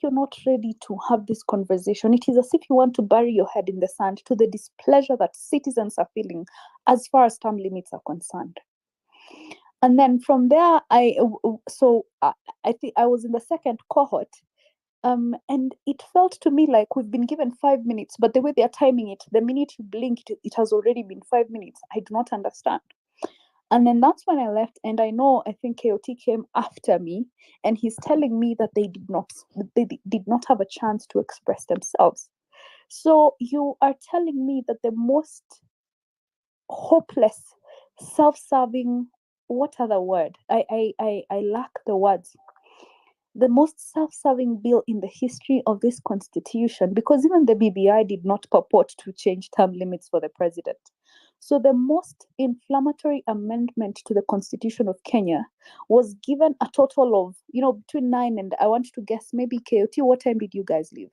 you're not ready to have this conversation. It is as if you want to bury your head in the sand to the displeasure that citizens are feeling as far as term limits are concerned. And then from there, I think I was in the second cohort, and it felt to me like we've been given 5 minutes, but the way they're timing it, the minute you blink, it has already been 5 minutes. I do not understand. And then that's when I left, and I think KOT came after me, and he's telling me that they did not have a chance to express themselves. So you are telling me that the most hopeless, self-serving, what other word? I lack the words. The most self-serving bill in the history of this constitution, because even the BBI did not purport to change term limits for the president. So the most inflammatory amendment to the constitution of Kenya was given a total of, between 9 and, I want to guess, maybe KOT, what time did you guys leave?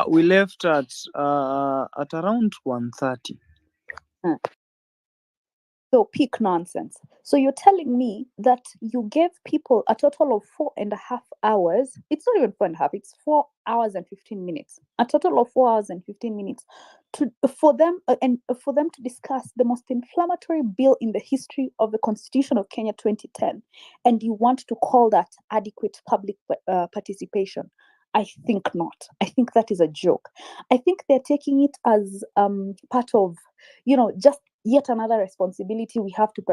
We left at around 1:30. So peak nonsense. So you're telling me that you gave people a total of 4.5 hours. It's not even 4.5. It's 4 hours and 15 minutes. A total of 4 hours and 15 minutes for them to discuss the most inflammatory bill in the history of the Constitution of Kenya 2010, and you want to call that adequate public participation? I think not. I think that is a joke. I think they're taking it as part of, just yet another responsibility we have to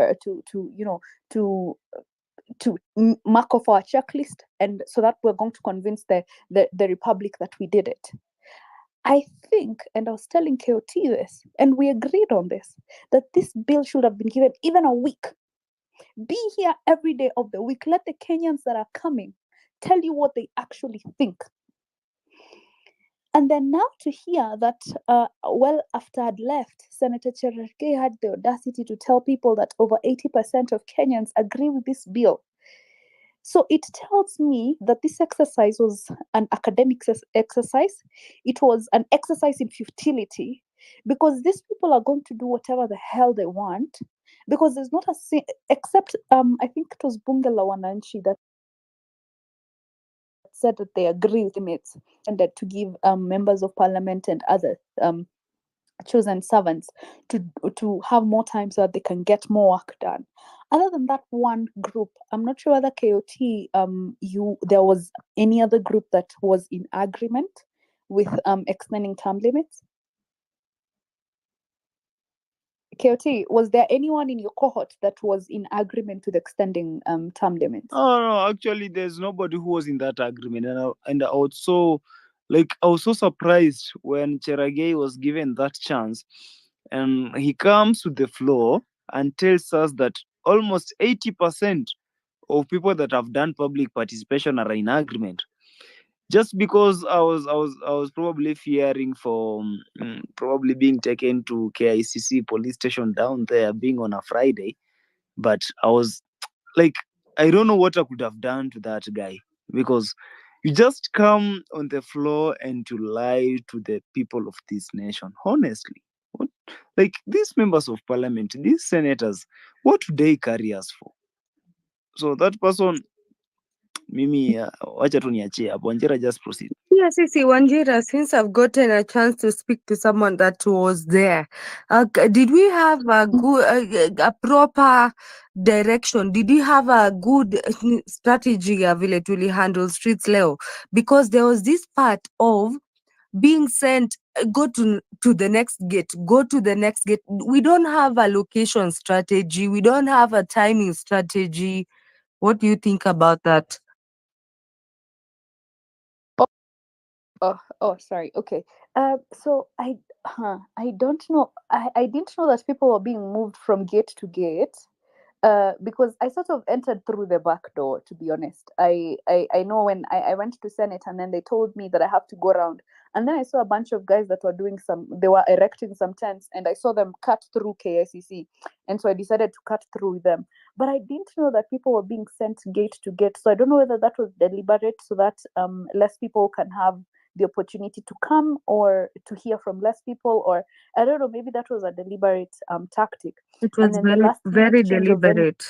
mark off our checklist, and so that we're going to convince the republic that we did it. I think, and I was telling KOT this, and we agreed on this, that this bill should have been given even a week. Be here every day of the week. Let the Kenyans that are coming tell you what they actually think. And then now to hear that, after I'd left, Senator Cherargei had the audacity to tell people that over 80% of Kenyans agree with this bill. So it tells me that this exercise was an academic exercise. It was an exercise in futility, because these people are going to do whatever the hell they want, because there's not except I think it was Bunge la Wananchi that said that they agree with limits and that to give members of parliament and other chosen servants to have more time so that they can get more work done. Other than that one group, I'm not sure whether KOT there was any other group that was in agreement with extending term limits. KOT, was there anyone in your cohort that was in agreement with extending term limits? Oh no, actually, there's nobody who was in that agreement, and I was so surprised when Cherargei was given that chance, and he comes to the floor and tells us that almost 80% of people that have done public participation are in agreement. Just because I was probably fearing for probably being taken to KICC police station down there, being on a Friday, but I was like, I don't know what I could have done to that guy, because you just come on the floor and to lie to the people of this nation. Honestly, like these members of parliament, these senators, what do they carry us for? So that person, mimi, wacha tu niachie hapo. Wanjira, just proceed. Yes, Wanjira, since I've gotten a chance to speak to someone that was there, did we have a good, a proper direction? Did we have a good strategy vile tuli handle streets leo? Because there was this part of being sent, go to the next gate, go to the next gate. We don't have a location strategy. We don't have a timing strategy. What do you think about that? Sorry. Okay. So I don't know. I didn't know that people were being moved from gate to gate. Because I sort of entered through the back door, to be honest. I know when I went to Senate, and then they told me that I have to go around. And then I saw a bunch of guys that were they were erecting some tents, and I saw them cut through KICC. And so I decided to cut through with them. But I didn't know that people were being sent gate to gate. So I don't know whether that was deliberate so that less people can have the opportunity to come or to hear from less people, or I don't know, maybe that was a deliberate tactic. It was very, very deliberate.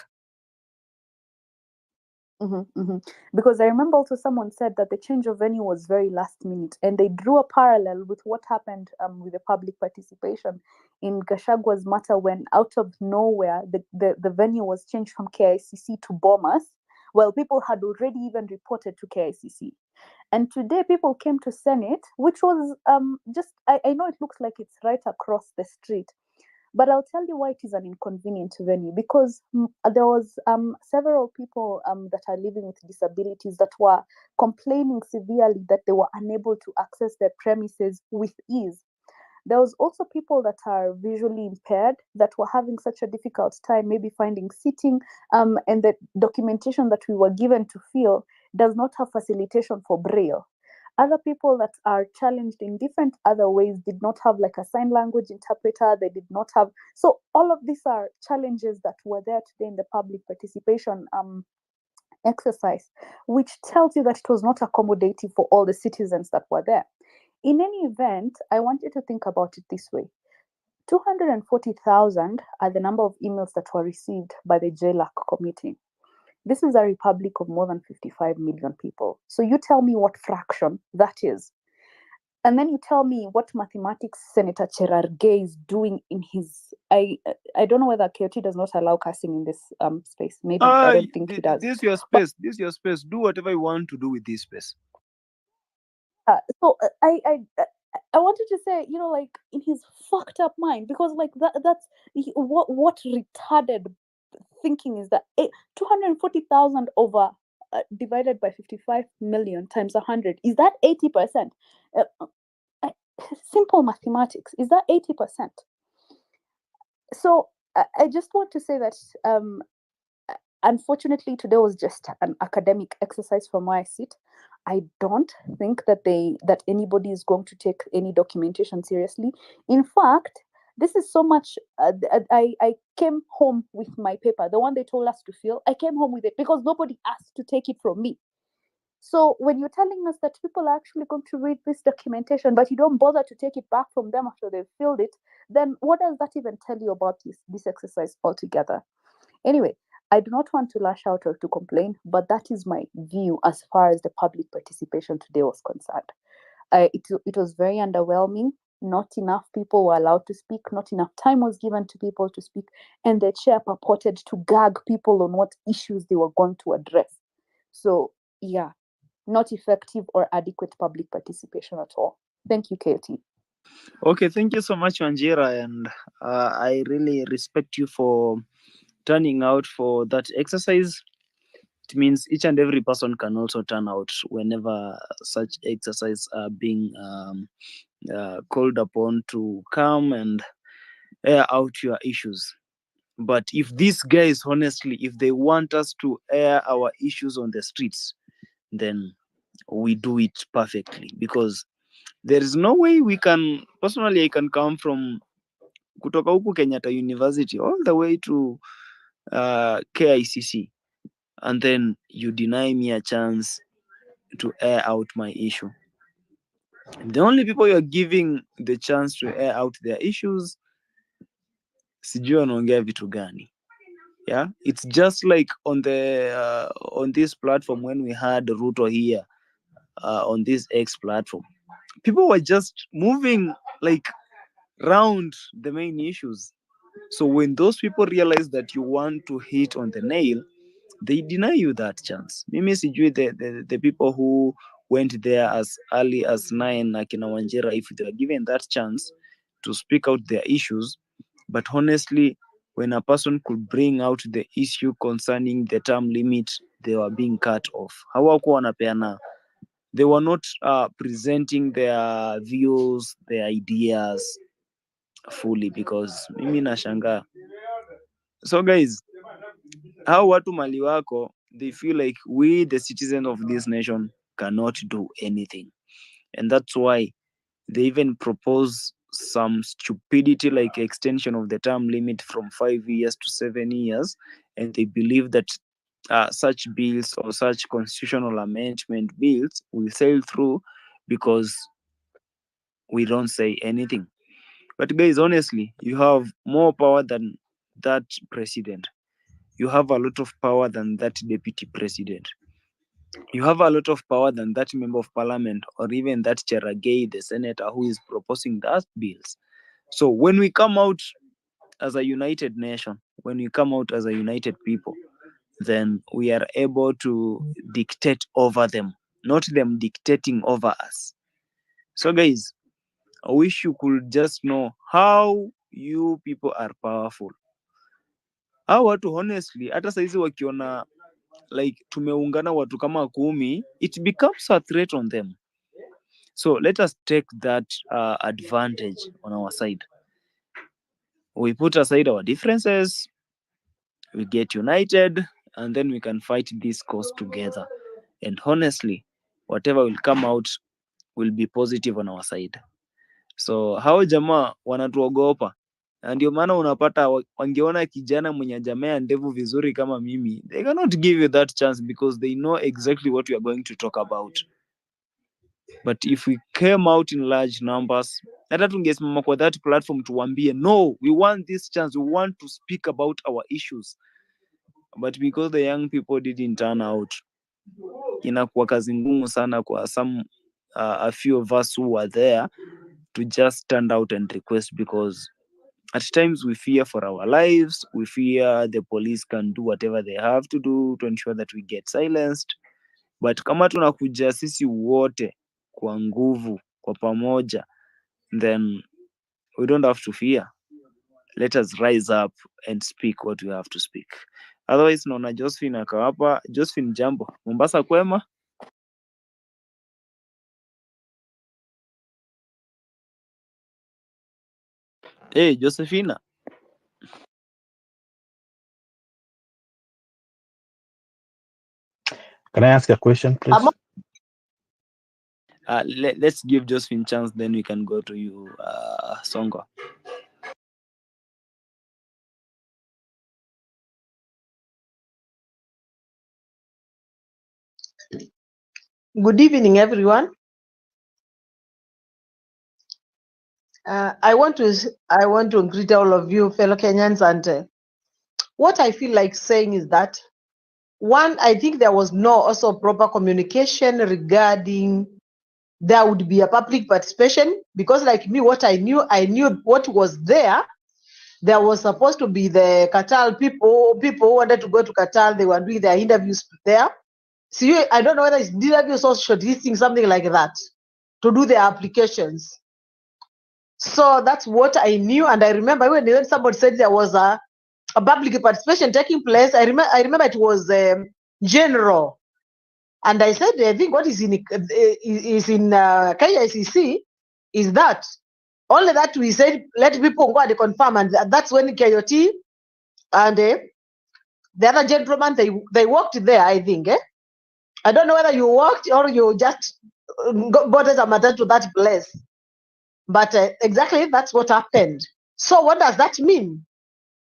Because I remember also someone said that the change of venue was very last minute, and they drew a parallel with what happened with the public participation in Gashagwa's matter when, out of nowhere, the venue was changed from KICC to Bomas. Well, people had already even reported to KICC. And today, people came to Senate, which was I know it looks like it's right across the street, but I'll tell you why it is an inconvenient venue, because there was several people that are living with disabilities that were complaining severely that they were unable to access their premises with ease. There was also people that are visually impaired that were having such a difficult time maybe finding seating, and the documentation that we were given to fill does not have facilitation for braille. Other people that are challenged in different other ways did not have like a sign language interpreter. They did not have. So all of these are challenges that were there today in the public participation exercise, which tells you that it was not accommodating for all the citizens that were there. In any event, I want you to think about it this way. 240,000 are the number of emails that were received by the JLAC committee. This is a republic of more than 55 million people. So you tell me what fraction that is. And then you tell me what mathematics Senator Cherargei is doing in his. I don't know whether KOT does not allow cursing in this space. Maybe I don't think he does. This your But space. This your space. Do whatever you want to do with this space. so I wanted to say, like in his fucked up mind, because like that's what retarded thinking is that 240,000 over divided by 55 million times 100, is that 80%? Simple mathematics, is that 80%? So I just want to say that unfortunately today was just an academic exercise from where I sit. I don't think that anybody is going to take any documentation seriously. In fact, this is so much. I came home with my paper, the one they told us to fill. I came home with it because nobody asked to take it from me. So when you're telling us that people are actually going to read this documentation, but you don't bother to take it back from them after they've filled it, then what does that even tell you about this exercise altogether? Anyway, I do not want to lash out or to complain, but that is my view as far as the public participation today was concerned. It was very underwhelming. Not enough people were allowed to speak. Not enough time was given to people to speak. And the chair purported to gag people on what issues they were going to address. So, yeah, not effective or adequate public participation at all. Thank you, KOT. Okay, thank you so much, Wanjira, and I really respect you for turning out for that exercise. It means each and every person can also turn out whenever such exercise are being called upon to come and air out your issues. But if these guys, honestly, if they want us to air our issues on the streets, then we do it perfectly, because there is no way we can. Personally, I can come from kutoka huku Kenyatta University all the way to KICC, and then you deny me a chance to air out my issue. The only people you're giving the chance to air out their issues, sijui wanaongea vitu gani. Yeah, it's just like on this platform when we had Ruto here on this X platform. People were just moving like round the main issues. So when those people realize that you want to hit on the nail, they deny you that chance. Mimi sijui the people who went there as early as 9, akina Wanjira, if they were given that chance to speak out their issues. But honestly, when a person could bring out the issue concerning the term limit, they were being cut off. Hawakuwa wanapeana. They were not presenting their views, their ideas fully, because mimi nashangaa. So guys, hao watu mali wako, they feel like we the citizens of this nation cannot do anything, and that's why they even propose some stupidity like extension of the term limit from 5 years to 7 years, and they believe that such bills or such constitutional amendment bills will sail through because we don't say anything. But guys, honestly, you have more power than that president. you have a lot of power than that deputy president. You have a lot of power than that member of parliament or even that Cherargei, the senator who is proposing that bills. So when we come out as a united nation, when we come out as a united people, then we are able to dictate over them, not them dictating over us. So guys, I wish you could just know how you people are powerful. Hao watu honestly, hata saizi wakiona like tumeungana watu kama 10, it becomes a threat on them. So let us take that advantage on our side. We put aside our differences, we get united, and then we can fight this cause together. And honestly, whatever will come out will be positive on our side. So hao jamaa wanatuogopa, na ndio maana unapata wangeona kijana mwenye hajamea ndevu vizuri kama mimi, they cannot give you that chance because they know exactly what we are going to talk about. But if we came out in large numbers, hata tungesimama kwa that platform tuwambie, no, we want this chance, we want to speak about our issues. But because the young people didn't turn out, inakuwa kazi ngumu sana kwa a few of us who were there to just stand out and request, because at times we fear for our lives, we fear the police can do whatever they have to do to ensure that we get silenced. But kama tunakuja sisi wote kwa nguvu, kwa pamoja, then we don't have to fear. Let us rise up and speak what we have to speak. Otherwise, naona Josephine akawapa. Josephine, jambo. Mombasa kwema? Hey, Josephina. Can I ask a question, please? Let's give Josephine chance, then we can go to you, Songo. Good evening, everyone. I want to greet all of you, fellow Kenyans, and what I feel like saying is that, one, I think there was no also proper communication regarding there would be a public participation, because like me, what I knew what was there. There was supposed to be the Qatar people who wanted to go to Qatar. They were doing their interviews there. See, I don't know whether it's interviews or shortlisting, something like that, to do their applications. So that's what I knew. And I remember when somebody said there was a public participation taking place, I remember it was general. And I said, I think what is in KICC is that only that we said, let people go and confirm. And that's when KOT and the other gentleman, they walked there, I think. I don't know whether you walked or you just got a matter to that place. But exactly that's what happened. So what does that mean?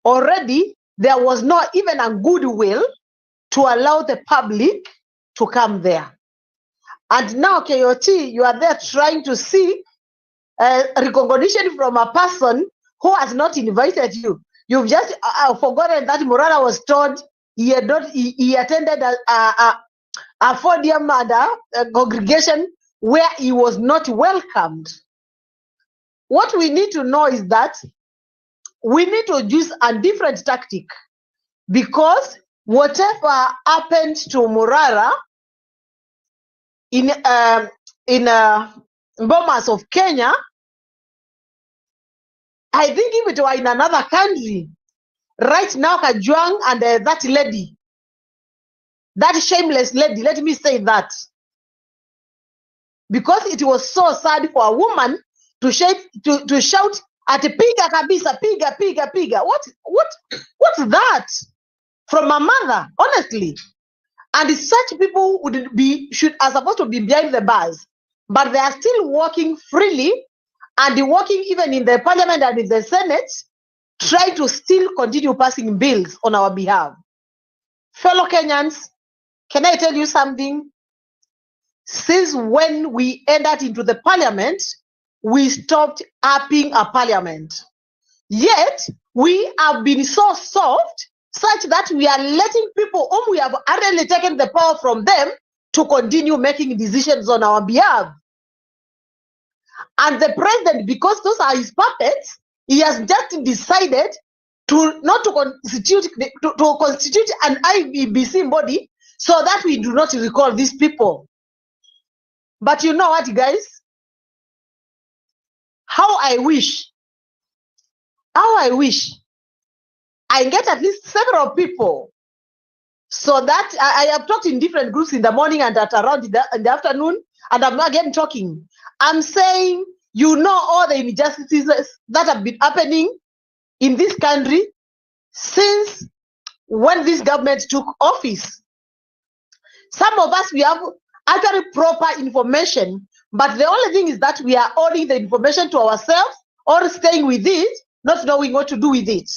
Already there was not even a goodwill to allow the public to come there. And now KOT, you are there trying to seek recognition from a person who has not invited you. You've just forgotten that Murara was told he attended a podium and a congregation where he was not welcomed. What we need to know is that we need to use a different tactic, because whatever happened to Murara in Bomas of Kenya, I think if it were in another country, right now Kajwang and that lady, that shameless lady, let me say that, because it was so sad for a woman to shout at piga kabisa, piga. What's that from a mother, honestly? And such people are supposed to be behind the bars, but they are still walking freely and working even in the parliament and in the Senate, try to still continue passing bills on our behalf. Fellow Kenyans, can I tell you something? Since when we entered into the parliament, we stopped upping a parliament. Yet, we have been so soft such that we are letting people whom we have already taken the power from them to continue making decisions on our behalf. And the president, because those are his puppets, he has just decided to not to constitute to constitute an IBC body so that we do not recall these people. But you know what, guys? How I wish I get at least several people so that I have talked in different groups in the morning and at around in the afternoon, and I'm again talking. I'm saying, you know, all the injustices that have been happening in this country since when this government took office. Some of us, we have actually proper information, but the only thing is that we are holding the information to ourselves or staying with it, not knowing what to do with it.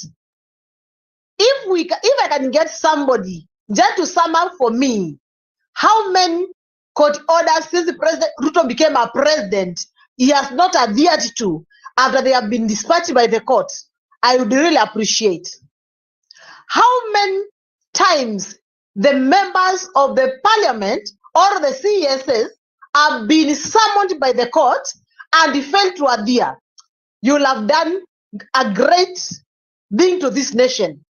If I can get somebody just to sum up for me how many court orders since the President Ruto became a president he has not adhered to after they have been dispatched by the courts, I would really appreciate. How many times the members of the parliament or the CSS have been summoned by the court and failed to adhere? You'll have done a great thing to this nation.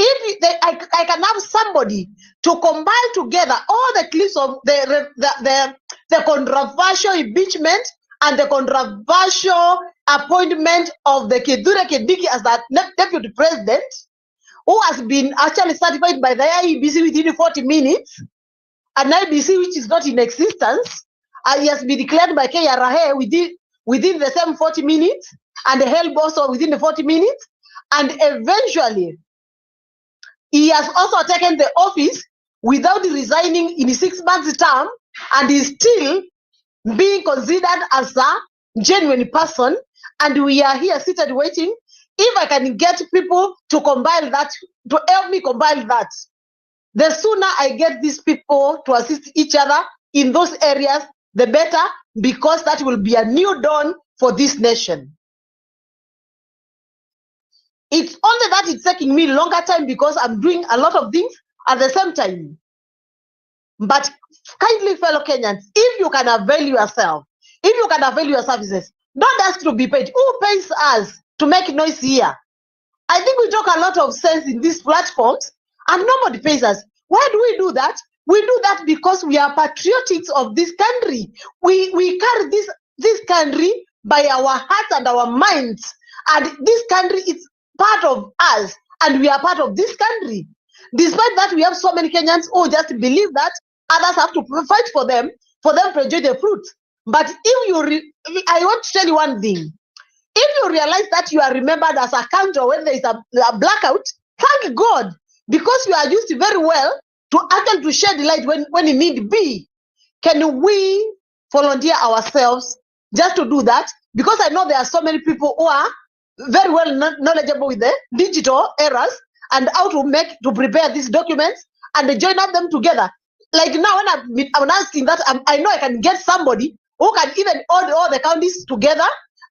If I can have somebody to combine together all the clips of the controversial impeachment and the controversial appointment of the Kithure Kindiki as the deputy president, who has been actually certified by the IEBC within 40 minutes, an IBC which is not in existence, he has been declared by KRA within the same 40 minutes, and held also within the 40 minutes, and eventually he has also taken the office without resigning in 6 months' term, and is still being considered as a genuine person, and we are here seated waiting. If I can get people to compile that, to help me compile that, the sooner I get these people to assist each other in those areas, the better, because that will be a new dawn for this nation. It's only that it's taking me longer time because I'm doing a lot of things at the same time. But kindly, fellow Kenyans, if you can avail yourself, if you can avail your services, don't ask to be paid. Who pays us to make noise here? I think we talk a lot of sense in these platforms and nobody pays us. Why do we do that? We do that because we are patriotics of this country. We carry this country by our hearts and our minds. And this country is part of us and we are part of this country. Despite that, we have so many Kenyans who just believe that others have to fight for them to enjoy the fruits. But I want to tell you one thing. If you realize that you are remembered as a counter when there is a blackout, thank God, because you are used very well to actually to shed light when it need be. Can we volunteer ourselves just to do that? Because I know there are so many people who are very well knowledgeable with the digital eras and how to prepare these documents and join up them together. Like now, when I'm asking that, I know I can get somebody who can even hold all the counties together,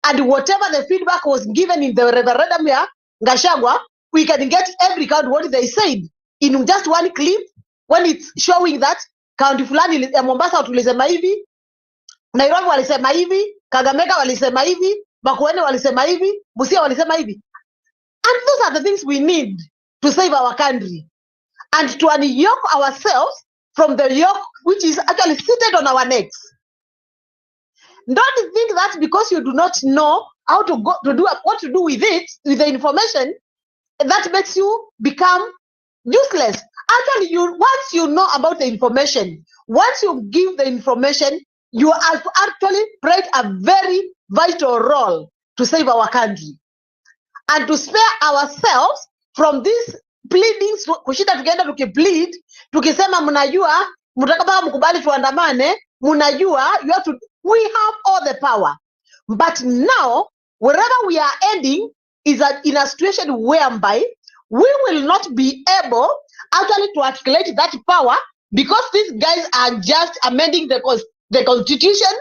and whatever the feedback was given in the referendum here, Gashagwa, we can get every county what they said in just one clip when it's showing that county fulani Mombasa tulisema hivi, Nairobi walisema hivi, Kakamega walisema hivi, Makueni walisema hivi, Busia walisema hivi. And those are the things we need to save our country and to unyoke ourselves from the yoke which is actually seated on our necks. Don't think that because you do not know how to go to do what to do with it, with the information, that makes you become useless. Actually, once you know about the information, once you give the information, you have actually played a very vital role to save our country and to spare ourselves from these pleadings. Kushinda tukienda tukiplead, tukisema mnajua, mtakapaka mkubali tuandamane, mnajua, we have all the power. But now, wherever we are ending is in a situation whereby we will not be able actually to articulate that power because these guys are just amending the constitution,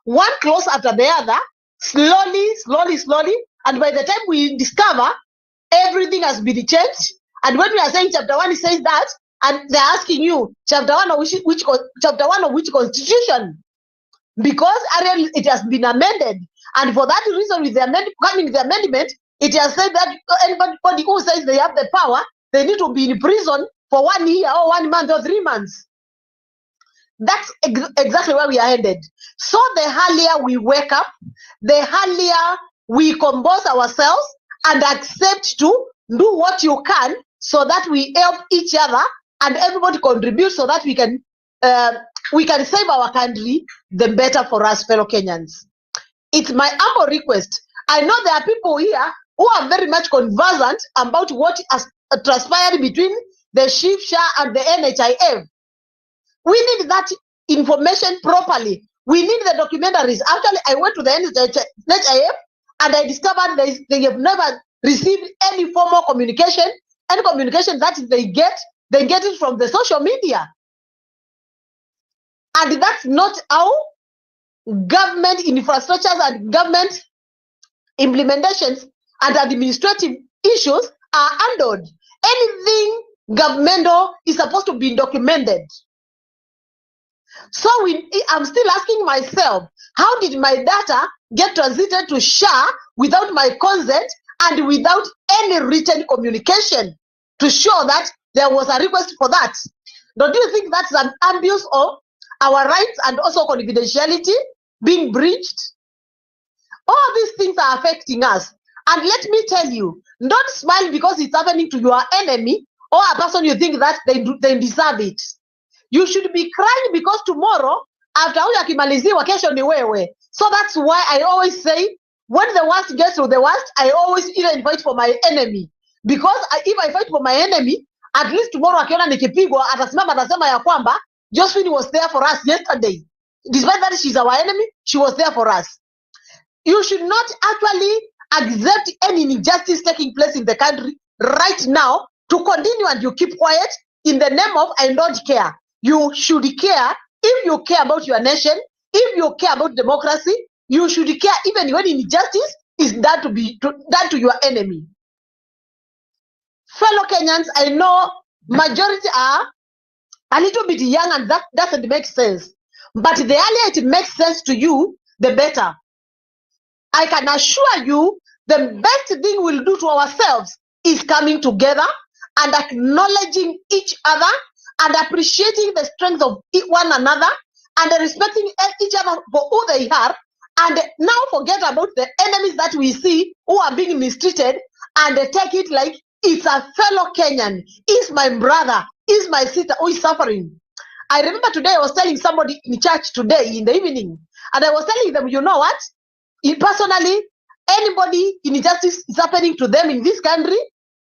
one clause after the other, slowly. And by the time we discover everything has been changed And when we are saying chapter 1 says that, and they're asking you, chapter 1 of chapter 1 of which constitution? Because Ariel, it has been amended. And for that reason, with the coming with the amendment, it has said that anybody who says they have the power, they need to be in prison for 1 year or 1 month or 3 months. That's exactly where we are headed. So the earlier we wake up, the earlier we compose ourselves and accept to do what you can so that we help each other and everybody contribute so that we can save our country, the better for us, fellow Kenyans. It's my humble request. I know there are people here who are very much conversant about what has transpired between the Chief Shah and the NHIF. We need that information properly. We need the documentaries. Actually, I went to the NHIF and I discovered they have never received any formal communication. Any communication that they get it from the social media. And that's not how government infrastructures and government implementations and administrative issues are handled. Anything governmental is supposed to be documented. So I'm still asking myself, how did my data get transited to SHA without my consent and without any written communication to show that there was a request for that? Don't you think that's an abuse of our rights and also confidentiality being breached? All these things are affecting us. And let me tell you, don't smile because it's happening to your enemy or a person you think that they deserve it. You should be crying because tomorrow, after huyu akimaliziwa, kesho ni wewe. So that's why I always say, when the worst gets to the worst, I always even fight for my enemy. Because if I fight for my enemy, at least tomorrow akiona nikipigwa, atasimama atasema ya kwamba Josephine was there for us yesterday. Despite that she's our enemy, she was there for us. You should not actually accept any injustice taking place in the country right now to continue and you keep quiet in the name of I don't care. You should care. If you care about your nation, if you care about democracy, you should care even when injustice is done to your enemy. Fellow Kenyans, I know majority are a little bit young and that doesn't make sense. But the earlier it makes sense to you, the better. I can assure you the best thing we'll do to ourselves is coming together and acknowledging each other and appreciating the strength of one another and respecting each other for who they are, and now forget about the enemies that we see who are being mistreated and take it like it's a fellow Kenyan, is my brother, is my sister who is suffering. I remember today I was telling somebody in church today in the evening, and I was telling them, you know what? Personally, anybody injustice is happening to them in this country,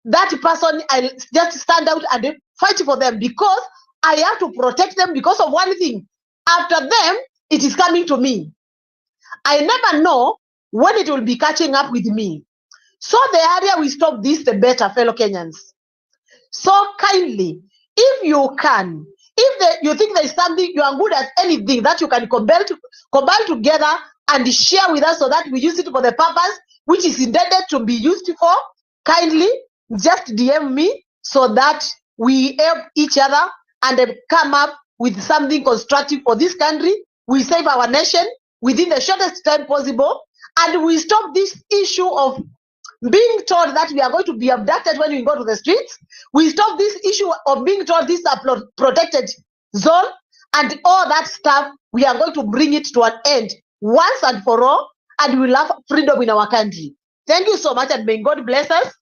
that person, I just stand out and fight for them because I have to protect them because of one thing. After them, it is coming to me. I never know when it will be catching up with me. So the earlier we stop this, the better, fellow Kenyans. So kindly, if you can, you think there is something, you are good at anything that you can combine together and share with us so that we use it for the purpose which is intended to be used for, kindly just DM me so that we help each other and come up with something constructive for this country. We save our nation within the shortest time possible, and we stop this issue of being told that we are going to be abducted when we go to the streets. We stop this issue of being told this is a protected zone and all that stuff. We are going to bring it to an end once and for all, and we'll have freedom in our country. Thank you so much, and may God bless us.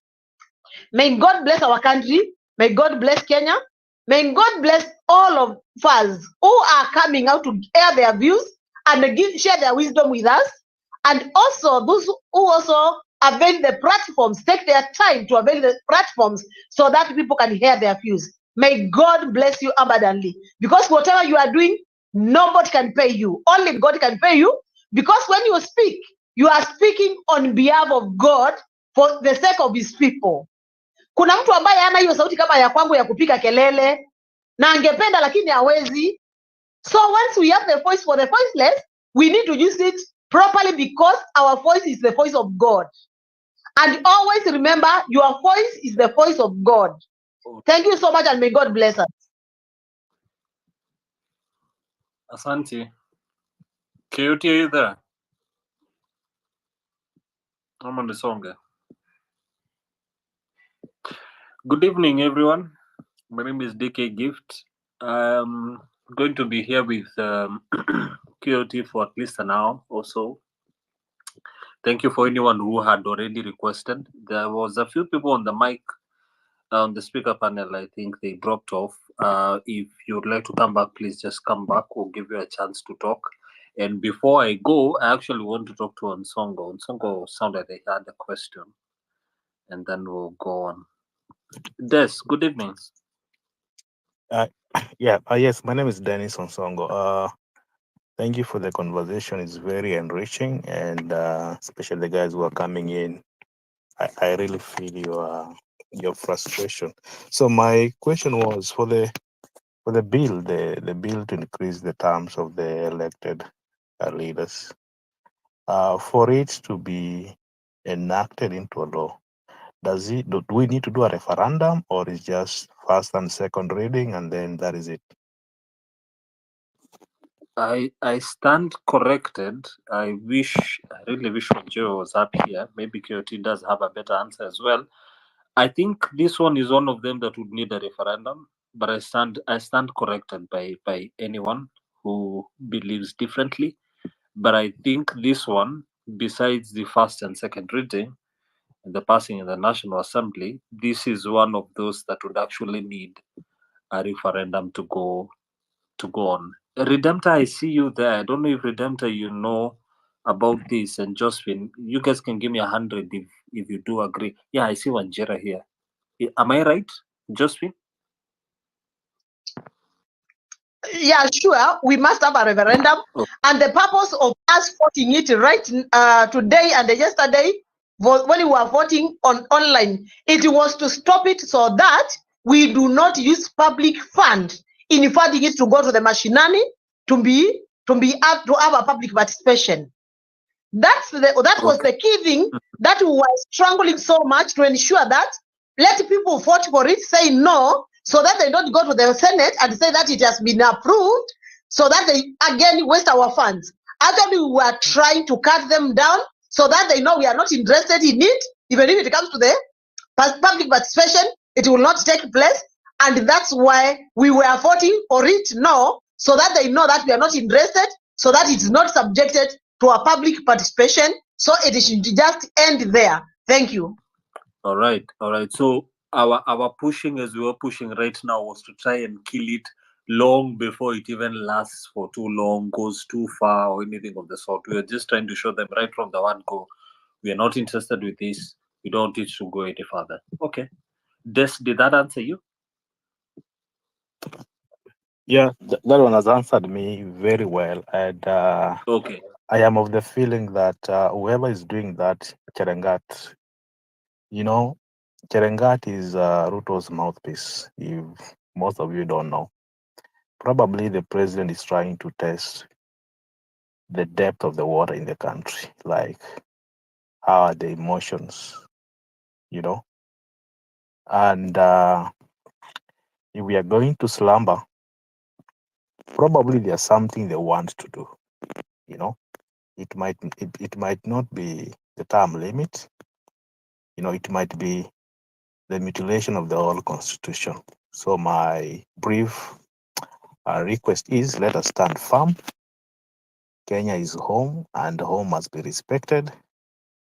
May God bless our country. May God bless Kenya. May God bless all of us who are coming out to air their views and share their wisdom with us. And also those who also avail the platforms, take their time to avail the platforms so that people can hear their views. May God bless you abundantly. Because whatever you are doing, nobody can pay you. Only God can pay you. Because when you speak, you are speaking on behalf of God for the sake of his people. Kuna mtu ambaye hana hiyo sauti kama ya kwangu ya kupiga kelele na angependa lakini hawezi. So once we have the voice for the voiceless, we need to use it properly because our voice is the voice of God. And always remember, your voice is the voice of God. Thank you so much, and may God bless us. Asante. Coyote, are you there? I'm on the song. Good evening, everyone. My name is DK Gift. I'm going to be here with Coyote for at least an hour or so. Thank you for anyone who had already requested. There was a few people on the mic, on the speaker panel. I think they dropped off. If you'd like to come back, please just come back. We'll give you a chance to talk. And before I go, I actually want to talk to Onsongo. Onsongo sounded like they had a question, and then we'll go on. Des, good evening. Yes, my name is Dennis Onsongo. Thank you for the conversation. It's very enriching, and especially the guys who are coming in. I really feel your frustration. So my question was for the bill, the bill to increase the terms of the elected leaders, for it to be enacted into a law. Do we need to do a referendum, or is just first and second reading and then that is it? I stand corrected. I really wish Joe was up here. Maybe QT does have a better answer as well. I think this one is one of them that would need a referendum, but I stand corrected by anyone who believes differently. But I think this one, besides the first and second reading and the passing in the National Assembly, this is one of those that would actually need a referendum to go on. Redemptor, I see you there. I don't know if Redemptor you know about this, and Josephine, you guys can give me 100 if you do agree. Yeah, I see Wanjera here. Am I right, Josephine? Yeah, sure. We must have a referendum. Oh. And the purpose of us voting it right today and yesterday was when we were voting on online, it was to stop it so that we do not use public fund in funding it to go to the machinani to have a public participation. That was the key thing that we were struggling so much to ensure that let people vote for it, say no, so that they don't go to the Senate and say that it has been approved, so that they again waste our funds. Actually, we were trying to cut them down so that they know we are not interested in it, even if it comes to the public participation, it will not take place. And that's why we were voting for it no, so that they know that we are not interested, so that it's not subjected to a public participation. So it should just end there. Thank you. All right. So our pushing, as we were pushing right now, was to try and kill it long before it even lasts for too long, goes too far, or anything of the sort. We are just trying to show them right from the one go, we are not interested with this. We don't need to go any further. Okay. Des, did that answer you? Yeah, that one has answered me very well, and Okay. I am of the feeling that whoever is doing that, Cherengat, Cherengat is Ruto's mouthpiece. If most of you don't know, probably the president is trying to test the depth of the water in the country, like how are the emotions, and if we are going to slumber, probably there's something they want to do. It might not be the term limit. It might be the mutilation of the whole constitution. So my brief request is, let us stand firm. Kenya is home, and home must be respected.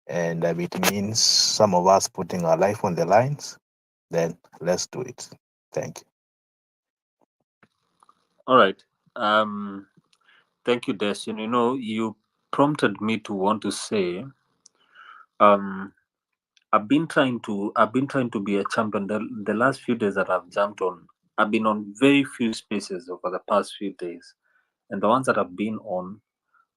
And if it means some of us putting our life on the lines, then let's do it. Thank you. All right. Thank you, Des. You prompted me to want to say, I've been trying to be a champion. The last few days that I've jumped on, I've been on very few spaces over the past few days, and the ones that I've been on,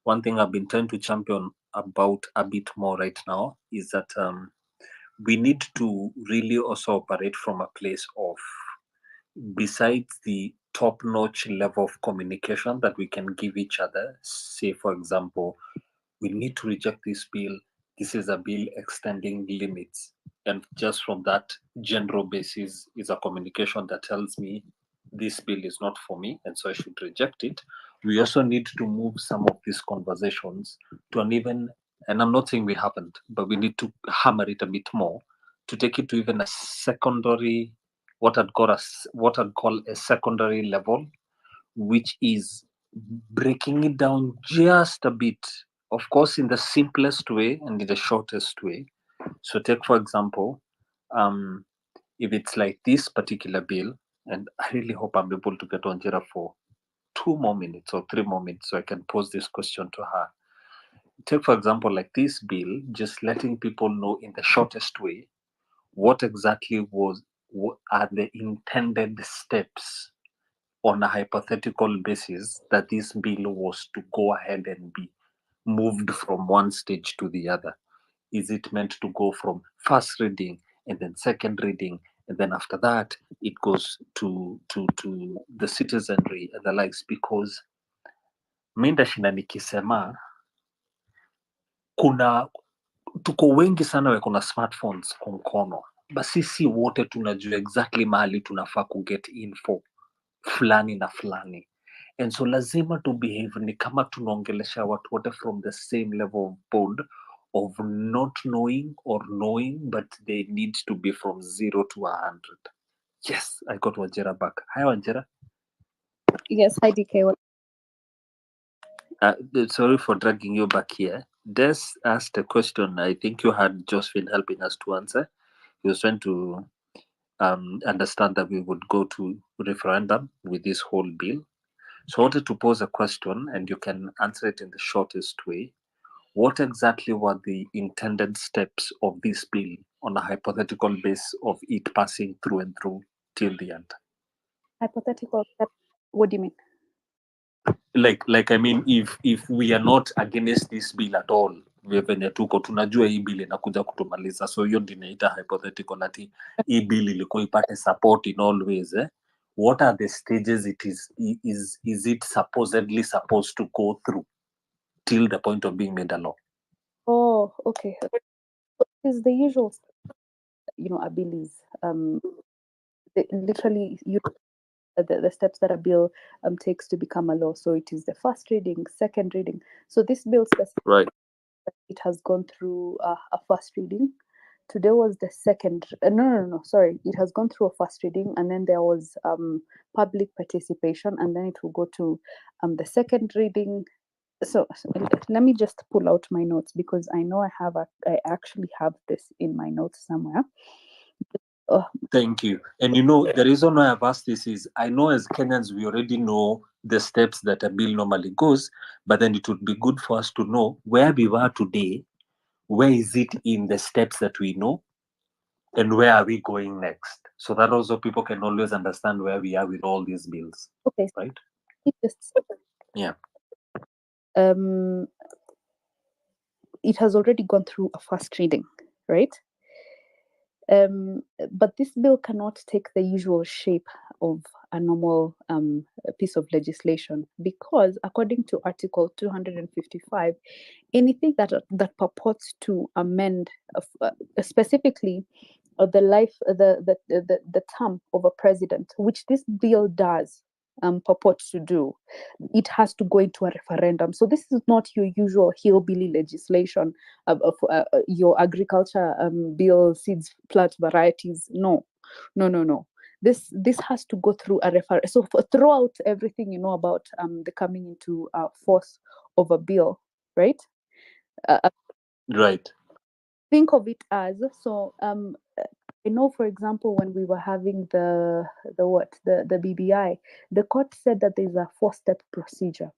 one thing I've been trying to champion about a bit more right now is that we need to really also operate from a place of, besides the top-notch level of communication that we can give each other. Say, for example, we need to reject this bill. This is a bill extending limits. and just from that general basis is a communication that tells me this bill is not for me and so I should reject it. We also need to move some of these conversations to an even, and I'm not saying we haven't, but we need to hammer it a bit more to take it to even a secondary, what I'd call a secondary level, which is breaking it down just a bit, of course, in the simplest way and in the shortest way. So, take for example, if it's like this particular bill, and I really hope I'm able to get Onjera for 2 more minutes or 3 more minutes so I can pose this question to her. Take, for example, like this bill, just letting people know in the shortest way what exactly what are the intended steps on a hypothetical basis that this bill was to go ahead and be moved from one stage to the other. Is it meant to go from first reading and then second reading, and then after that it goes to the citizenry and the likes? Because mi ndashinda nikisema tuko wengi sana we kuna smartphones kwa mkono, basi si wote tunajua exactly mahali tunafaa kuget info fulani na fulani, and so lazima to behave ni kama tunaongelesha watu wote from the same level of board of not knowing or knowing, but they need to be from 0 to 100. Yes, I got Wajera back. Hi Wajera. Yes, hi DK. Sorry for dragging you back here. Des asked a question I think you had Josephine helping us to answer. He was trying to understand that we would go to referendum with this whole bill. So I wanted to pose a question and you can answer it in the shortest way. What exactly were the intended steps of this bill on a hypothetical base of it passing through and through till the end? Hypothetical step. What do you mean? Like I mean, if we are not against this bill at all, venye tuko tunajua hii bill inakuja kutumaliza, so hiyo ndio inaita hypothetical, ati hii bill ilikuwa ipate support in all ways, what are the stages it is it supposedly supposed to go through till the point of being made a law? Oh, okay. It's the usual, a bill is literally the steps that a bill takes to become a law. So it is the first reading, second reading. So this bill specifically, Right. it has gone through a first reading. Today was the second. No. Sorry, it has gone through a first reading, and then there was public participation, and then it will go to the second reading. So let me just pull out my notes because I know I actually have this in my notes somewhere. Thank you. And the reason why I've asked this is I know as Kenyans we already know the steps that a bill normally goes, but then it would be good for us to know where we were today, where is it in the steps that we know, and where are we going next, so that also people can always understand where we are with all these bills. Okay, right? Yeah. It has already gone through a first reading, right? But this bill cannot take the usual shape of a normal piece of legislation because, according to Article 255, anything that purports to amend, specifically, the term of a president, which this bill does purport to do, it has to go into a referendum. So this is not your usual hillbilly legislation of your agriculture bill, seeds, plant varieties. No. This has to go through a referendum. So throughout everything you know about the coming into force of a bill, right? Right. Think of it as so. I know, for example, when we were having the BBI, the court said that there's a 4-step procedure.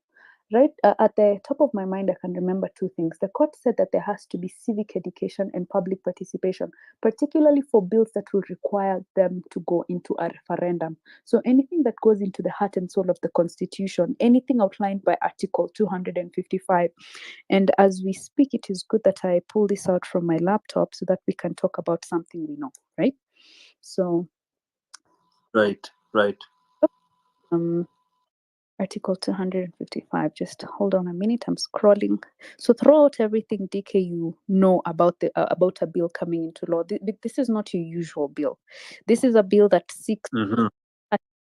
Right at the top of my mind, I can remember 2 things. The court said that there has to be civic education and public participation, particularly for bills that will require them to go into a referendum. So anything that goes into the heart and soul of the Constitution, anything outlined by Article 255. And as we speak, it is good that I pull this out from my laptop so that we can talk about something we know, right? So. Right. Article 255. Just hold on a minute. I'm scrolling. So throw out everything, DK, you know about about a bill coming into law. This is not your usual bill. This is a bill that seeks Mhm.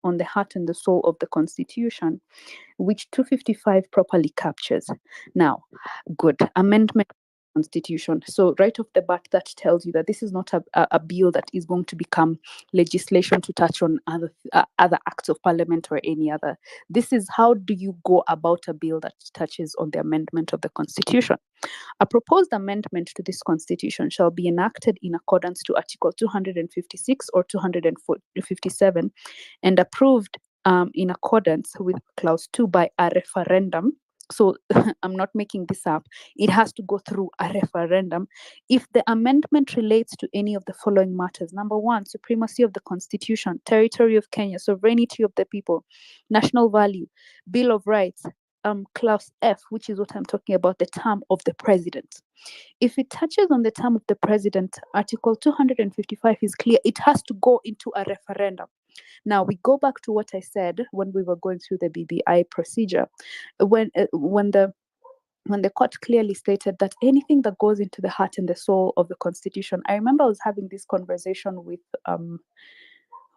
on the heart and the soul of the Constitution, which 255 properly captures. Now, good amendment constitution. So right off the bat, that tells you that this is not a bill that is going to become legislation to touch on other acts of parliament or any other. This is how do you go about a bill that touches on the amendment of the constitution. A proposed amendment to this constitution shall be enacted in accordance to Article 256 or 257 and approved in accordance with Clause 2 by a referendum. So I'm not making this up. It has to go through a referendum if the amendment relates to any of the following matters. Number one, supremacy of the Constitution, territory of Kenya, sovereignty of the people, national value, Bill of Rights, clause F, which is what I'm talking about, the term of the president. If it touches on the term of the president, Article 255 is clear. It has to go into a referendum. Now we go back to what I said when we were going through the BBI procedure, when the court clearly stated that anything that goes into the heart and the soul of the Constitution. I remember I was having this conversation with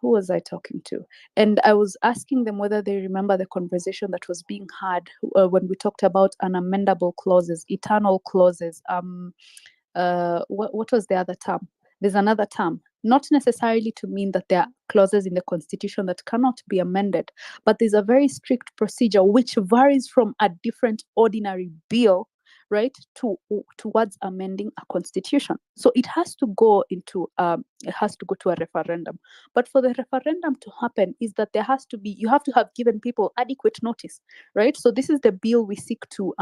who was I talking to? And I was asking them whether they remember the conversation that was being had when we talked about unamendable clauses, eternal clauses. What was the other term? There's another term, not necessarily to mean that there are clauses in the Constitution that cannot be amended, but there's a very strict procedure which varies from a different ordinary bill, right, towards amending a constitution. So it has to go to a referendum. But for the referendum to happen is that you have to have given people adequate notice, right? So this is the bill we seek to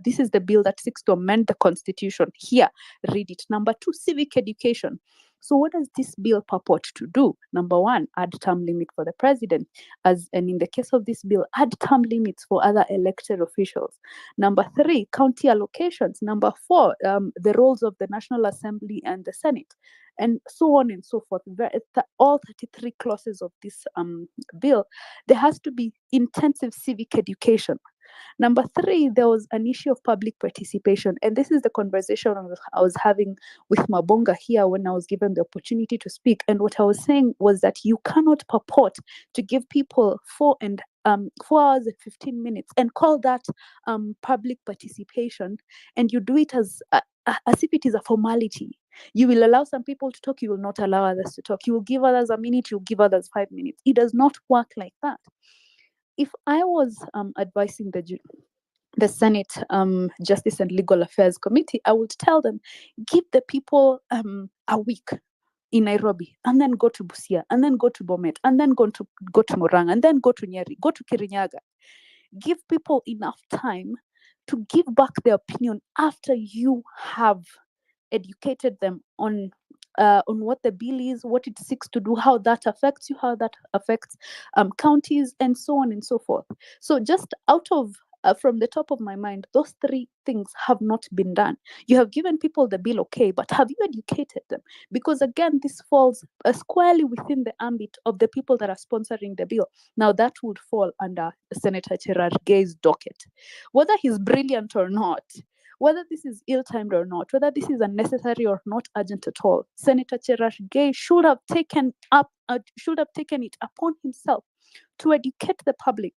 this is the bill that seeks to amend the constitution. Here, read it. Number 2, civic education. So what does this bill purport to do? Number 1, add term limit for the president, and in the case of this bill, add term limits for other elected officials. Number 3, county allocations. Number 4, the roles of the National Assembly and the Senate, and so on and so forth. All 33 clauses of this bill, there has to be intensive civic education. Number 3, there was an issue of public participation. And this is the conversation I was having with Mabonga here when I was given the opportunity to speak. And what I was saying was that you cannot purport to give people 4 hours and 15 minutes and call that public participation. And you do it as if it is a formality. You will allow some people to talk, you will not allow others to talk. You will give others a minute, you will give others 5 minutes. It does not work like that. If I was advising the Senate Justice and Legal Affairs Committee, I would tell them, give the people a week in Nairobi, and then go to Busia, and then go to Bomet, and then go to Murang'a, and then go to Nyeri, go to Kirinyaga. Give people enough time to give back their opinion after you have educated them on what the bill is, what it seeks to do, how that affects you, how that affects counties, and so on and so forth. So just out of from the top of my mind, those 3 things have not been done. You have given people the bill, okay, but have you educated them? Because again, this falls squarely within the ambit of the people that are sponsoring the bill. Now that would fall under Senator Cherargei's docket. Whether he's brilliant or not, whether this is ill-timed or not, whether this is unnecessary or not urgent at all, Senator Cherargei should have taken it upon himself to educate the public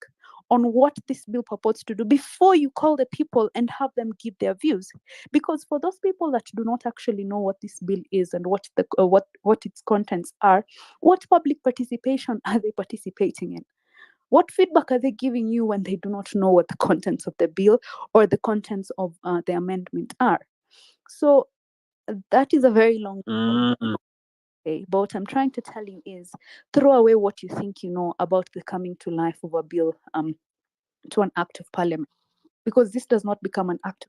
on what this bill purports to do before you call the people and have them give their views. Because for those people that do not actually know what this bill is and what its contents are, what public participation are they participating in? What feedback are they giving you when they do not know what the contents of the bill or the contents of the amendment are? So that is a very long way. But what I'm trying to tell you is throw away what you think you know about the coming to life of a bill to an act of parliament, because this does not become an act,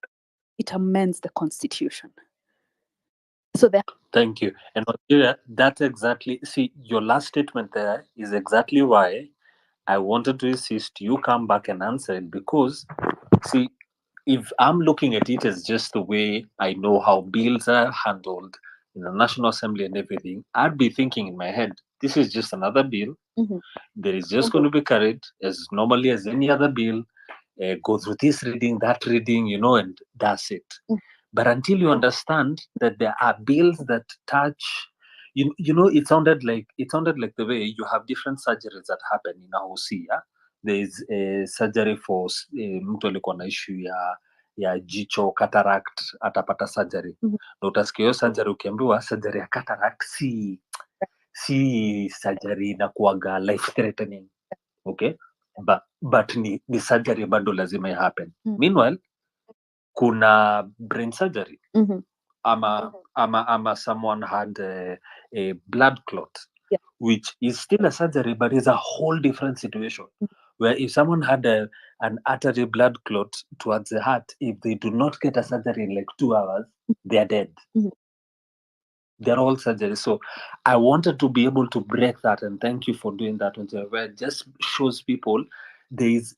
it amends the constitution. So Thank you. And Nigeria, that's exactly, see, your last statement there is exactly why I wanted to insist you come back and answer it, because, see, if I'm looking at it as just the way I know how bills are handled in the National Assembly and everything, I'd be thinking in my head, This is just another bill. Mhm. That is just going to be carried as normally as any other bill. Go through this reading, that reading, you know, and that's it. Mm. But until you understand that there are bills that touch, you know, it sounded like the way you have different surgeries that happen in a hosi. Yeah? There is a surgery for mtu alikuwa na issue ya jicho cataract, atapata surgery. Mhm. Na utasikia hiyo surgery ukiambiwa surgery ya cataract si surgery inakuwaga life threatening, okay, but ni surgery bado lazima happen. Mm. Meanwhile kuna brain surgery Mhm. ama someone had a blood clot, Yeah. which is still a surgery but is a whole different situation. Where if someone had an artery blood clot towards the heart, if they do not get a surgery in like 2 hours, they are dead. Mhm. They're all surgeries. So I wanted to be able to break that, and thank you for doing that. Where it just shows people there's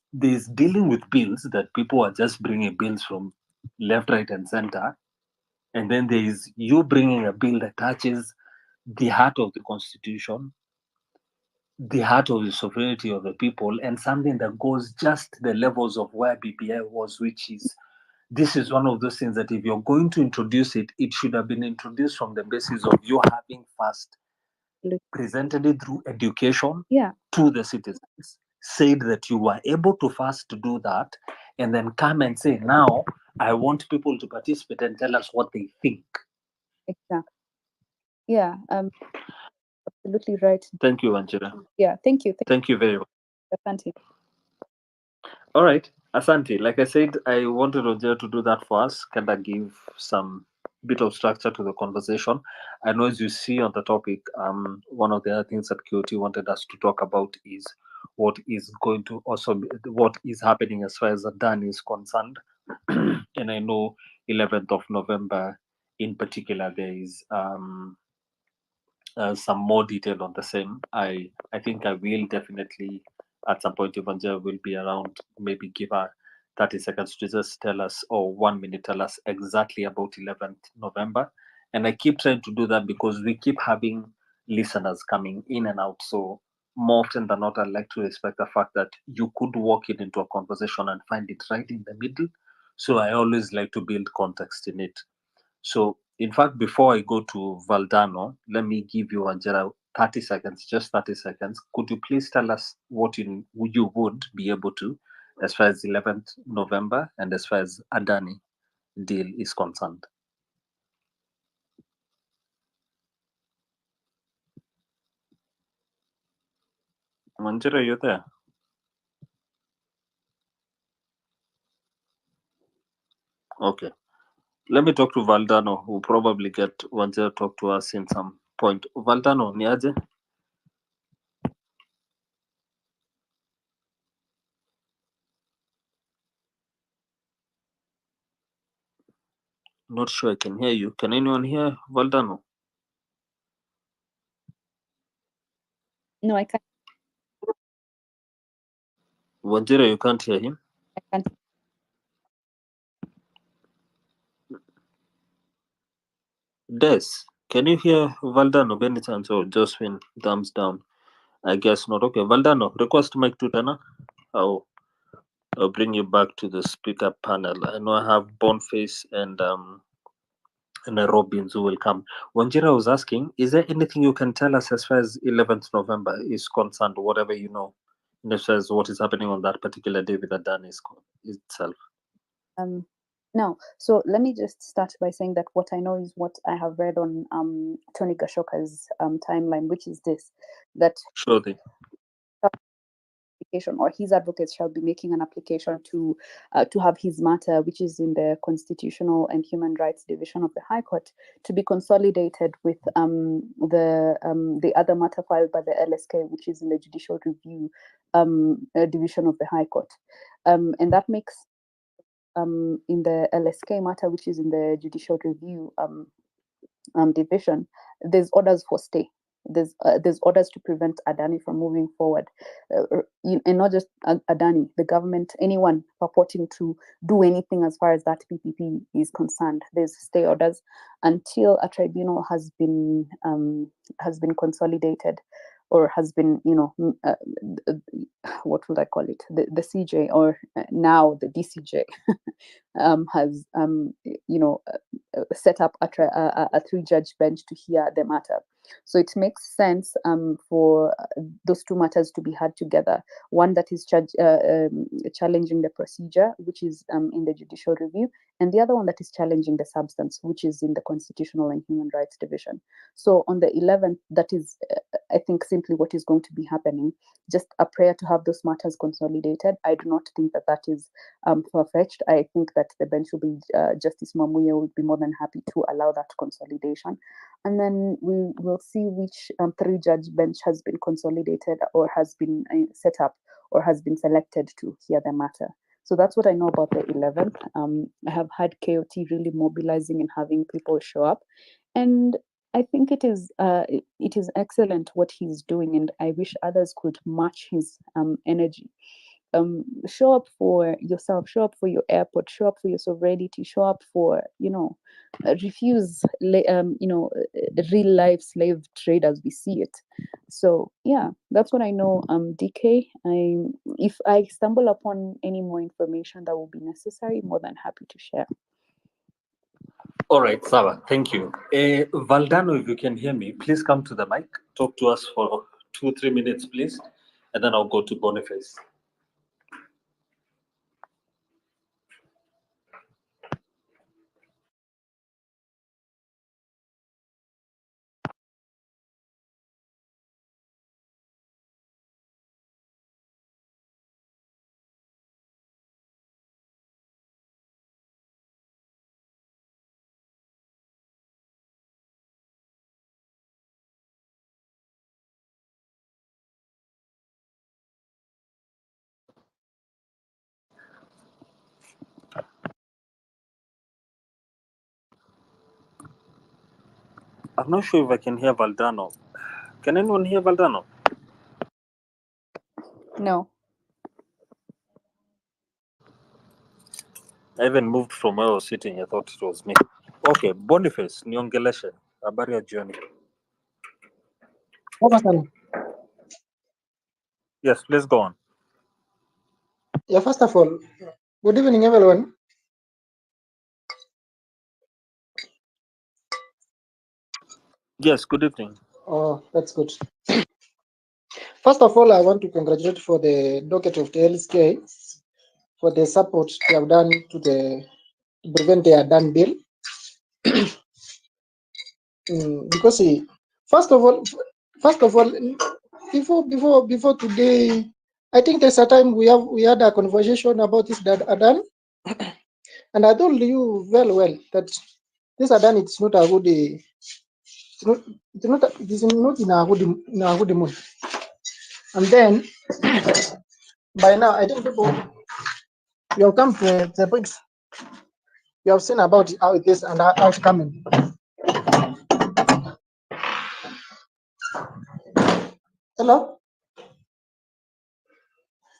dealing with bills that people are just bringing bills from left, right, and center, and then there is you bringing a bill that touches the heart of the constitution, the heart of the sovereignty of the people, and something that goes just the levels of where BPI was, which is this is one of those things that if you're going to introduce it, it should have been introduced from the basis of you having first presented it through education Yeah. to the citizens, said that you were able to first do that, and then come and say, now I want people to participate and tell us what they think. Exactly. Yeah. Absolutely right. Thank you, Anjira. Yeah. Thank you. Thank you very much. Asante. All right, Asante. Like I said, I wanted Roger to do that for us, kind of give some bit of structure to the conversation. I know, as you see on the topic, one of the other things that QT wanted us to talk about is what is going to also be, what is happening as far as Adani is concerned. And I know 11th of November, in particular, there is some more detail on the same. I think I will definitely at some point Evangel will be around. Maybe give her 30 seconds to just tell us, or 1 minute, tell us exactly about 11th November. And I keep trying to do that because we keep having listeners coming in and out. So more often than not, I like to respect the fact that you could walk in into a conversation and find it right in the middle. So I always like to build context in it. So, in fact, before I go to Valdano, let me give you, Angela, 30 seconds, just 30 seconds. Could you please tell us what you would be able to as far as 11th November and as far as Adani deal is concerned? Manjira, you there? Okay. Let me talk to Valdano, who probably get Wanjira talk to us in some point. Valdano, niaje? Not sure I can hear you. Can anyone hear Valdano? No, I can't. Wanjira, you can't hear him? I can't. Des, can you hear Valdano? Benny chance or Josephine, thumbs down. I guess not. Okay, Valdano, request mic to Tana. I'll bring you back to the speaker panel. I know I have Boniface and Robins who will come. Wanjira was asking, is there anything you can tell us as far as 11th November is concerned, whatever you know, as far as what is happening on that particular day with Adani itself? Now, so let me just start by saying that what I know is what I have read on Tony Gashoka's timeline, which is this: that Sure thing. application, or his advocates shall be making an application to have his matter, which is in the Constitutional and Human Rights Division of the High Court, to be consolidated with the other matter filed by the LSK, which is in the Judicial Review Division of the High Court, and that makes in the LSK matter, which is in the Judicial Review Division, there's orders for stay. There's orders to prevent Adani from moving forward, and not just Adani, the government, anyone purporting to do anything as far as that PPP is concerned. There's stay orders until a tribunal has been consolidated or has been, what would I call it, the CJ, or now the DCJ, has set up a 3-judge bench to hear the matter. So it makes sense for those two matters to be had together. One that is challenging the procedure, which is in the judicial review, and the other one that is challenging the substance, which is in the Constitutional and Human Rights Division. So on the 11th, that is, I think, simply what is going to be happening. Just a prayer to have those matters consolidated. I do not think that is far-fetched. I think that the bench will be, Justice Mamuya would be more than happy to allow that consolidation. And then we will see which 3-judge bench has been consolidated or has been set up or has been selected to hear the matter. So that's what I know about the 11th. I have had KOT really mobilizing and having people show up. And I think it is excellent what he's doing, and I wish others could match his energy. Show up for yourself, show up for your airport, show up for your sovereignty, show up for, refuse, real life slave trade as we see it. So yeah, that's what I know. DK, if I stumble upon any more information that will be necessary, more than happy to share. All right, Sawa, thank you. Valdano, if you can hear me, please come to the mic. Talk to us for 2-3 minutes, please, and then I'll go to Boniface. I'm not sure if I can hear Valdano. Can anyone hear Valdano? No. I even moved from where I was sitting. I thought it was me. Okay, Boniface, niongeleshe. Habari ya jioni. Yes, please go on. Yeah, first of all, good evening, everyone. Yes, good evening. Oh, that's good. First of all, I want to congratulate for the docket of the LSK for the support they have done to prevent the Adani bill. Because first of all, before today, I think there's a time we had a conversation about this Adani, and I told you very well that this Adani is not a good. It is not in a good mood. And then by now, I think people you have come to the point. You have seen about how it is and how it's coming. Hello?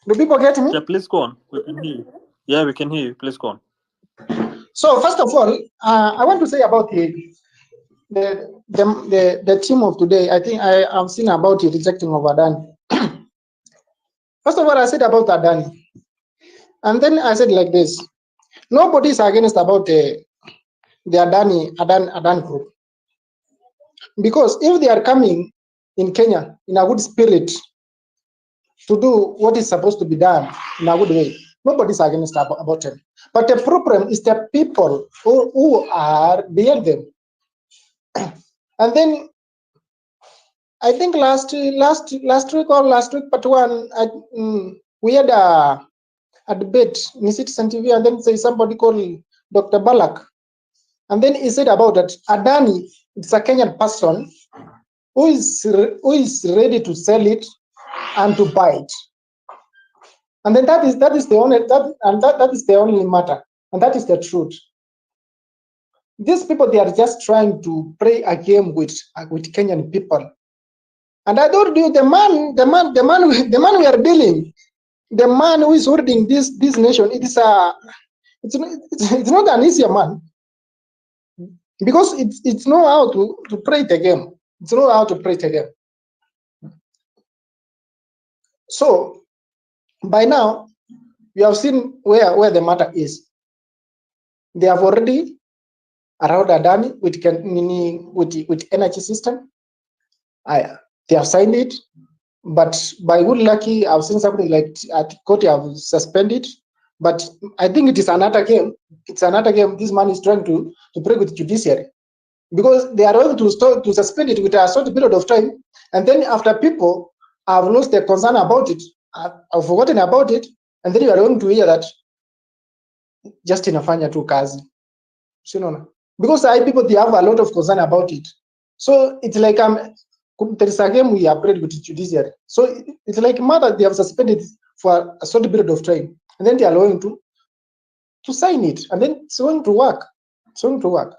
Do people get me? Yeah, please go on. We can hear you. Yeah, we can hear you. Please go on. So first of all, I want to say about the team of today. I think I have seen about the rejecting of Adani. First of all, I said about Adani, and then I said like this: nobody is against about the Adani group, because if they are coming in Kenya in a good spirit to do what is supposed to be done in a good way, nobody's against about them. But the problem is the people who are behind them. And then I think last week or last week, part one, we had a debate in Citizen TV, and then say somebody called Dr. Balak, and then he said about that Adani is a Kenyan person who is ready to sell it and to buy it. And then that is the only matter, and that is the truth. These people, they are just trying to play a game with Kenyan people. And I told you, the man we are dealing, the man who is holding this nation, it's not an easy man, because it's know how to play the game. It's know how to play the game. So by now, we have seen where the matter is. They have already allowed Adani with energy system. They have signed it, but by good lucky, I've seen something like at court have suspended. But I think it is another game. It's another game. This man is trying to break with judiciary, because they are going to suspend it with a short period of time, and then after people have lost their concern about it, have forgotten about it, and then you are going to hear that just inafanya tu kazi, because people, they have a lot of concern about it. So it's like there is a game we have played with the judiciary. So it's like matter they have suspended for a short period of time, and then they are going to sign it, and then it's going to work. It's going to work.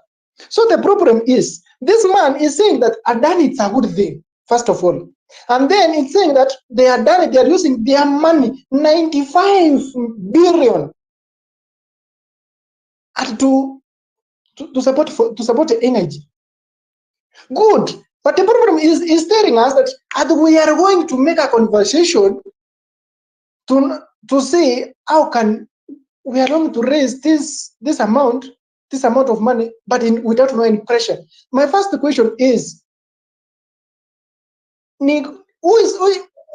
So the problem is, this man is saying that Adani is a good thing, first of all. And then it's saying that they are using their money, 95 billion, to support the energy. Good. But the problem is telling us that we are going to make a conversation to see how can we are going to raise this amount of money, but without no any pressure. My first question is, who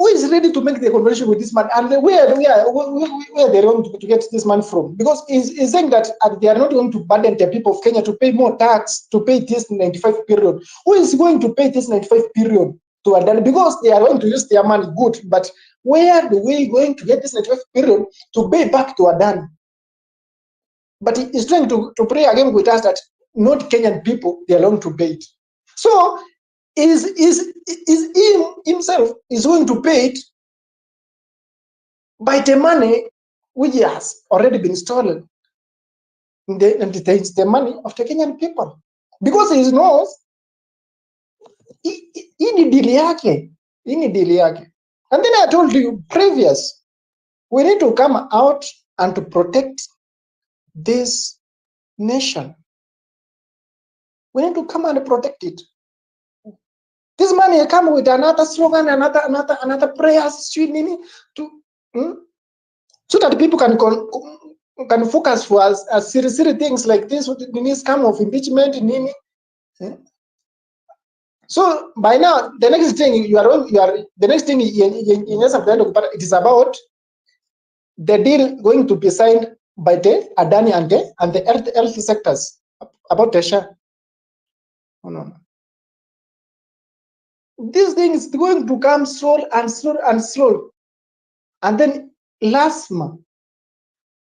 is ready to make the conversation with this man, and where they're going to get this money from? Because he's saying that they are not going to burden the people of Kenya to pay more tax to pay this 95 period. Who is going to pay this 95 period to Adani? Because they are going to use their money, good, but where are we going to get this 95 period to pay back to Adani? But he's trying to play a game with us that not Kenyan people, they are going to pay it. So is himself is going to pay it by the money which has already been stolen, and it's the money of the Kenyan people, because he knows ini deal yake. And then I told you previous, we need to come out and to protect this nation. We need to come and protect it. This money come with another slogan, another prayers, so that people can focus for as serious things like this. This kind of impeachment, So by now, the next thing the next thing it is about the deal going to be signed by the Adani and the health sectors about the share. No. This thing is going to come slow, and then last month,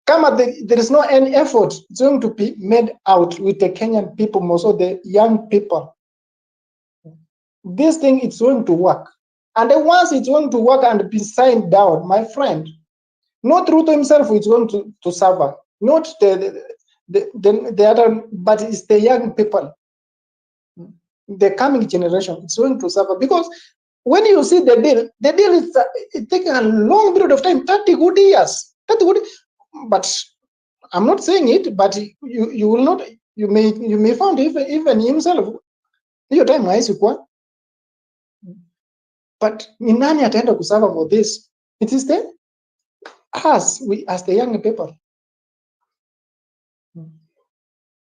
there is no any effort. It's going to be made out with the Kenyan people, most of the young people. This thing is going to work, and then once it's going to work and be signed down, my friend, not Ruto himself is going to suffer, not the other, but it's the young people, the coming generation. It's going to suffer, because when you see the deal is taking a long period of time, 30 good years, 30 good. But I'm not saying it, but you will not. You may find even himself hiyo time haisi kuwa. But ni nani ataenda kusuffer for this? It is us, we as the young people.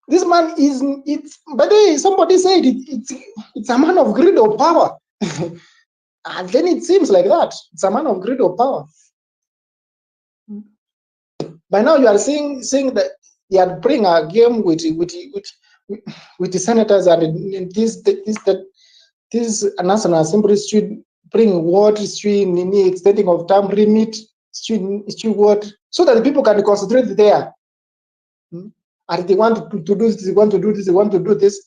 This man it's by the way, somebody said it's a man of greed or power. And then it seems like that. It's a man of greed or power. By now you are seeing that they are playing a game with the senators, and this National Assembly should bring what extending of term limit, what, so that the people can concentrate there. And they want to do this, they want to do this.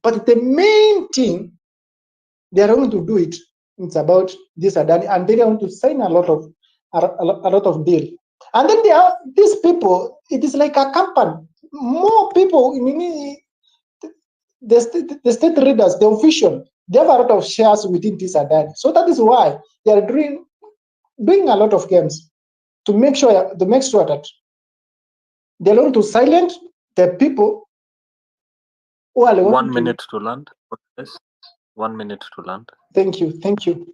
But the main thing, they are going to do it. It's about this Adani, and they want to sign a lot of deal. And then these people, it is like a company. More people, the state leaders, the official, they have a lot of shares within this Adani. So that is why they are doing a lot of games to make sure that they're going to silence the people who are going 1 minute to land. Yes. 1 minute to land. Thank you.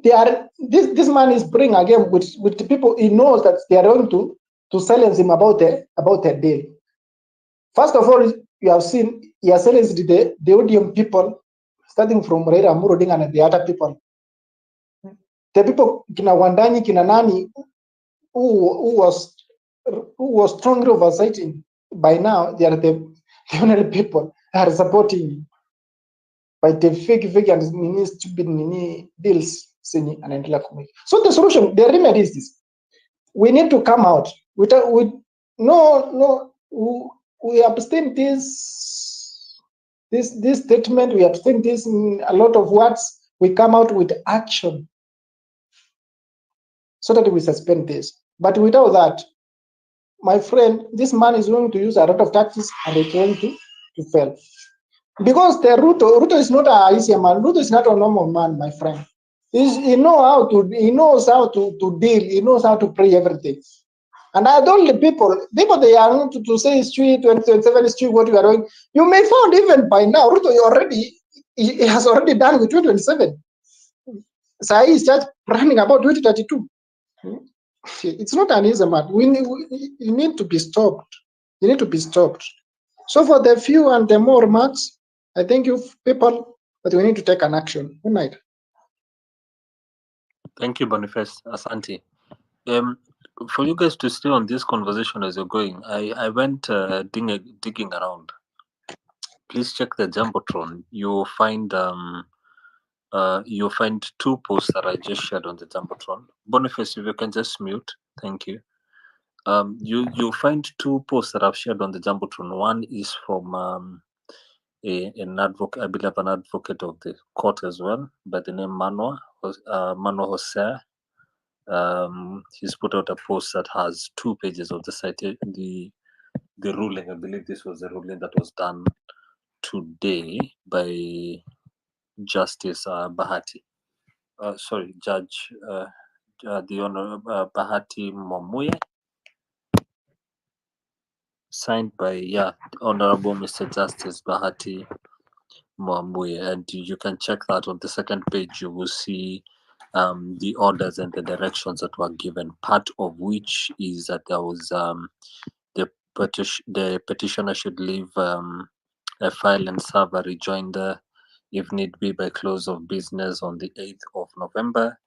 This man is playing again with the people. He knows that they are going to silence him about a deal. First of all, you have seen he has silenced the ODM people, starting from Raila Amolo Odinga and the other people. The people kina Wandanyi, kina Nani, who was strongly oversighting. By now, they are the only people that are supporting by the fake and stupid deals. So the solution, the remedy is this: we need to come out with we abstain this statement. We abstain this in a lot of words. We come out with action so that we suspend this. But without that, my friend, this man is going to use a lot of tactics and it's going to fail. Because the Ruto is not a easy man. Ruto is not a normal man, my friend. He knows how to deal. He knows how to play everything. And I told the people they are going to say it's true, 2027 is true, what you are doing. You may find even by now, Ruto he has already done with 2027. So he starts planning about 2032. It's not an easy man. You need to be stopped. You need to be stopped. So for the few and the more remarks, I thank you people, but we need to take an action. Good night. Thank you, Boniface. Asante. For you guys to stay on this conversation as you're going, I went digging around. Please check the Jumbotron. You'll find two posts that I just shared on the Jumbotron. Boniface, if you can just mute, thank you. You'll find two posts that I've shared on the Jumbotron. One is from an advocate, I believe an advocate of the court as well, by the name Mano Jose. He's put out a post that has 2 pages of the ruling. I believe this was the ruling that was done today by Justice Bahati. Judge the Honorable Bahati Momuye, signed by Honorable Mr. Justice Bahati Momuye, and you can check that on the second page. You will see the orders and the directions that were given. Part of which is that there was the petitioner should leave a file and serve a rejoinder if need be by close of business on the 8th of November.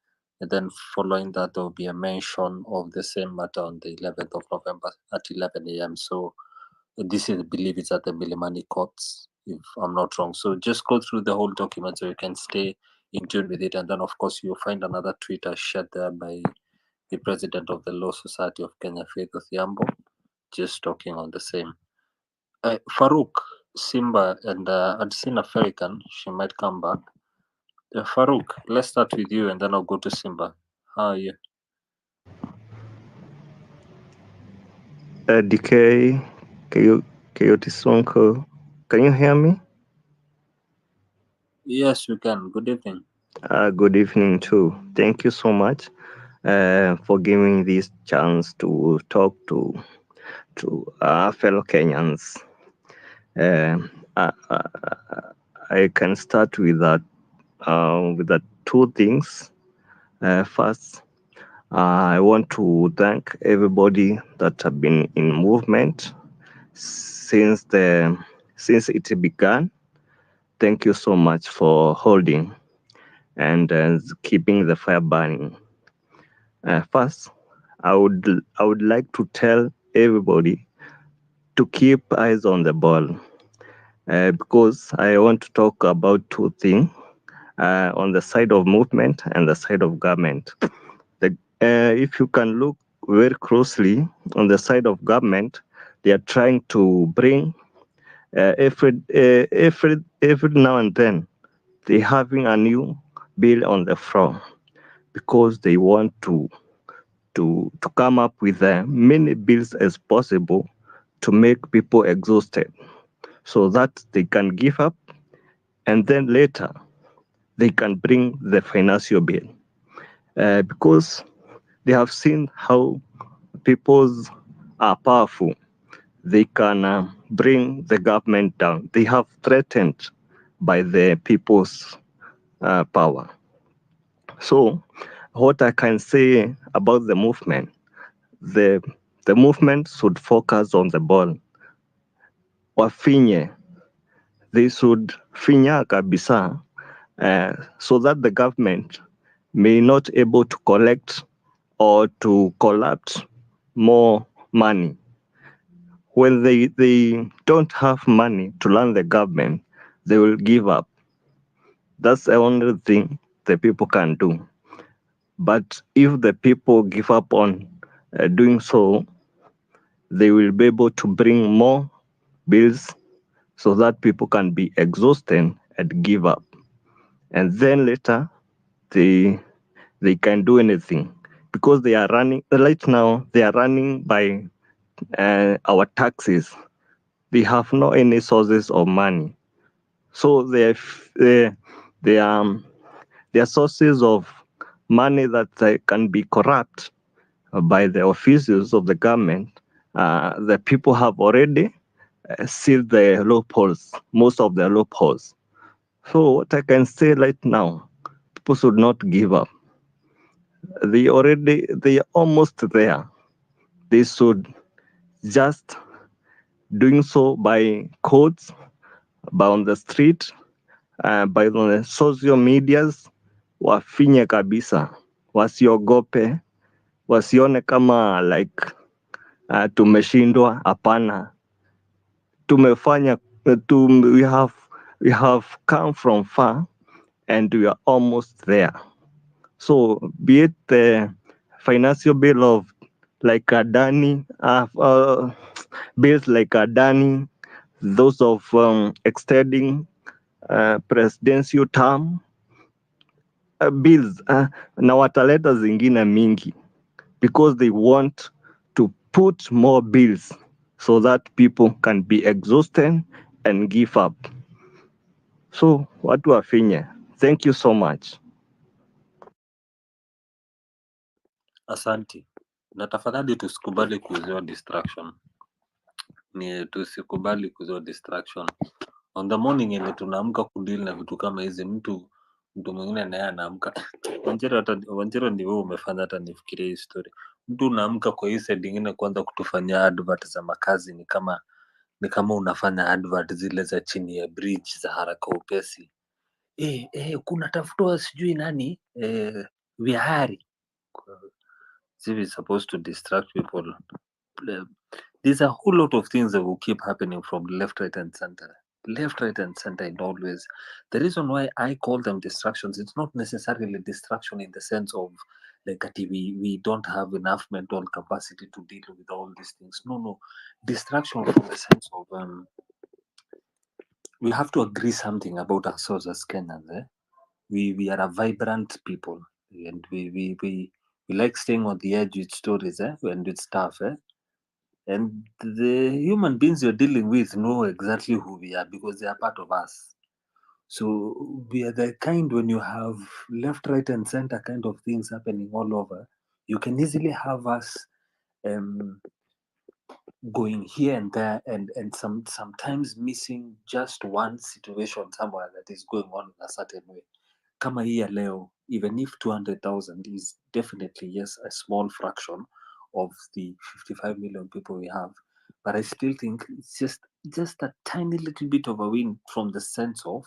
And then following that, there will be a mention of the same matter on the 11th of November at 11 a.m. So this is, I believe it's at the Milimani courts, if I'm not wrong. So just go through the whole document so you can stay in tune with it. And then, of course, you'll find another Twitter shared there by the president of the Law Society of Kenya, Faith Othiambo, just talking on the same. Farouk, Simba, and I'd seen African. She might come back. Farouk, let's start with you and then I'll go to Simba. How are you? DK, Coyote Sonko, can you hear me? Yes, we can. Good evening. Good evening too. Thank you so much for giving this chance to talk to fellow Kenyans. I can start with that 2 things. First, I want to thank everybody that have been in movement since it began. Thank you so much for holding and keeping the fire burning. First, I would like to tell everybody to keep eyes on the ball because I want to talk about 2 things on the side of movement and the side of government. If you can look very closely on the side of government, they are trying to bring every now and then they having a new bill on the floor because they want to come up with as many bills as possible to make people exhausted so that they can give up and then later they can bring the financial bill because they have seen how peoples are powerful. They can bring the government down. They have threatened by the people's power. So, what I can say about the movement, the the movement should focus on the ball. Wafinye, they should finya kabisa, so that the government may not able to collect or to collect more money. When they don't have money to run the government, they will give up. That's the only thing the people can do. But if the people give up on doing so, they will be able to bring more bills so that people can be exhausted and give up. And then later, they they can do anything because they are running right now. They are running by our taxes. They have no any sources of money, so their sources of money that can be corrupt by the officials of the government. The people have already sealed the loopholes, most of the loopholes. So what I can say right now, people should not give up. They are almost there. They should just doing so by codes, by on the street, by on the social medias, wafinye kabisa, wasiogope, wasione kama like tumeshindwa. Hapana, tumefanya we have come from far and we are almost there. So be it the financial bill of like Adani, bills like Adani, those of extending presidential term, bills na wataleta zingine mingi because they want to put more bills so that people can be exhausted and give up. So watu wafinye. Thank you so much. Asanti. Na tafadhali tusikubali kuuziwa distraction. Tusikubali kuuziwa distraction. On the morning yenye tunaamka kudeal na vitu kama hizi, mtu mwingine naye anaamka Wanjiro ni wewe umefanya hata nifikirie hii story. Mtu unaamka kwa hii side ingine kwanza kutufanyia advert za makazi, ni kama unafanya advert zile za chini ya bridge za haraka upesi. Kuna tafutwa sijui nani vihari. See, we're supposed to distract people. There's a whole lot of things that will keep happening from left, right, and center. Left, right, and center, and always. The reason why I call them distractions, it's not necessarily distraction in the sense of like we don't have enough mental capacity to deal with all these things. No. Distraction from the sense of we have to agree something about ourselves as Kenyans. We are a vibrant people, and we like staying on the edge with stories and with stuff. And the human beings you're dealing with know exactly who we are because they are part of us. So we are the kind, when you have left, right, and center kind of things happening all over, you can easily have us going here and there, and sometimes missing just one situation somewhere that is going on in a certain way. Kama hii ya leo, even if 200,000 is definitely, yes, a small fraction of the 55 million people we have, but I still think it's just a tiny little bit of a win from the sense of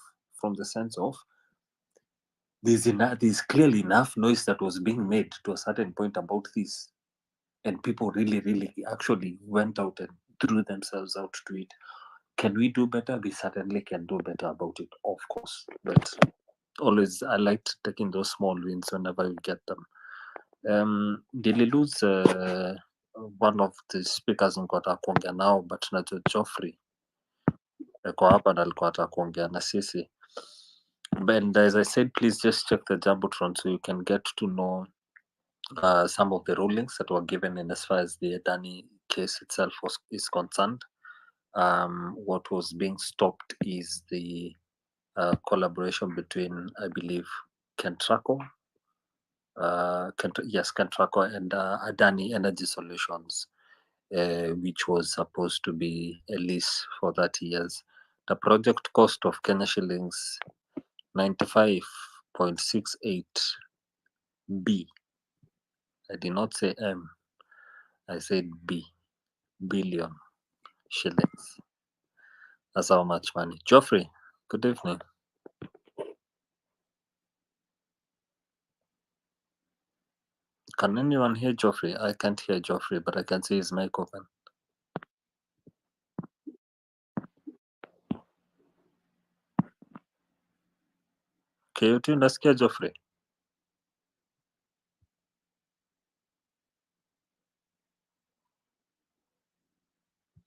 there's clearly enough noise that was being made to a certain point about this, and people really actually went out and threw themselves out to it. Can we do better? We certainly can do better about it, of course, but always I liked taking those small wins whenever we get them. Did we lose one of the speakers nilikuwa kuongea nao, but najua Geoffrey kwa hapa na alikuwa kuongea na sisi. And as I said, please just check the Jumbotron so you can get to know some of the rulings that were given in as far as the Adani case itself is concerned. What was being stopped is the collaboration between, I believe, Kentraco and Adani Energy Solutions, which was supposed to be a lease for 30 years. The project cost of Kenya shillings 95.68 B. I did not say M. I said B. Billion shillings. That's how much money. Geoffrey, good evening. Can anyone hear Geoffrey? I can't hear Geoffrey, but I can see his mic open. KOT, unasikia Geoffrey?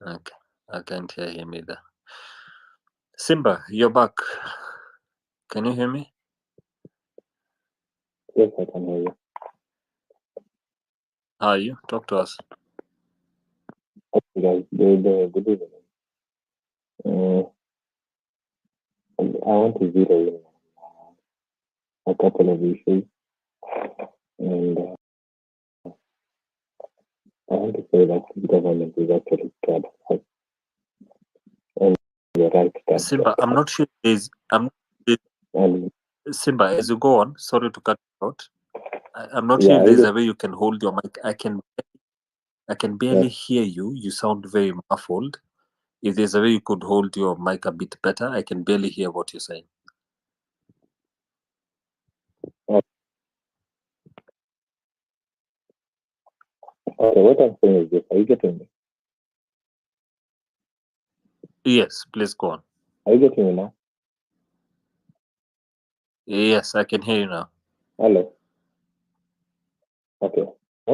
Okay, I can't hear him either. Simba, you're back. Can you hear me? Yes, I can hear you. How are you? Talk to us. Okay, guys, good evening. I want to zero in a couple of issues, and I want to say that the government is actually scared of us, and the right time. Simba, I'm not sure And Simba, as you go on, sorry to cut you out. I'm not yeah, sure if there's a way you can hold your mic. I can barely yeah. hear you. You sound very muffled. If there's a way you could hold your mic a bit better, I can barely hear what you're saying. Okay, what I'm saying is this: are you getting me? Yes, please go on. Are you getting me now? Yes, I can hear you now. Hello. Okay.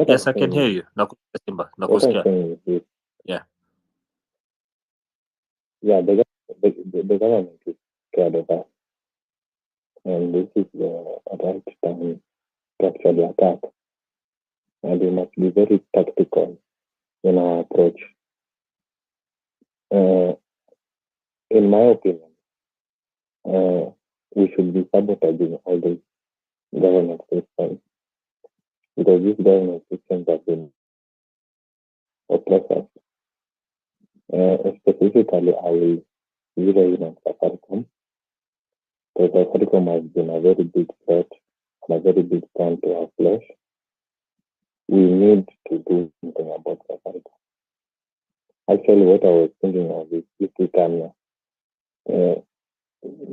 Yes, I can hear you. Nakusikia Simba. What I'm Nakusikia. saying is this: Yeah. yeah, the government is scared of us, and this is the right time to actually attack. And we must be very tactical in our approach. In my opinion, we should be sabotaging all these government systems, because these government systems have been oppressors. Specifically, I will zero in on Safaricom, because Safaricom has been a very big threat and a very big thorn to our flesh. We need to do something about Safaricom. Actually, what I was thinking of is if we can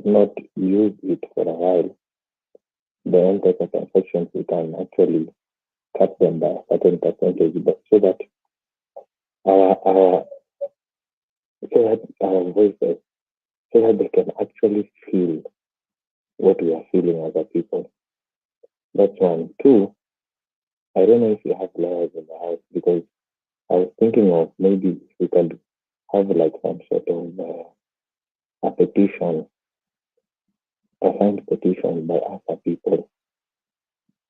not use it for a while, the M-Pesa transactions, we can actually cut them by a certain percentage, but so that our voices, so that they can actually feel what we are feeling as a people. That's one. Two, I don't know if you have lawyers in the house, because I was thinking of maybe if we could have like some sort of a petition, a signed petition by us as people,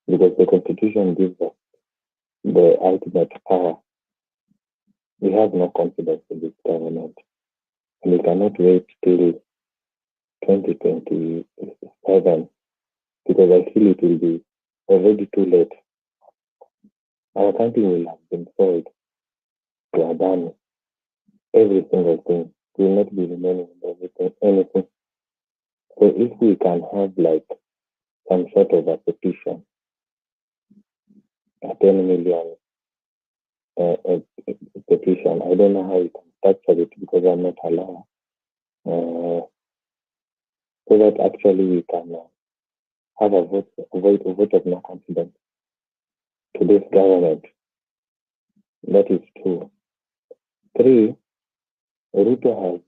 because the Constitution gives us the ultimate power. We have no confidence in this government, and we cannot wait till 2027, because I feel it will be already too late. Our country will have been sold to Adani. Every single thing will not be remaining in anything. So if we can have like some sort of a petition, a 10 million petition, I don't know how we can structure it because I'm not a lawyer, so that actually we can have a vote of no confidence to this government. That is two. Three, Ruto has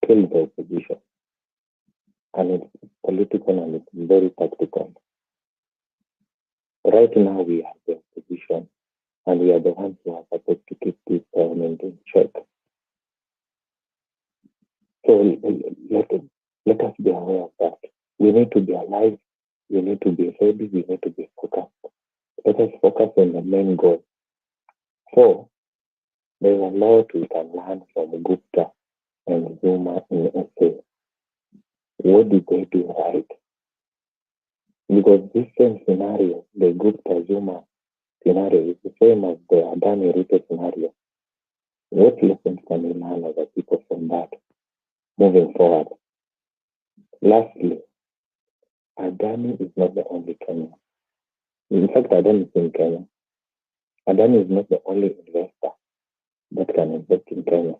killed the opposition, and it's political and it's very tactical. Right now we have the opposition, and we are the ones who are supposed to keep this government in check. So let us be aware of that. We need to be alive. We need to be ready. We need to be focused. Let us focus on the main goal. So there's a lot we can learn from Gupta and Zuma in SA. What did they do right? Because this same scenario, the Gupta Zuma scenario, is the same as the Adani Ruto scenario. What lessons can we learn as a people from that moving forward? Lastly, Adani is not the only Kenyan. In fact, Adani is in Kenya. Adani is not the only investor that can invest in Kenya.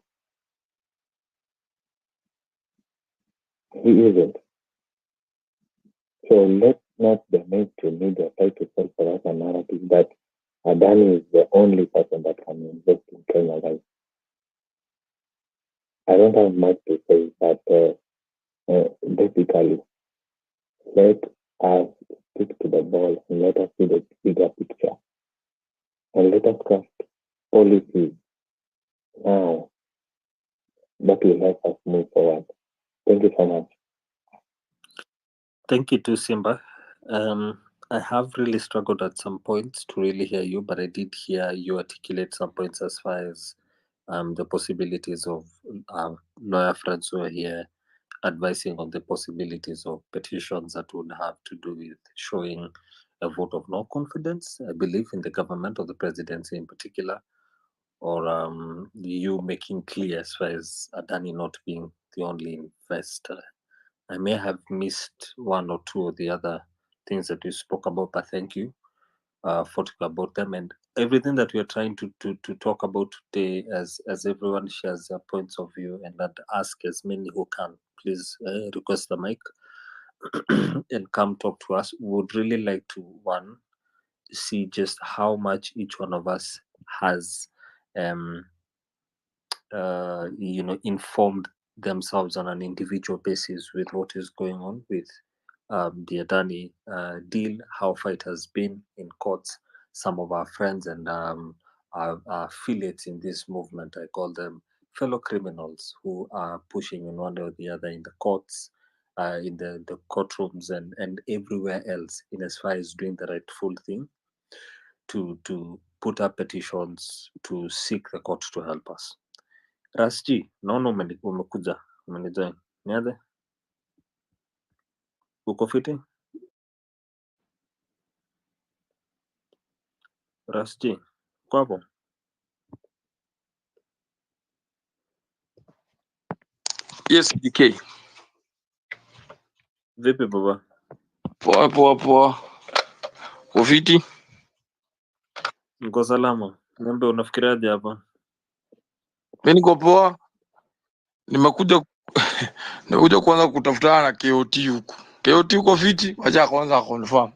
He isn't. So let's not the mainstream media try to sell for us a narrative that Adani is the only person that can invest in Kenya, right? I don't have much to say, but basically, let us stick to the ball and let us see the bigger picture. And let us craft policies now that will help us move forward. Thank you so much. Thank you too, Simba. I have really struggled at some points to really hear you, but I did hear you articulate some points as far as the possibilities of lawyer friends who are here advising on the possibilities of petitions that would have to do with showing a vote of no confidence, I believe, in the government or the presidency in particular, or you making clear as far as Adani not being the only investor. I may have missed one or two of the other things that you spoke about, but thank you for talking about them and everything that we are trying to talk about today. As everyone shares their points of view, and I'd ask as many who can please request the mic and come talk to us. Would really like to see just how much each one of us has informed themselves on an individual basis with what is going on with the Adani deal, how far it has been in courts. Some of our friends and our affiliates in this movement, I call them fellow criminals who are pushing in one or the other in the courts, in the courtrooms and everywhere else, in as far as doing the rightful thing to put up petitions to seek the court to help us. Rasti, naona umekuja umenijoin, niaje? Uko fiti? Rasti, uko hapo? Yes, DK. Vipi baba? Poa. Ufiti? Niko salama. Niambie unafikiriaje hapa? Mimi niko poa. Nimekuja kwanza kutafutana na KOT huku. KOT uko fiti? Wacha kwanza confirm.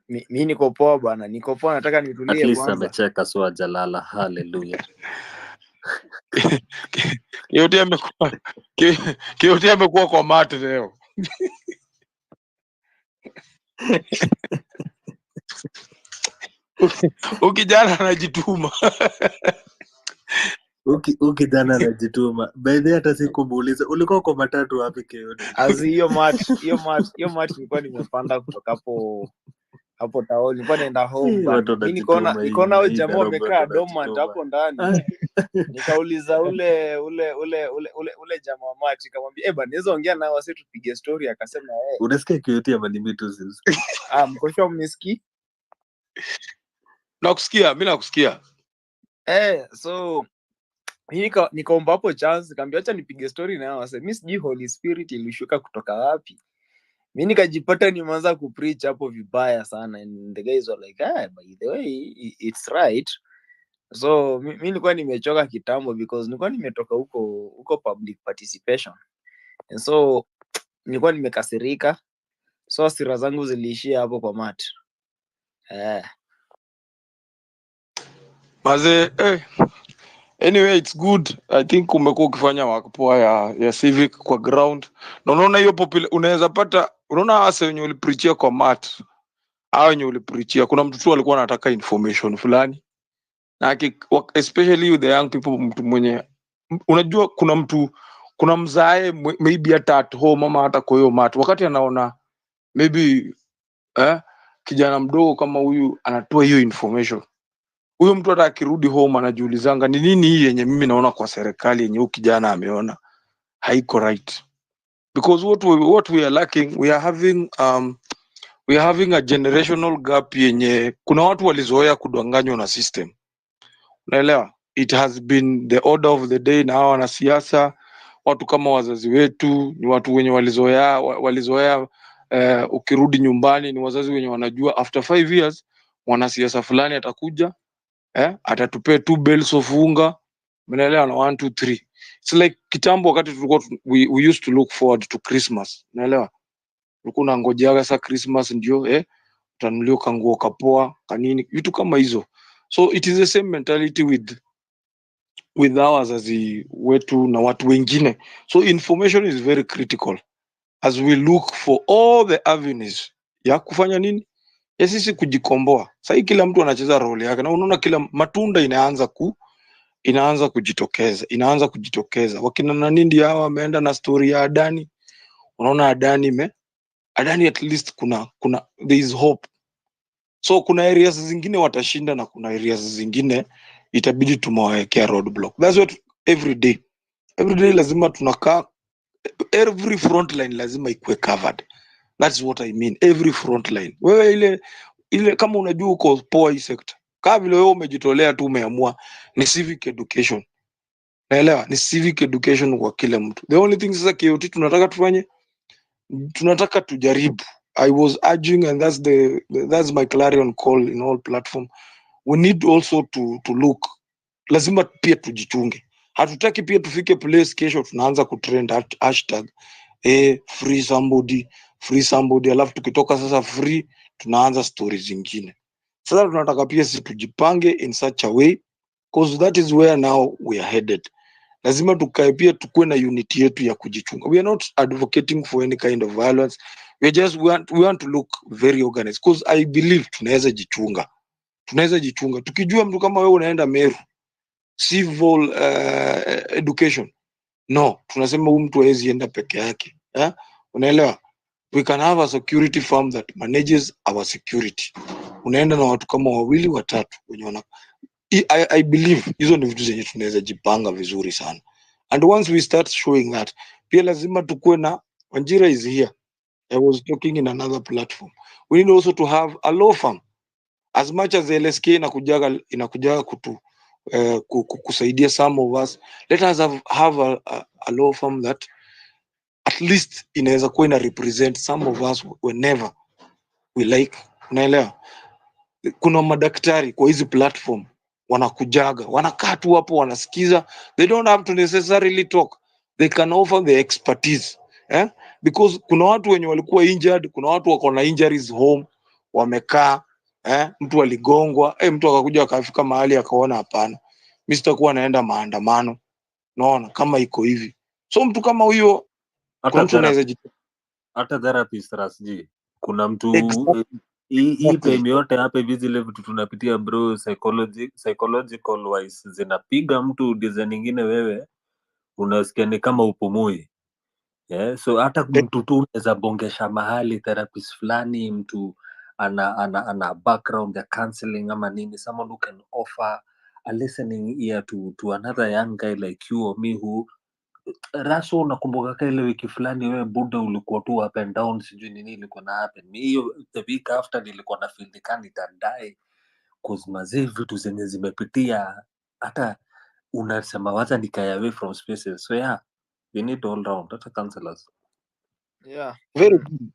Mi niko poa bwana, niko poa, nataka nitulie At least kwanza. amecheka so ajalala. Hallelujah. KOT amekuwa kwa mate leo. Ukijana anajituma. Ukijana anajituma. By the way hata sikumuuliza ulikuwa kwa matatu wapi KOT? Azi hiyo match nilikuwa nimepanda kutoka hapo taoni, nilikuwa naenda home bana. Mimi nikaona hao jamaa wamekaa dormant hapo ndani. Nikauliza ule jamaa wa match, nikamwambia bana naweza ongea nao wase tupige story, akasema unasikia KOT ama ni mimi tu sisi? mkosho mnisikii? Nakusikia, mimi nakusikia. So nikaomba hapo chance, nikamwambia acha nipige story na wase. Mimi sijui Holy Spirit ilishuka kutoka wapi. Mimi nikajipata nimeanza kupreach hapo vibaya sana, and the guys were like, by the way it's right. So mimi nilikuwa nimechoka kitambo because nilikuwa nimetoka huko public participation, and so nilikuwa nimekasirika, so hasira zangu ziliishia hapo kwa mat. Anyway, it's good. I think umekuwa ukifanya work poa ya civic kwa ground. Na unaona hiyo unaweza pata, unaona hasa wenye ulipreachia kwa mat. Hao wenye ulipreachia kuna mtu tu alikuwa anataka information fulani. Na especially with the young people, mtu mwenye unajua kuna mzae maybe hata at home ama hata kwa hiyo mat. Wakati anaona maybe kijana mdogo kama huyu anatoa hiyo information, huyo mtu hata akirudi home anajiulizanga ni nini hii yenye mimi naona kwa serikali yenye huyu kijana ameona haiko right. Because what we are lacking, we are having a generational gap yenye kuna watu walizoea kudanganywa na system. Unaelewa? It has been the order of the day na hawa wanasiasa watu kama wazazi wetu ni watu wenye walizoea ukirudi nyumbani ni wazazi wenye wanajua after 5 years mwanasiasa fulani atakuja atatupea 2 bales of unga, umeelewa, na 1 2 3. It's like kitambo wakati tulikuwa we used to look forward to Christmas, umeelewa, ulikuwa unangojeaga sa Christmas ndio utanunuliwa kanguo kapoa kanini vitu kama hizo. So it is the same mentality with our wazazi wetu na watu wengine. So information is very critical as we look for all the avenues ya kufanya nini, ya sisi kujikomboa. Sasa kila mtu anacheza role yake, na unaona kila matunda inaanza kujitokeza. Wakina nani ndio hawa wameenda na story ya Adani. Unaona Adani at least kuna there is hope. So kuna areas zingine watashinda na kuna areas zingine itabidi tumewawekea roadblock. That's what every day lazima tunakaa, every front line lazima ikuwe covered. That's what I mean, every front line. Wewe ile kama unajua uko poa hii sector, kama vile wewe umejitolea tu, umeamua ni civic education, naelewa, ni civic education kwa kila mtu. The only thing sasa KOT tunataka tufanye, tunataka tujaribu. I was urging, and that's my clarion call in all platform. We need also to look, lazima pia tujichunge. Hatutaki pia tufike place kesho tunaanza kutrend hashtag free somebody, alafu tukitoka sasa free tunaanza stories zingine. Sasa tunataka pia sisi tujipange in such a way, because that is where now we are headed. Lazima tukae pia tukuwe na unity yetu ya kujichunga. We are not advocating for any kind of violence. We want to look very organized, because I believe tunaweza jichunga tukijua mtu kama wewe unaenda Meru civil education, no, tunasema huyu mtu hawezi enda peke yake, unaelewa. We can have a security firm that manages our security. Unaenda na watu kama 2 3 wenye wana I believe hizo ni vitu zenye tunaweza jipanga vizuri sana. And once we start showing that, pia lazima tukue na Wanjira is here. I was talking in another platform. We need also to have a law firm. As much as LSK inakujaga kusaidia some of us, let us have a law firm that at least inaweza kuwa ina represent some of us whenever we like, unaelewa. Kuna madaktari kwa hizi platform wanakujaga, wanakaa tu hapo wanasikiza, they don't have to necessarily talk, they can offer the expertise, because kuna watu wenye walikuwa injured, kuna watu wako na injuries home wamekaa, mtu aligongwa, mtu akakuja akafika mahali akaona hapana, mimi sitakuwa naenda maandamano, naona kama iko hivi. So mtu kama huyo, kuna mtu anaweza hata therapist rasji, kuna mtu Exactly. time yote hapa hivi zile vitu tunapitia bro, psychological wise zinapiga mtu design nyingine, wewe unasikia ni kama upumui. So hata mtu tu unaweza bongesha mahali therapist fulani, mtu ana background ya counseling ama nini, someone who can offer a listening ear to another young guy like you or me who Raso, unakumbuka kile wiki fulani wewe buda ulikuwa tu up and down, sijui nini ilikuwa na happen. Hiyo the week after nilikuwa na feel kama nitadai, cause mazee vitu zenye zimepitia hata unasema wacha nikae away from spaces. So yeah, we need all round hata counselors. Yeah. Very good.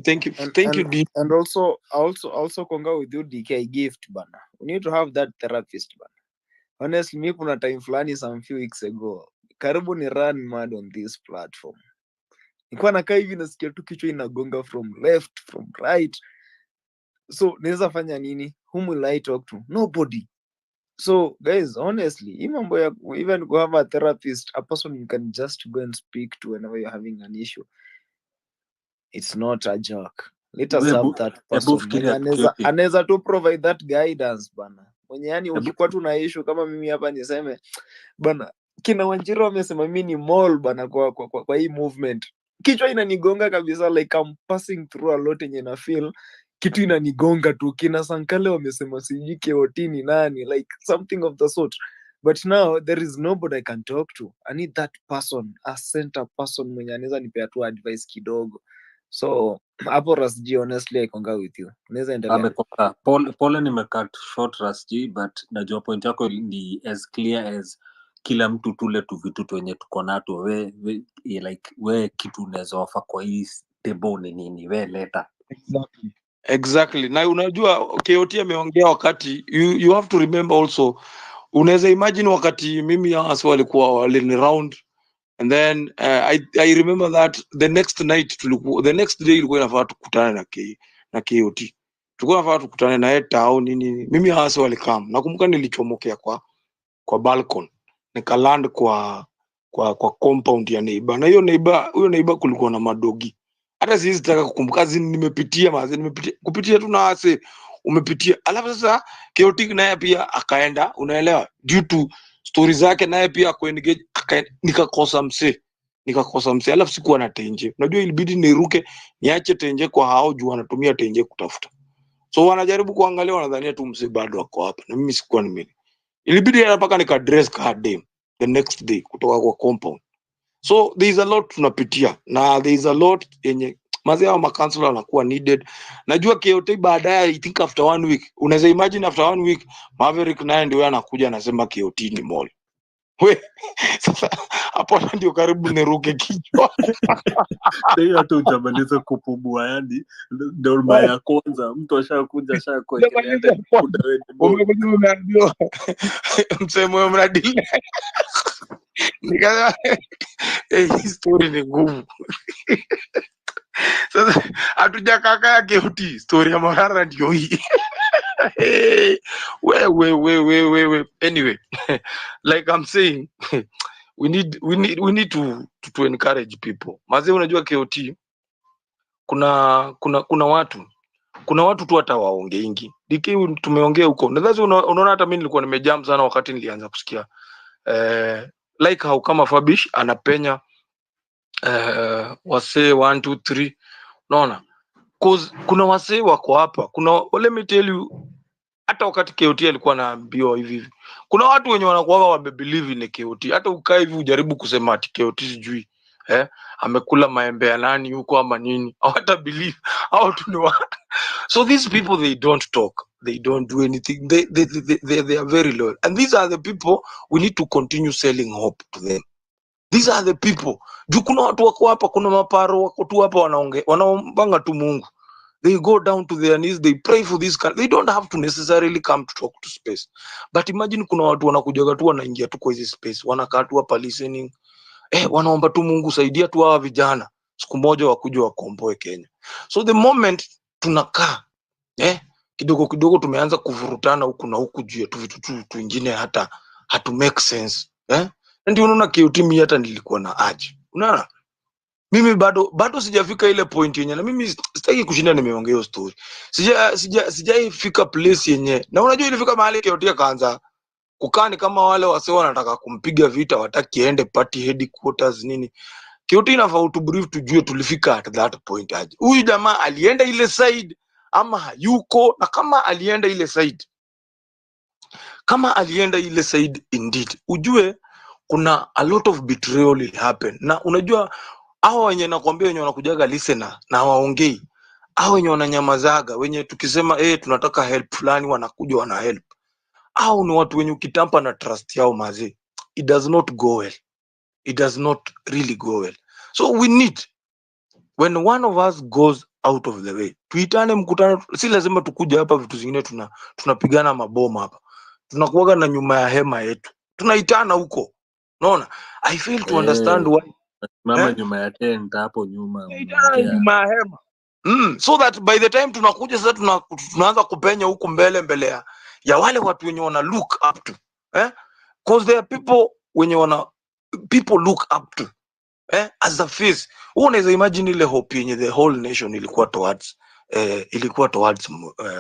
Thank you Deep. And also konga with you DK gift bana. We need to have that therapist bana. Honestly, me kuna time fulani some few weeks ago, karibu ni run mad on this platform. Nilikuwa nakaa hivi nasikia tu kichwa inagonga from left, from right. So naweza fanya nini? Whom will I talk to? Nobody. So guys, honestly, even go have a therapist, a person you can just go and speak to whenever you're having an issue. It's not a joke. Let us have that person mwenye anaweza tu provide that guidance bana, mwenye yani ukikuwa tu na issue kama mimi hapa niseme bana, kina Wanjiro wamesema mimi ni mall bana kwa hii movement, kichwa inanigonga kabisa, like I'm passing through a lot yenye na feel kitu inanigonga tu. Kina Sankale wamesema sijui KOT ni nani, like something of the sort. But now there is nobody I can talk to. I need that person, a center person mwenye anaweza nipea tu advice kidogo. So hapo Rasji, honestly I conga with you. Unaweza endelea. Pole nimecut short Rasji, but najua point yako ni as clear as kila mtu tule tu vitu twenye tuko nato, we kitu unaweza offer kwa hii table ni nini, we leta. Exactly. Na unajua KOT ameongea wakati you have to remember also, unaweza imagine wakati mimi hasa walikuwa walini round, and then I remember that the next day ilikuwa inafaa tukutane na KOT, tulikuwa inafaa tukutane na yeye town nini, mimi hasa walikam. Nakumbuka nilichomokea kwa balcony, nikaland kwa compound ya neighbor, na huyo neighbor kulikuwa na madogi. Hata sisi sitaka kukumbuka, nimepitia kupitia tu na wase umepitia. Alafu sasa KOT naye pia akaenda, unaelewa, due to story zake naye pia kuengage, nikakosa mse. Alafu sikuwa na tenje, unajua ilibidi niruke niache tenje kwa hao juu wanatumia tenje kutafuta, so wanajaribu kuangalia, wanadhania tu mse bado wako hapa, na mimi sikuwa ilibidi hata mpaka nika dress card day the next day kutoka kwa compound. So there is a lot tunapitia, na there is a lot yenye mazee wa makansela wanakuwa needed. Najua KOT baadaye, I think after 1 week, unaweza imagine after 1 week Maverick naye ndio anakuja anasema KOT ni mall. We sasa hapo ndio karibu niruke kichwa. Hiyo hata hujamaliza kupumua, yani ndio mara ya kwanza mtu ashakuja kuwekelea umeambiwa msemo mnadili. Nikasema hii story ni ngumu. Sasa hatujakaka ya KOT, story ya Morara ndio hii. we. Anyway, like I'm saying, we need to encourage people. Mazee, unajua KOT kuna watu tu hata waongeingi. DK tumeongea huko. Nadhani unaona hata mimi nilikuwa nimejam sana wakati nilianza kusikia like how kama Fabish anapenya wasee 1 2 3, unaona, cause kuna wasee wako hapa, let me tell you, hata wakati KOT alikuwa anaambiwa hivi, kuna watu wenye wanakuwa wamebelieve in KOT. Hata ukae hivi ujaribu kusema ati KOT sijui amekula maembe ya nani huko ama nini, hawata believe how to know. So these people, they don't talk, they don't do anything, they are very loyal, and these are the people we need to continue selling hope to them. These are the people. Juu kuna watu wako hapa, kuna maparo wako tu hapa wanaombanga tu Mungu. They go down to their knees, they pray for this country. They don't have to necessarily come to talk to space. But imagine kuna watu wanakujaga tu wanaingia tu kwa hizi space, wanakaa tu hapa listening. Wanaomba tu Mungu, saidia tu hawa vijana, siku moja wakuja wakomboe Kenya. So the moment tunakaa kidogo tumeanza kuvurutana huku na huku juu ya tu vitu tu vingine hata hatu make sense. Ndio unaona KOT mimi hata nilikuwa na aje. Unaona? Mimi bado sijafika ile point yenye, na mimi sitaki kushinda nimeongea hiyo story. Sijaifika place yenye. Na unajua ilifika mahali KOT akaanza kukani kama wale wase wanataka kumpiga vita, wataki ende party headquarters nini. KOT inafaa utubrief tujue tulifika at that point aje. Huyu jamaa alienda ile side ama hayuko, na kama alienda ile side indeed, ujue kuna a lot of betrayal will happen. Na unajua hao wenye nakwambia wenye wanakujaga listener na waongei, hao wenye wananyamazaga, wenye tukisema tunataka help fulani wanakuja wana help, hao ni watu wenye ukitampa na trust yao mazee, it does not go well. It does not really go well. So we need, when one of us goes out of the way, tuitane mkutano. Si lazima tukuja hapa vitu zingine tunapigana maboma hapa, tunakuaga na nyuma ya hema yetu, tunaitana huko. Unaona, I fail to understand why mama nyuma ya tent hapo nyuma ya hema. So that by the time tunakuja sasa tunaanza kupenya huku mbele ya wale watu wenye wana look up to, because there are people wenye people look up to as a face. Unaweza imagine ile hope yenye the whole nation ilikuwa towards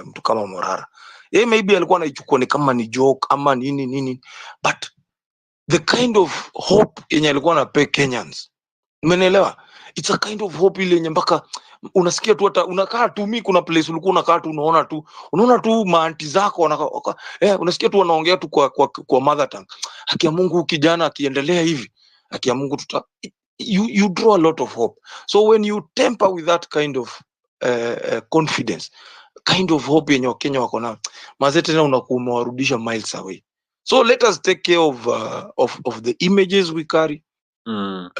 mtu kama Morara. Maybe alikuwa anaichukua ni kama ni joke ama nini, but the kind of hope yenye alikuwa anapea Kenyans, umeelewa? It's a kind of hope ile yenye mpaka unasikia tu, hata unakaa tu, mimi kuna place ulikuwa unakaa tu unaona tu maanti zako unasikia tu wanaongea tu kwa mother tongue. Haki ya Mungu, kijana akiendelea hivi, haki ya Mungu you draw a lot of hope. So when you temper with that kind of confidence, kind of hope yenye Wakenya wako nayo, mazee, tena unakuwa umewarudisha miles away. So let us take care of the images we carry. Mm.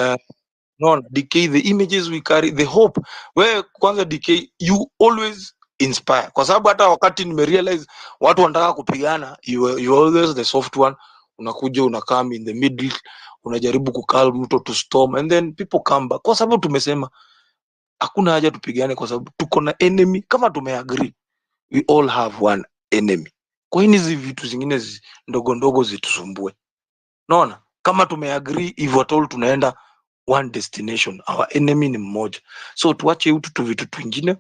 No, decay, the images we carry, the hope. Where kwanza decay, you always inspire. Kwa sababu hata wakati nimerealize watu wanataka kupigana, you always the soft one. Unakuja unakam in the middle, unajaribu kukal mtu to storm, and then people come back. Kwa sababu tumesema hakuna haja tupigane, kwa sababu tuko na enemy. Kama tumeagree, we all have one enemy. Kwa hiyo hizi vitu zingine ndogo ndogo zitusumbue. Naona kama tumeagree hivyo all tunaenda one destination, our enemy ni mmoja. So tuache utu tu vitu twingine,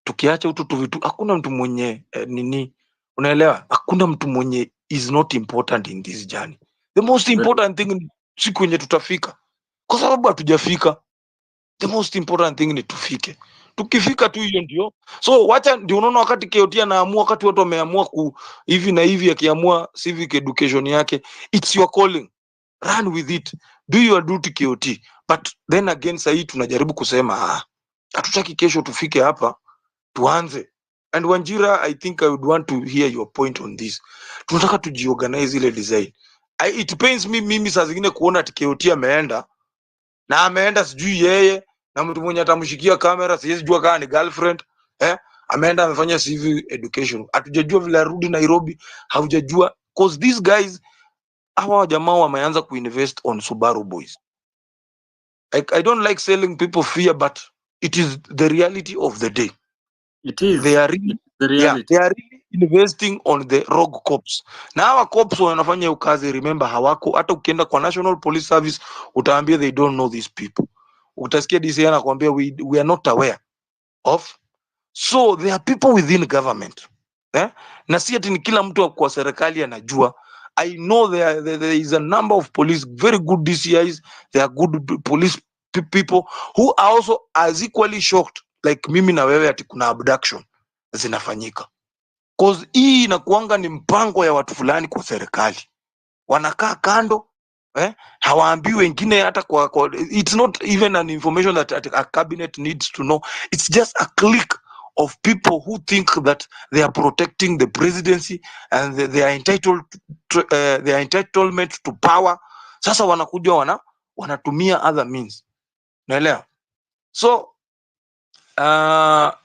tukiacha utu tu vitu, hakuna mtu mwenye nini, unaelewa, hakuna mtu mwenye is not important in this journey. The most important thing ni siku yenye tutafika, kwa sababu hatujafika. The most important thing ni tufike. Tukifika tu hiyo ndio. So wacha ndio unaona wakati KOT anaamua, wakati watu wameamua hivi na hivi, akiamua civic education yake, it's your calling, run with it, do your duty KOT. But then again sahii tunajaribu kusema hatutaki kesho tufike hapa tuanze. And Wanjira, I think I would want to hear your point on this. Tunataka tujiorganize ile design. It pains me mimi saa zingine kuona ati KOT ameenda sijui yeye na mtu mwenye atamshikia kamera, siwezi jua kama ni girlfriend ameenda amefanya CV education, hatujajua vile arudi Nairobi, haujajua, cause these guys, hawa jamaa wameanza kuinvest on Subaru boys. I don't like selling people fear, but it is the reality of the day. It is. They are really, the reality. they are really investing on the rogue cops. Na hawa cops wanafanya hiyo kazi, remember, hawako hata ukienda kwa National Police Service utaambia they don't know these people. Utasikia DCI anakuambia we are not aware of. So there are people within government. Na si ati ni kila mtu kwa serikali anajua. I know there is a number of police, very good DCIs, there are good police people who are also as equally shocked like mimi na wewe ati kuna abduction zinafanyika. Cause hii inakuanga ni mpango ya watu fulani kwa serikali. Wanakaa kando, hawaambii wengine hata kwa it's not even an information that a cabinet needs to know. It's just a clique of people who think that they are protecting the presidency and they are entitled to, their entitlement to power. Sasa wanakuja wanatumia other means. Naelewa? So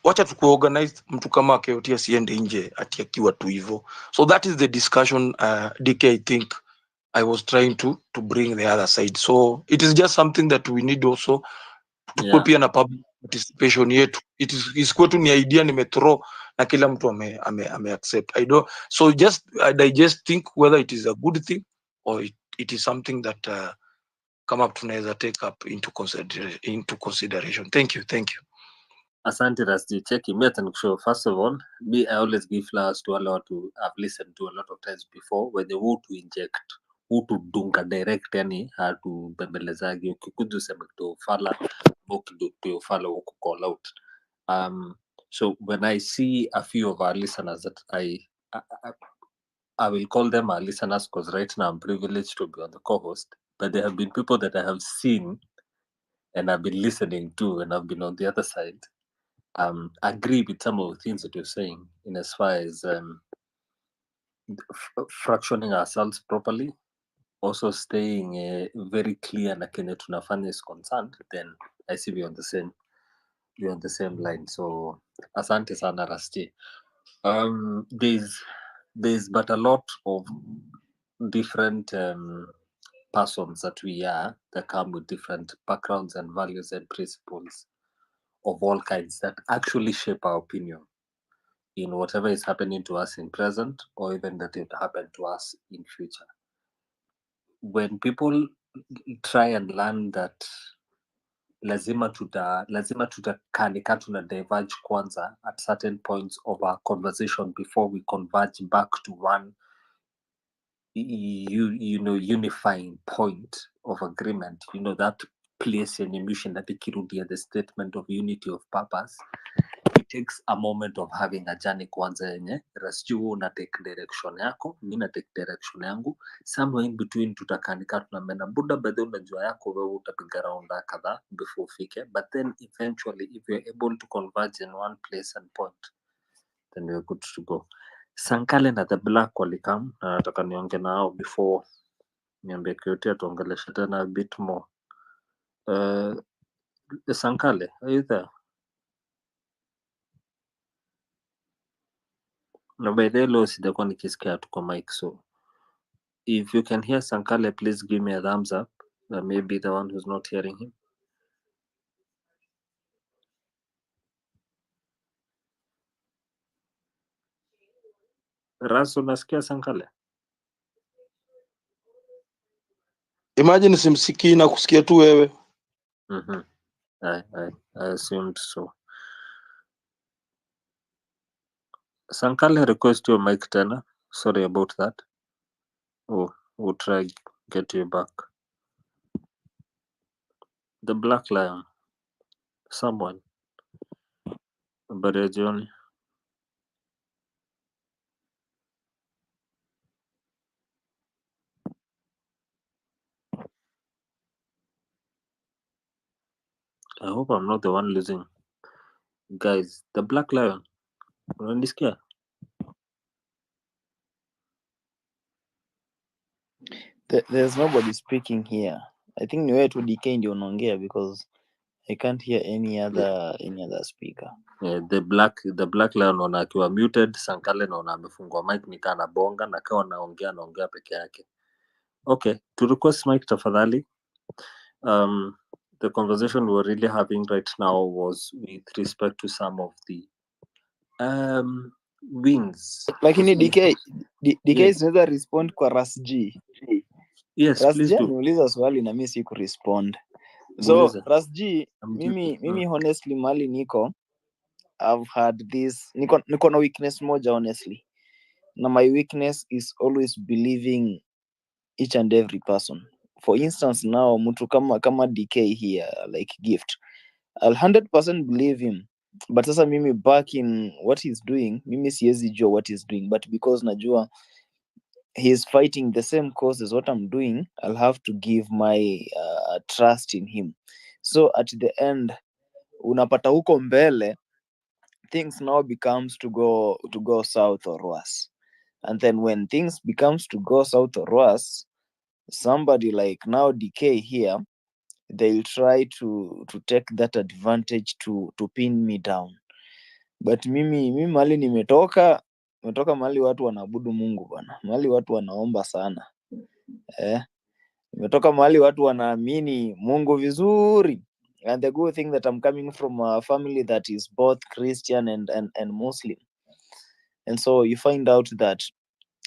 wacha tukuorganize mtu kama KOT asiende nje ati akiwa tu hivyo. So that is the discussion DK, I think I was trying to bring the other side. So it is just something that we need also tukue pia na public participation yetu. It is kwetu ni idea nimethrow na kila mtu ame accept. I don't, so I just think whether it is a good thing or it is something that kama tunaweza take up into consideration. Thank you. Asante Rasti, cheki, me atanishow. First of all, me, I always give flowers to a lot who I've listened to a lot of times before, when they want to inject, who to dunga direct, yani, to bembelezagi, ukikudu sema to fala, bokidu to fala who call out. So when I see a few of our listeners that I will call them our listeners because right now I'm privileged to be on the co-host, but there have been people that I have seen and I've been listening to, and I've been on the other side. Agree with some of the things that you're saying in as far as fractioning ourselves properly, also staying very clear na kenye tunafanya is concerned, then I see we're on the same line. So asante sana Rasti. There's but a lot of different persons that we are that come with different backgrounds and values and principles of all kinds that actually shape our opinion in whatever is happening to us in present or even that it happened to us in future. When people try and learn that lazima tutakanika tuna diverge kwanza at certain points of our conversation before we converge back to one unifying point of agreement, that place in emission that ikirudia the statement of unity of purpose. It takes a moment of having a journey kwanza yenye rasju una take direction yako, mimi na take direction yangu, somewhere in between tutakanika tunamena buda badhe unajua yako wewe utapiga round kadhaa before ufike, but then eventually if you're able to converge in one place and point, then we're good to go. Sankale na the Black walikam na nataka niongee nao before niambie Kiotia tuongeleshe tena a bit more. Sankale, are you there? Na by the way, leo sijakuwa nikisikia tu kwa mic, so if you can hear Sankale, please give me a thumbs up. Maybe the one who's not hearing him. Ras, unasikia Sankale? Imagine simsikii na kusikia tu wewe. I assumed so. Sankale, request your mic tena. Sorry about that. We'll try get you back. The Black Lion. Someone. Habari ya jioni. I hope I'm not the one losing. Guys, the Black Lion. Unanisikia? There's nobody speaking here. I think ni wewe tu DK ndio unaongea because I can't hear any other speaker. The Black Lion naona akiwa muted. Sankale naona amefungwa mic nikaa anabonga na kawa naongea peke yake. Okay, to request mic tafadhali. The conversation we're really having right now was with respect to some of the wins. Lakini DK Yes. zinaweza respond kwa Ras G. Yes, Ras please G do. ameuliza swali na mimi siku respond. So Muulize. Ras G, mimi honestly mali niko, I've had this, niko na weakness moja honestly. Na my weakness is always believing each and every person. For instance now mtu kama DK here, like Gift, I'll 100% believe him, but sasa mimi back in what he's doing, mimi siwezi jua what he's doing, but because najua he's fighting the same cause as what I'm doing, I'll have to give my trust in him. So at the end unapata huko mbele things now becomes to go south or worse, and then when things becomes to go south or worse, somebody like now DK here, they'll try to take that advantage to pin me down. But mimi mali nimetoka mahali watu wanaabudu Mungu bwana, mahali watu wanaomba sana, nimetoka mahali watu wanaamini Mungu vizuri. And the good thing that I'm coming from a family that is both Christian and Muslim, and so you find out that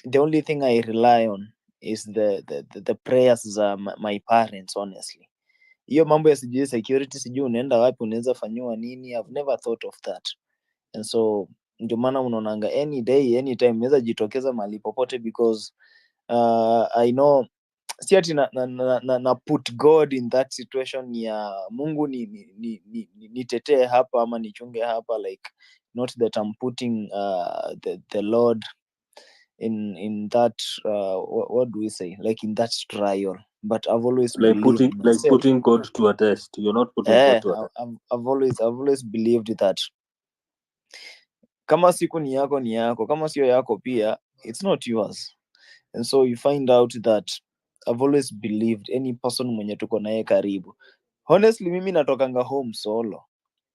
the only thing I rely on is the prayers za my parents honestly. Hiyo mambo ya sijui security, sijui unaenda wapi, unaweza fanyiwa nini, I've never thought of that. And so ndio maana unaonanga any day anytime naweza jitokeza mahali popote, because I know si ati na put God in that situation ya Mungu nitetee hapa ama nichunge hapa, like not that I'm putting the Lord in that what do we say, like in that trial, but I've always believed myself, putting God to a test. You're not putting God to a test. I've always believed that kama siku ni yako, kama sio yako pia it's not yours. And so you find out that I've always believed any person mwenye tuko naye karibu. Honestly mimi natokanga home solo,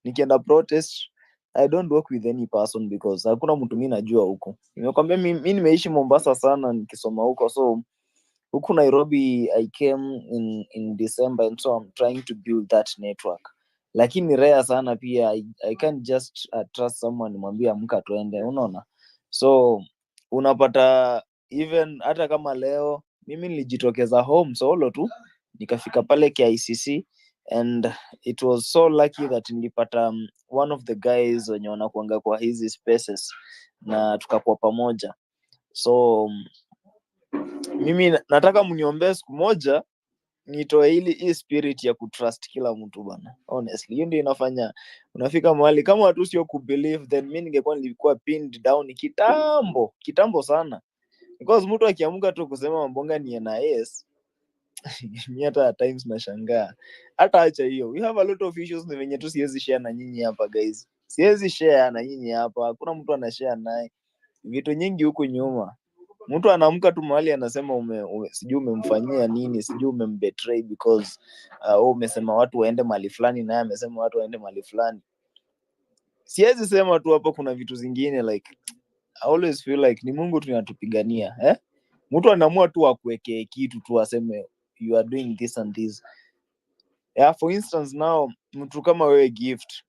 nikienda protest I don't work with any person because hakuna mtu mimi najua huko. Nimekwambia mimi nimeishi Mombasa sana nikisoma huko, so huku Nairobi I came in December, and so I'm trying to build that network, lakini rare sana pia I can't just trust someone nimwambie amka tuende, unaona. So unapata even hata kama leo mimi nilijitokeza home solo tu, nikafika pale KICC, and it was so lucky that nilipata one of the guys wenye wanakuanga kwa hizi spaces na tukakuwa pamoja. So mimi nataka mniombee siku moja nitoe hii spirit ya kutrust kila mtu bana. Honestly hiyo ndio inafanya unafika mahali kama watu sio kubelieve, then mimi nilikuwa pinned down kitambo sana, because mtu akiamka tu kusema mabonga ni NIS mimi hata at times nashangaa. Hata acha hiyo, we have a lot of issues ni venye tu siwezi share na nyinyi hapa guys, siwezi share na nyinyi hapa, hakuna mtu ana share naye. vitu nyingi huku nyuma. Mtu anaamka tu mahali anasema sijui umemfanyia nini, sijui umembetray because umesema watu waende mahali fulani naye amesema watu waende mahali fulani. Siwezi sema tu hapo kuna vitu zingine like I always feel like ni Mungu tunatupigania. Mtu anaamua tu akuwekee kitu tu aseme you are doing this and this. Yeah, for instance now mtu kama wewe Gift.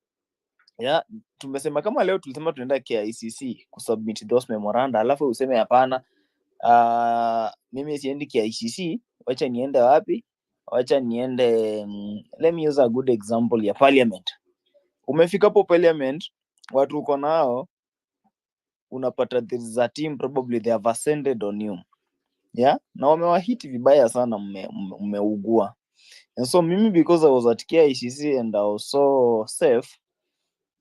Yeah, tumesema kama leo tulisema tunaenda KICC kusubmit those memoranda, alafu useme hapana, mimi siendi KICC, wacha niende wapi? Wacha niende let me use a good example ya parliament. Umefika hapo parliament, watu uko nao unapata there is a team probably they have ascended on you. Yeah, na wamewahiti vibaya sana, mmeugua. And so mimi because I was at KICC and I was so safe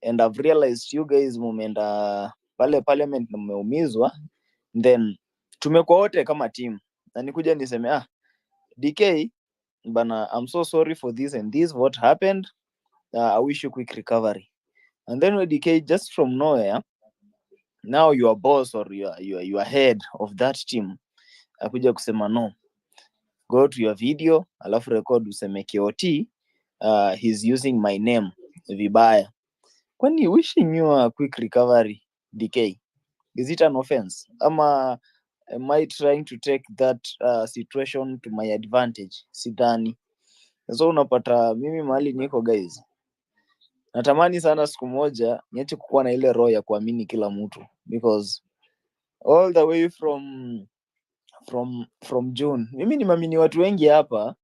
and I've realized you guys mumeenda pale parliament na mmeumizwa, then tumekuwa wote kama team na nikuja niseme DK bana, I'm so sorry for this and this what happened, I wish you quick recovery. And then when DK just from nowhere, now your boss or your head of that team akuja kusema no, go to your video alafu record useme KOT he's using my name vibaya. Kwani wishing you a quick recovery DK, is it an offense? Ama am I trying to take that situation to my advantage? Sidhani. So unapata mimi mahali niko guys, natamani sana siku moja niache kukuwa na ile roho ya kuamini kila mtu, because all the way from June mimi nimeamini watu wengi hapa.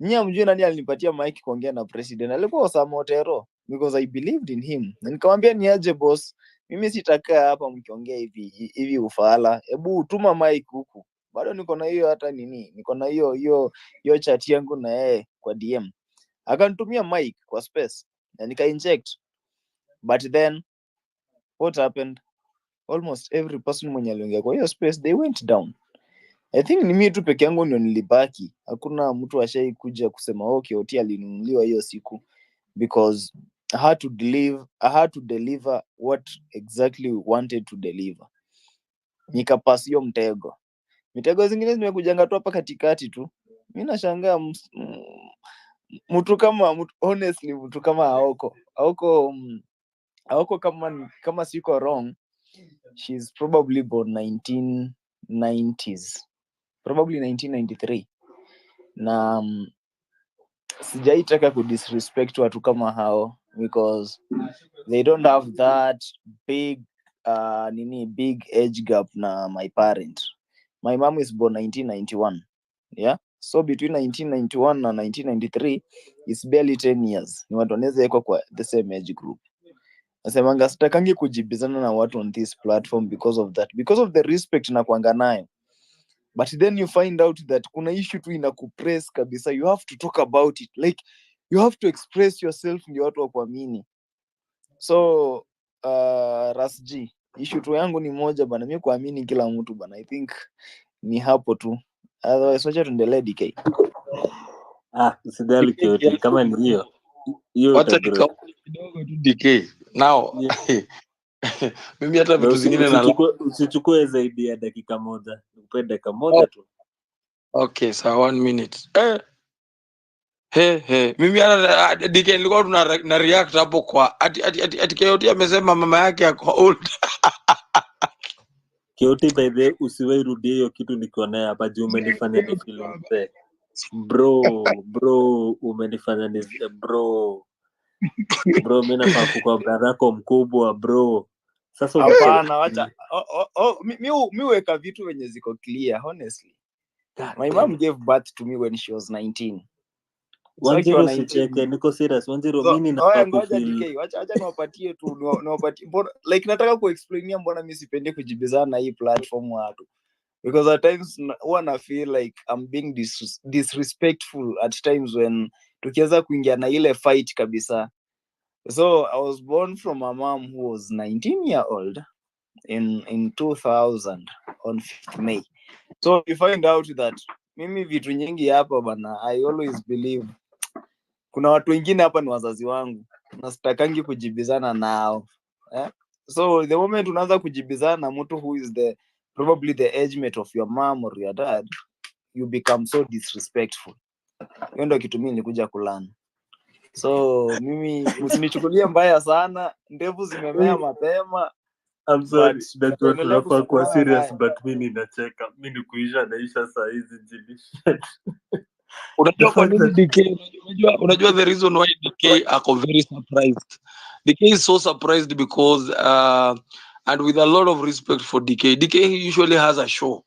Nyinyi hamjui nani alinipatia mic kuongea na president, alikuwa Osama Otero, because I believed in him. Na nikamwambia niaje boss, mimi sitakaa hapa mkiongea hivi ufala, hebu tuma mic huku. Bado niko na hiyo hata nini, niko na hiyo chat yangu na yeye kwa DM. Akanitumia mic kwa space na nika inject. But then what happened? Almost every person mwenye aliongea kwa hiyo space they went down. I think ni mimi tu peke yangu ndio nilibaki. Hakuna mtu ashai kuja kusema KOT alinunuliwa hiyo siku, because I had to deliver what exactly we wanted to deliver. Nikapass hiyo mtego. Mitego zingine zimekujanga tu hapa katikati tu. Mimi nashangaa mtu kama honestly mtu kama Aoko kama siko wrong, she's probably born 1990s. Probably 1993. Na sijaitaka kudisrespect watu kama hao, because they don't have that big big age gap na my parent. My mom is born 1991. Yeah, so between 1991 na 1993 is barely 10 years. Ni watu wanaweza wekwa kwa the same age group. Nasemanga sitakangi kujibizana na watu on this platform because of that, because of the respect na kuanga nayo. But then you find out that kuna issue tu inakupress kabisa, you have to talk about it, like you have to express yourself ndio watu wakuamini. So Rasji, issue tu yangu ni moja bana, mimi kuamini kila mtu bana. I think ni hapo tu, otherwise wacha tuendelee DK. Usijali KOT, kama ni hiyo Wacha utagrow. kidogo tu DK now. Mimi hata Na vitu zingine usichukue zaidi ya dakika moja, upe dakika moja tu. Okay, so 1 minute. Mimi hata DK nilikuwa na react hapo kwa ati KOT amesema mama yake ako old. KOT by the way, usiwahi rudia hiyo kitu nikionea hapa juu umenifanya ni feel unfair. Bro, umenifanya ni bro, mimi nafaa kuwa brother yako mkubwa bro. Sasa hapana, wacha mimi weka vitu wenye ziko clear honestly. My mom gave birth to me when she was 19. Wanjiro sicheke, niko serious. Wanjiro mimi nafaa kufeel. Wacha niwapatie tu, niwapatie. Like nataka kuexplainia mbona mimi sipendi kujibizana na hii platform watu. Because at times I feel like I'm being disrespectful at times when tukianza kuingia na ile fight kabisa. So I was born from a mom who was 19-year-old in 2000 on 5th May. So you find out that mimi vitu nyingi hapa bana, I always believe kuna watu wengine hapa ni wazazi wangu na sitakangi kujibizana nao. So the moment unaanza kujibizana na mtu who is probably the age mate of your mom or your dad, you become so disrespectful. Hiyo ndio kitu mimi nilikuja kulana. So mimi msinichukulie mbaya sana, ndevu zimemea mapema. I'm sorry, But najua tutaendelea tunafaa kuwa kusukumana serious naye. but mimi ninacheka. Mimi ni kuisha naisha saa hizi jili. Unajua kwa nini DK? Unajua the reason why DK ako very surprised. DK is so surprised because and with a lot of respect for DK. DK usually has a show.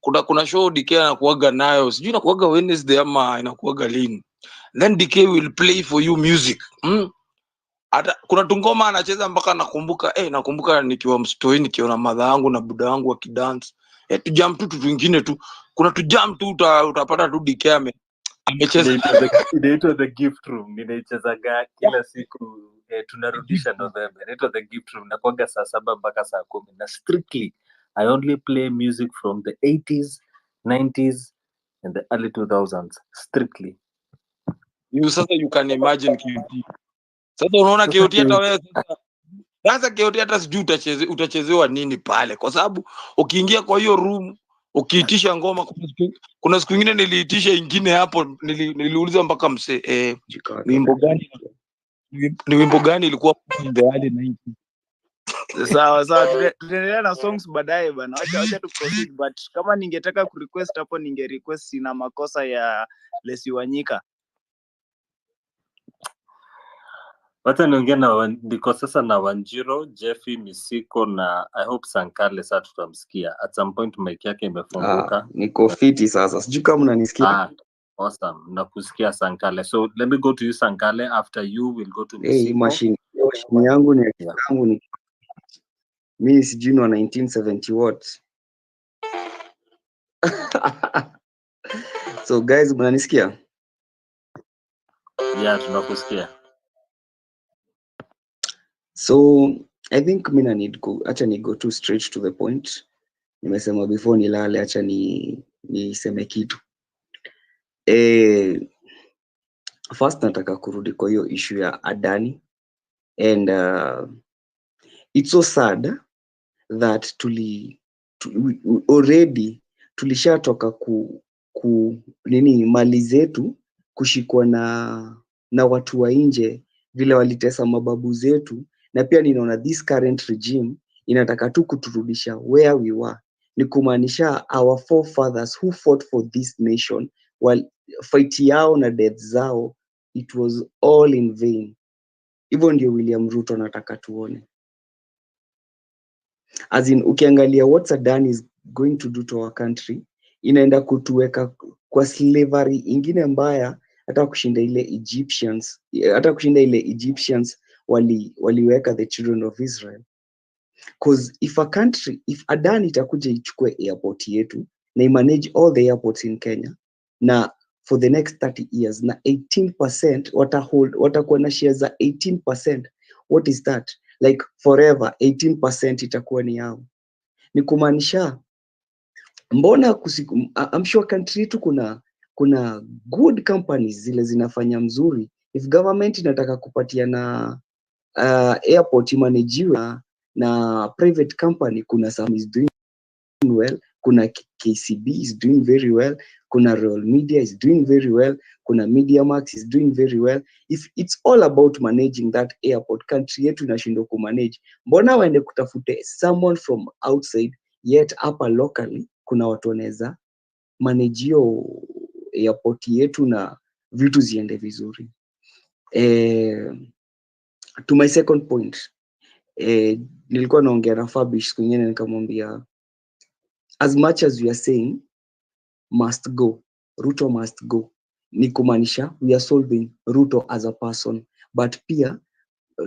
Kuna show DK anakuaga nayo. Sijui inakuaga Wednesday ama inakuaga lini. Then DK will play for you music. Hata kuna tungoma anacheza mpaka nakumbuka nikiwa mstoi nikiona madha yangu na buda yangu wakidance. Tujam tu twingine tu. Kuna tujam tu utapata tu DK amecheza. Inaitwa the gift room. Ninaichezaga kila siku tunarudisha November. Inaitwa the gift room. Nakuaga saa 7 mpaka saa 10. Na strictly I only play music from the 80s, 90s and the early 2000s. Strictly. Sasa you can imagine KOT. Sasa unaona KOT hata wewe sasa KOT hata sijui utachezewa nini pale, kwa sababu ukiingia kwa hiyo room ukiitisha ngoma, kuna siku nyingine niliitisha ingine hapo, niliuliza mpaka msee ni wimbo gani ilikuwa in the early 90s. Sawa, tutaendelea na songs baadaye bana. Acha tu proceed, but kama ningetaka kurequest hapo request ina makosa ya Lesi Wanyika. Wacha niongea ndiko sasa na Wanjiro, Jeffy, Misiko na I hope Sankale sasa tutamsikia. At some point mic yake imefunguka. Niko fiti sasa. Sijui kama mnanisikia. Awesome. Nakusikia Sankale. So let me go to you Sankale. After you we'll go to Misiko. Machine yangu ni yangu ni mimi sijui ni 1970 what. So guys, mnanisikia? Yeah, tunakusikia. So I think mimi acha ni go too straight to the point. Nimesema before nilale, acha niseme kitu. First nataka kurudi kwa hiyo issue ya Adani, and it's so sad that already tulishatoka nini mali zetu kushikwa na watu wa nje vile walitesa mababu zetu, na pia ninaona this current regime inataka tu kuturudisha where we were. Ni kumaanisha our forefathers who fought for this nation, while fight yao na death zao, it was all in vain. Hivyo ndio William Ruto nataka tuone. As in, ukiangalia what Adani is going to do to our country, inaenda kutuweka kwa slavery ingine mbaya, hata kushinda ile Egyptians waliweka the children of Israel. Because if Adani itakuja ichukue airport yetu na imanage all the airports in Kenya, na for the next 30 years na 18% watakuwa na shares za 18%, what is that? Like forever 18% itakuwa ni yao. Ni kumaanisha mbona I'm sure country yetu kuna good companies zile zinafanya mzuri. If government inataka kupatia na airport imanajiwe na private company, kuna some is doing well, kuna KCB is doing very well, kuna Royal Media is doing very well, kuna Media Max is doing very well. If it's all about managing that airport, country yetu inashindwa kumanage, mbona waende kutafute someone from outside, yet hapa locally kuna watu wanaweza manage hiyo airport yetu na vitu ziende vizuri. To my second point, nilikuwa naongea na Fabish siku nyingine nikamwambia, as much as we are saying must go, Ruto must go, ni kumaanisha we are solving Ruto as a person, but pia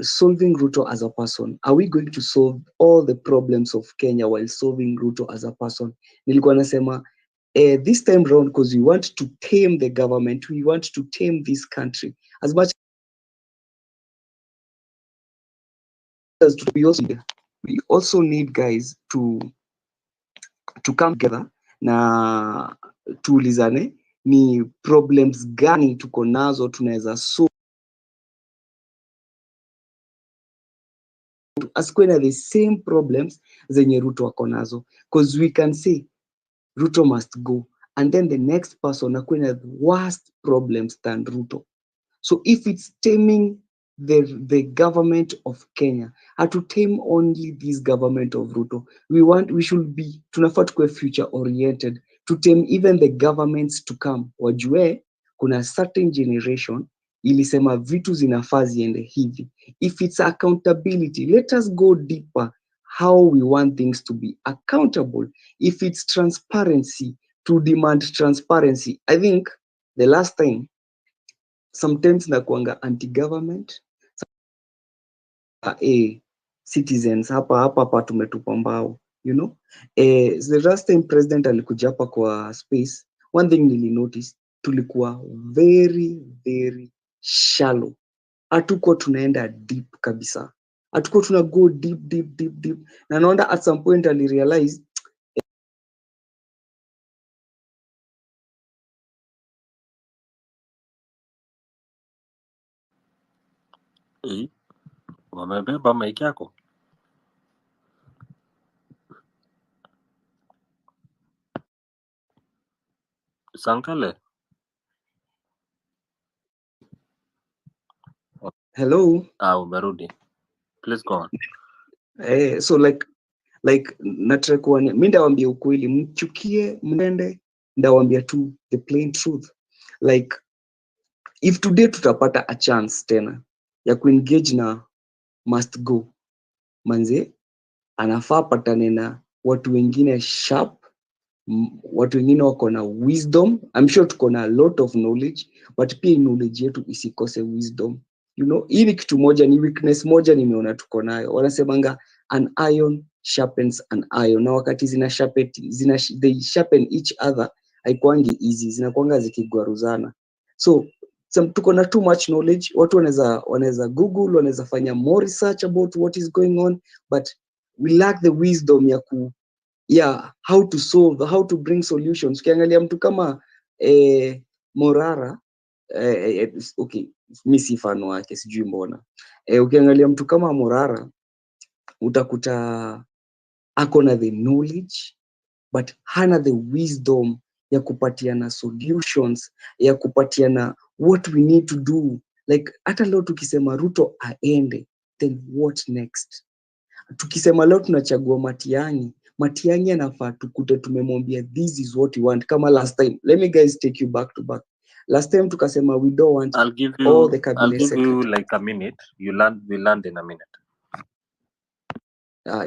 solving Ruto as a person, are we going to solve all the problems of Kenya while solving Ruto as a person? Nilikuwa nasema this time round, because we want to tame the government, we want to tame this country as much as we also need guys to come together na tuulizane ni problems gani tuko nazo tunaweza asikuwe na the same problems zenye Ruto ako nazo, because we can say Ruto must go and then the next person akuwe na worst problems than Ruto. So if it's taming the government of Kenya, to tame only this government of Ruto, we should be, tunafaa tukuwe future oriented to tame even the governments to come. Wajue kuna certain generation ilisema vitu zinafaa ziende hivi. If it's accountability, let us go deeper how we want things to be accountable. If it's transparency, to demand transparency. I think the last time sometimes nakuanga anti-government, citizens hapa tumetupa mbao, you know. The last time president alikuja hapa kwa space, one thing nilinotice, tulikuwa very very shallow. Hatuko tunaenda deep kabisa, hatuko tuna go deep, na naona at some point alirealize Wamebeba mic yako. Sankale. hello. Umerudi. Please go on. So like nataka kuwania, mimi ndawambia ukweli, mchukie mnende, ndawambia tu the plain truth. Like if today tutapata a chance tena ya kuengage na must go, manze anafaa patane na watu wengine sharp, watu wengine wako na wisdom. I'm sure tuko na a lot of knowledge, but pia knowledge yetu isikose wisdom. You know, hii ni kitu moja, ni weakness moja nimeona tuko nayo. Wanasemanga an iron sharpens an iron, na wakati they sharpen each other, haikuangi easy, zinakuanga zikigwaruzana. So tuko na too much knowledge, watu wanaweza google, wanaweza fanya more research about what is going on, but we lack the wisdom ya how to solve, how to bring solutions. Ukiangalia mtu kama Morara, okay, mi si fan wake, sijui mbona. Ukiangalia mtu kama Morara utakuta ako na the knowledge but hana the wisdom ya kupatiana solutions, ya kupatiana what we need to do. Like hata leo tukisema Ruto aende, then what next? Tukisema leo tunachagua Matiang'i anafaa tukute tumemwambia this is what we want. Kama last time, let me guys take you back to back. Last time tukasema we don't want I'll give the cabinet you secretary. like a minute. We land in a minute.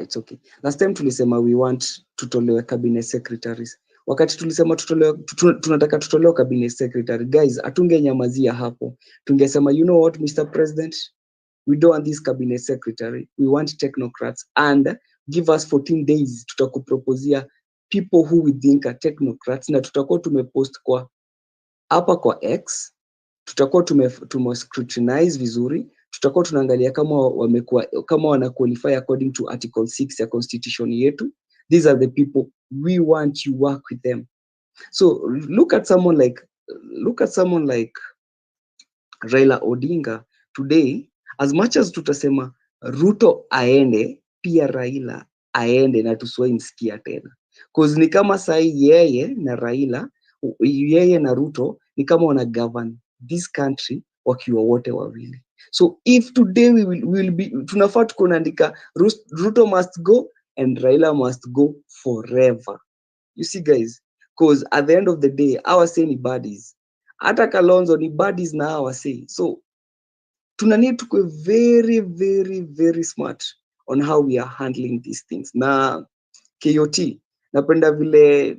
It's okay. Last time tulisema we want tutolewe cabinet secretaries. Wakati tulisema tunataka tutolewe cabinet secretary, guys, atungenyamazia hapo. Tungesema, you know what, Mr. President, we don't want this cabinet secretary, we want technocrats, and give us 14 days, tutakuproposia people who we think are technocrats, na tutakuwa tumepost kwa hapa kwa X, tutakuwa scrutinize vizuri, tutakuwa tunaangalia kama wana qualify according to article 6 ya constitution yetu. These are the people we want, you work with them. So look at someone like Raila Odinga today. As much as tutasema Ruto aende, pia Raila aende, na tusiwahi msikia tena, cause ni kama sahi yeye na Ruto ni kama wana govern this country wakiwa wote wawili. So if today we will be, tunafaa tukuandika Ruto must go and Raila must go forever. You see guys, cause at the end of the day our say ni buddies, hata Kalonzo ni buddies na our say. So tuna need to be very very very smart on how we are handling these things. Na KOT, napenda vile,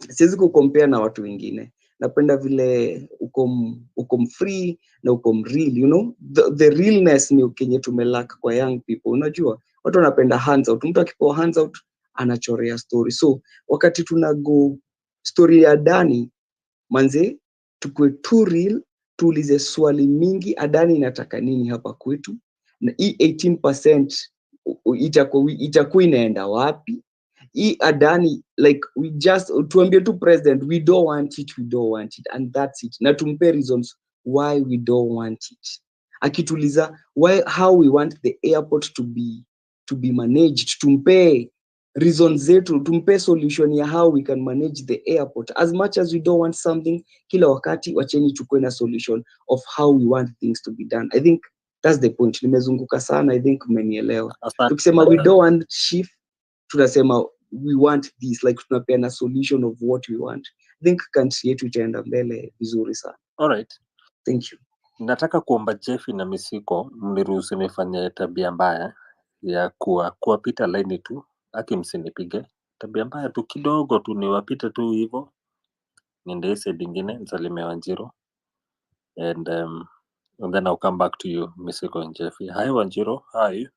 siwezi kukompea na watu wengine, napenda vile uko free na uko real, you know, the realness ni kenye tumelack kwa young people. Unajua watu wanapenda hands out, mtu akipewa hands out anachorea story. So wakati tunago story ya Adani, manze tukue too real, tuulize swali mingi, Adani inataka nini hapa kwetu, na hii 18% itakuwa inaenda wapi? Hii Adani, like we just tuambie tu president we don't want it, and that's it, na tumpe reasons why we don't want it. akituliza how we want the airport to be managed, tumpe reasons zetu, tumpe solution ya how we can manage the airport. As much as we don't want something kila wakati, wacheni tukue na solution of how we want things to be done. I think that's the point. Nimezunguka sana, I think umenielewa. Tukisema we don't want chief, tunasema we want this, like tunapeana solution of what we want. I think country yetu itaenda mbele vizuri sana. All right. Thank you. Nataka kuomba Jeffy na Misiko mniruhusu nifanye tabia mbaya ya kuwapita laini tu, aki msinipige. Tabia mbaya tu kidogo tu, niwapite tu hivyo, niende side ingine nisalimie Wanjiru, and then I'll come back to you, Misiko and Jeffy. Hi Wanjiru, how are you?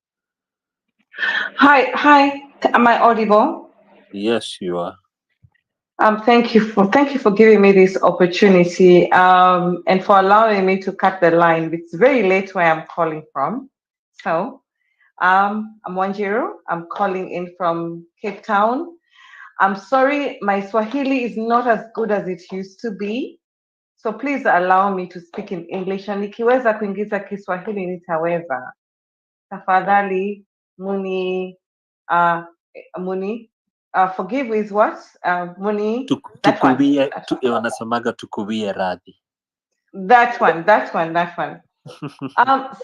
Hi. Am I audible? Yes, you are. Thank you for giving me this opportunity, and for allowing me to cut the line. It's very late where I'm calling from. So, I'm Wanjiru. I'm calling in from Cape Town. I'm sorry, my Swahili is not as good as it used to be. So please allow me to speak in English. And nikiweza kuingiza Kiswahili nitaweza. Tafadhali, Muni, forgive is what? Muni. Wanasemaga tukuwie radhi. That one.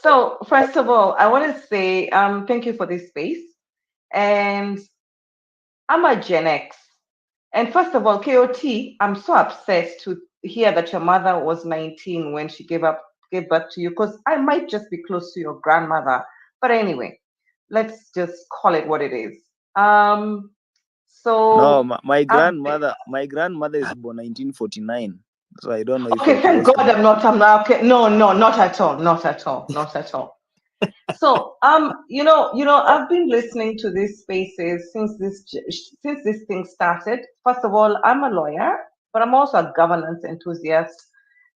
So first of all, I want to say thank you for this space. And I'm a Gen X. And first of all, KOT, I'm so upset to hear that your mother was 19 when she gave birth to you, because I might just be close to your grandmother. But anyway, let's just call it what it is. So no, my grandmother is born 1949, so I don't know if okay, thank God I'm not okay. No, not at all. So I've been listening to these spaces since this thing started. First of all, I'm a lawyer, but I'm also a governance enthusiast.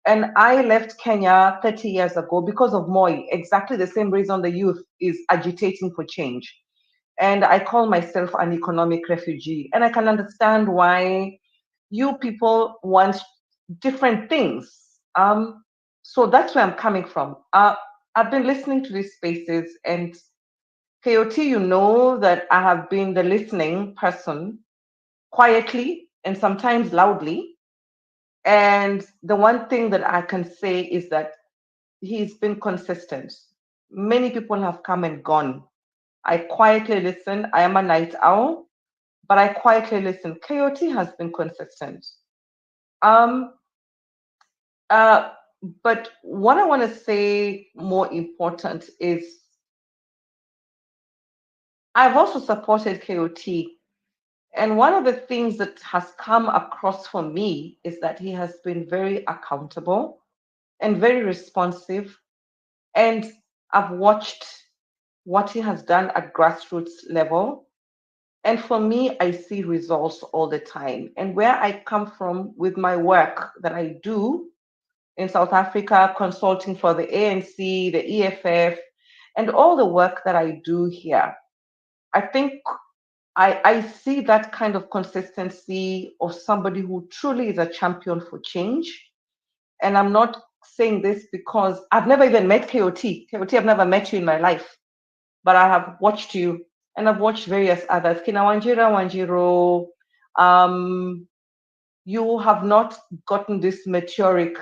And I left Kenya 30 years ago because of Moi, exactly the same reason the youth is agitating for change. And I call myself an economic refugee. And I can understand why you people want different things. So that's where I'm coming from. I've been listening to these spaces, and KOT, you know that I have been the listening person quietly and sometimes loudly. And the one thing that I can say is that he's been consistent. Many people have come and gone. I quietly listen. I am a night owl, but I quietly listen. KOT has been consistent. But what I want to say more important is I've also supported KOT. And one of the things that has come across for me is that he has been very accountable and very responsive. And I've watched what he has done at grassroots level. And for me, I see results all the time. And where I come from with my work that I do in South Africa, consulting for the ANC, the EFF, and all the work that I do here, I think I see that kind of consistency of somebody who truly is a champion for change. And I'm not saying this because I've never even met KOT. KOT, I've never met you in my life, but I have watched you, and I've watched various others. Kina Wanjiro, you have not gotten this meteoric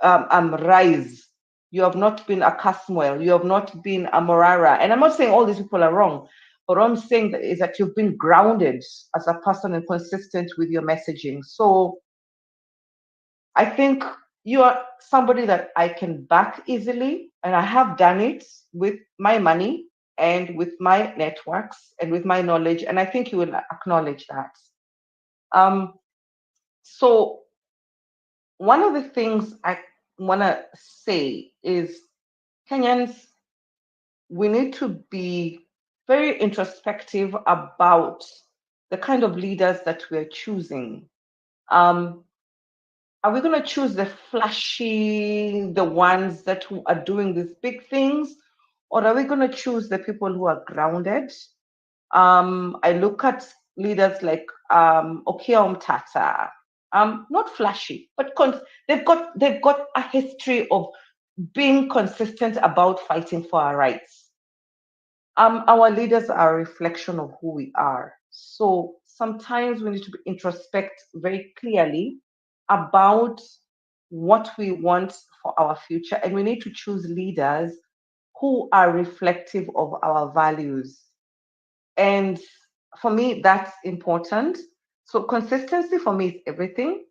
rise. You have not been a Caswell. You have not been a Morara. And I'm not saying all these people are wrong, but what I'm saying is that you've been grounded as a person and consistent with your messaging. So I think you are somebody that I can back easily, and I have done it with my money and with my networks and with my knowledge, and I think you will acknowledge that. So one of the things I want to say is Kenyans, we need to be very introspective about the kind of leaders that we're choosing. Are we going to choose the flashy, the ones that are doing these big things, or are we going to choose the people who are grounded? I look at leaders like Okia Mtata, not flashy, but they've got a history of being consistent about fighting for our rights. Our leaders are a reflection of who we are. So sometimes we need to introspect very clearly about what we want for our future, and we need to choose leaders who are reflective of our values. And for me, that's important. So consistency for me is everything.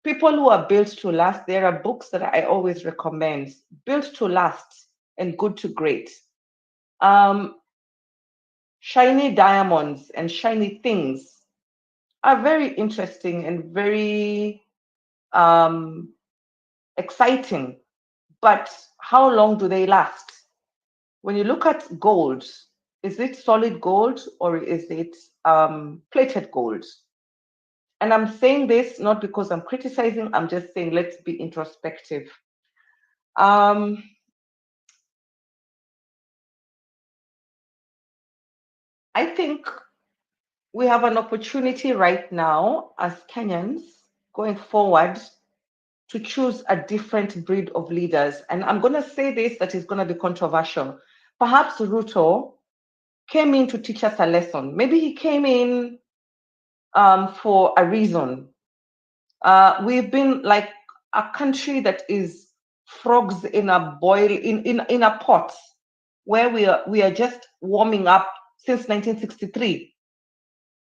People who are built to last, there are books that I always recommend: Built to Last and Good to Great. Shiny Diamonds and Shiny Things are very interesting and very exciting, but how long do they last? When you look at gold, is it solid gold or is it plated gold? And I'm saying this not because I'm criticizing, I'm just saying let's be introspective. I think we have an opportunity right now as Kenyans going forward to choose a different breed of leaders. And I'm going to say this that is going to be controversial. Perhaps Ruto came in to teach us a lesson. Maybe he came in for a reason. We've been like a country that is frogs in a boil in a pot, where we are just warming up since 1963.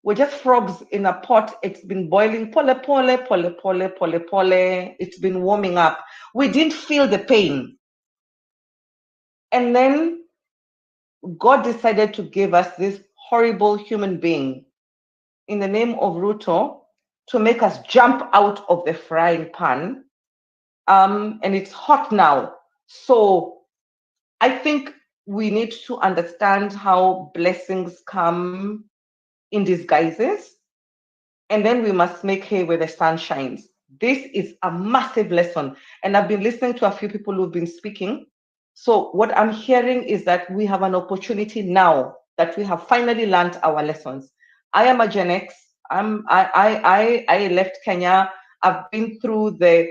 We're just frogs in a pot. It's been boiling, pole, pole, pole, pole, pole, pole. It's been warming up. We didn't feel the pain. And then God decided to give us this horrible human being in the name of Ruto to make us jump out of the frying pan. And it's hot now. So I think we need to understand how blessings come in disguises. And then we must make hay where the sun shines. This is a massive lesson. And I've been listening to a few people who've been speaking. So what I'm hearing is that we have an opportunity now that we have finally learned our lessons. I am a Gen X. I left Kenya. I've been through the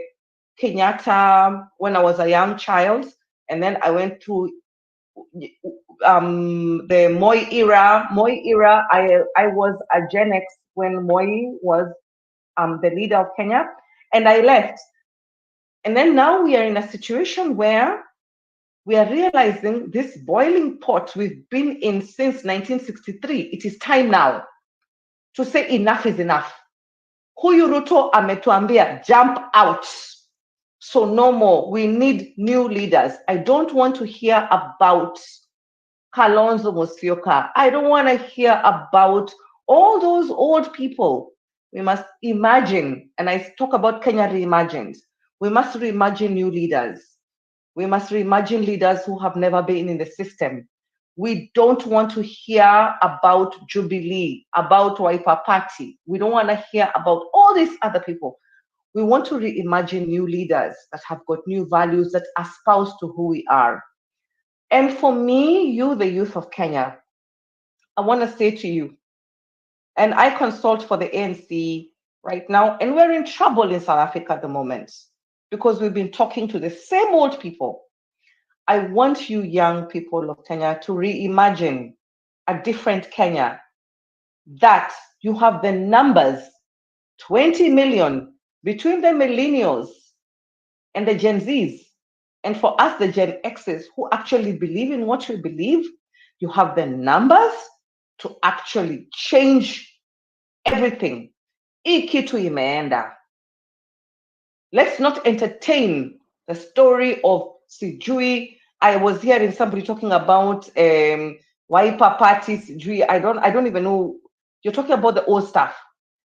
Kenyatta when I was a young child, and then I went through the Moi era. I was a Gen X when Moi was the leader of Kenya, and I left. And then now we are in a situation where we are realizing this boiling pot we've been in since 1963. It is time now to say enough is enough. Huyu Ruto ametuambia jump out. So no more. We need new leaders. I don't want to hear about Kalonzo Musyoka. I don't want to hear about all those old people. We must imagine, and I talk about Kenya reimagined. We must reimagine new leaders. We must reimagine leaders who have never been in the system. We don't want to hear about Jubilee, about Wiper Party. We don't want to hear about all these other people. We want to reimagine new leaders that have got new values that espouse to who we are. And for me, you, the youth of Kenya, I want to say to you, and I consult for the ANC right now, and we're in trouble in South Africa at the moment because we've been talking to the same old people. I want you young people of Kenya to reimagine a different Kenya, that you have the numbers, 20 million between the millennials and the Gen Zs. And for us, the Gen Xs who actually believe in what we believe, you have the numbers to actually change everything. Hii kitu imeenda. Let's not entertain the story of sijui. I was hearing somebody talking about Wiper Party, sijui. I don't even know. You're talking about the old stuff.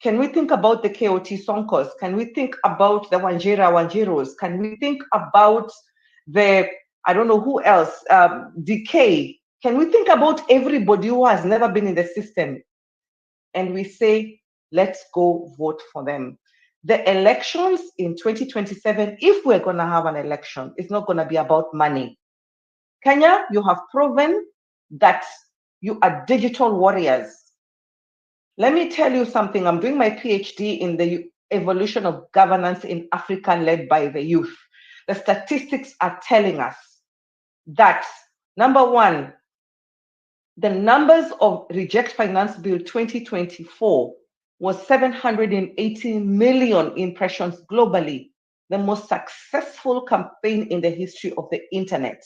Can we think about the KOT Sonkos? Can we think about the Wanjiros? Can we think about the, I don't know who else, DK? Can we think about everybody who has never been in the system? And we say, let's go vote for them. The elections in 2027, if we're going to have an election, it's not going to be about money. Kenya, you have proven that you are digital warriors. Let me tell you something. I'm doing my PhD in the evolution of governance in Africa led by the youth. The statistics are telling us that, number one, the numbers of Reject Finance Bill 2024 was 780 million impressions globally, the most successful campaign in the history of the internet.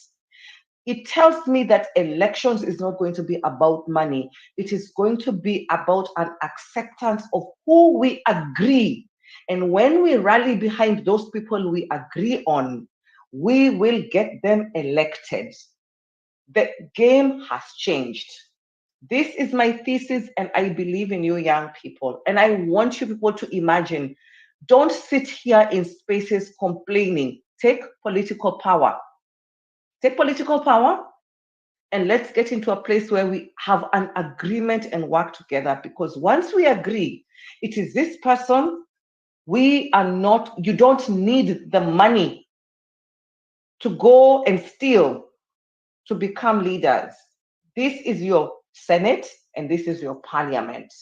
It tells me that elections is not going to be about money. It is going to be about an acceptance of who we agree. And when we rally behind those people we agree on, we will get them elected. The game has changed. This is my thesis, and I believe in you young people. And I want you people to imagine, don't sit here in spaces complaining. Take political power. Take political power, and let's get into a place where we have an agreement and work together. Because once we agree, it is this person, we are not, you don't need the money to go and steal to become leaders. This is your Senate and this is your parliament.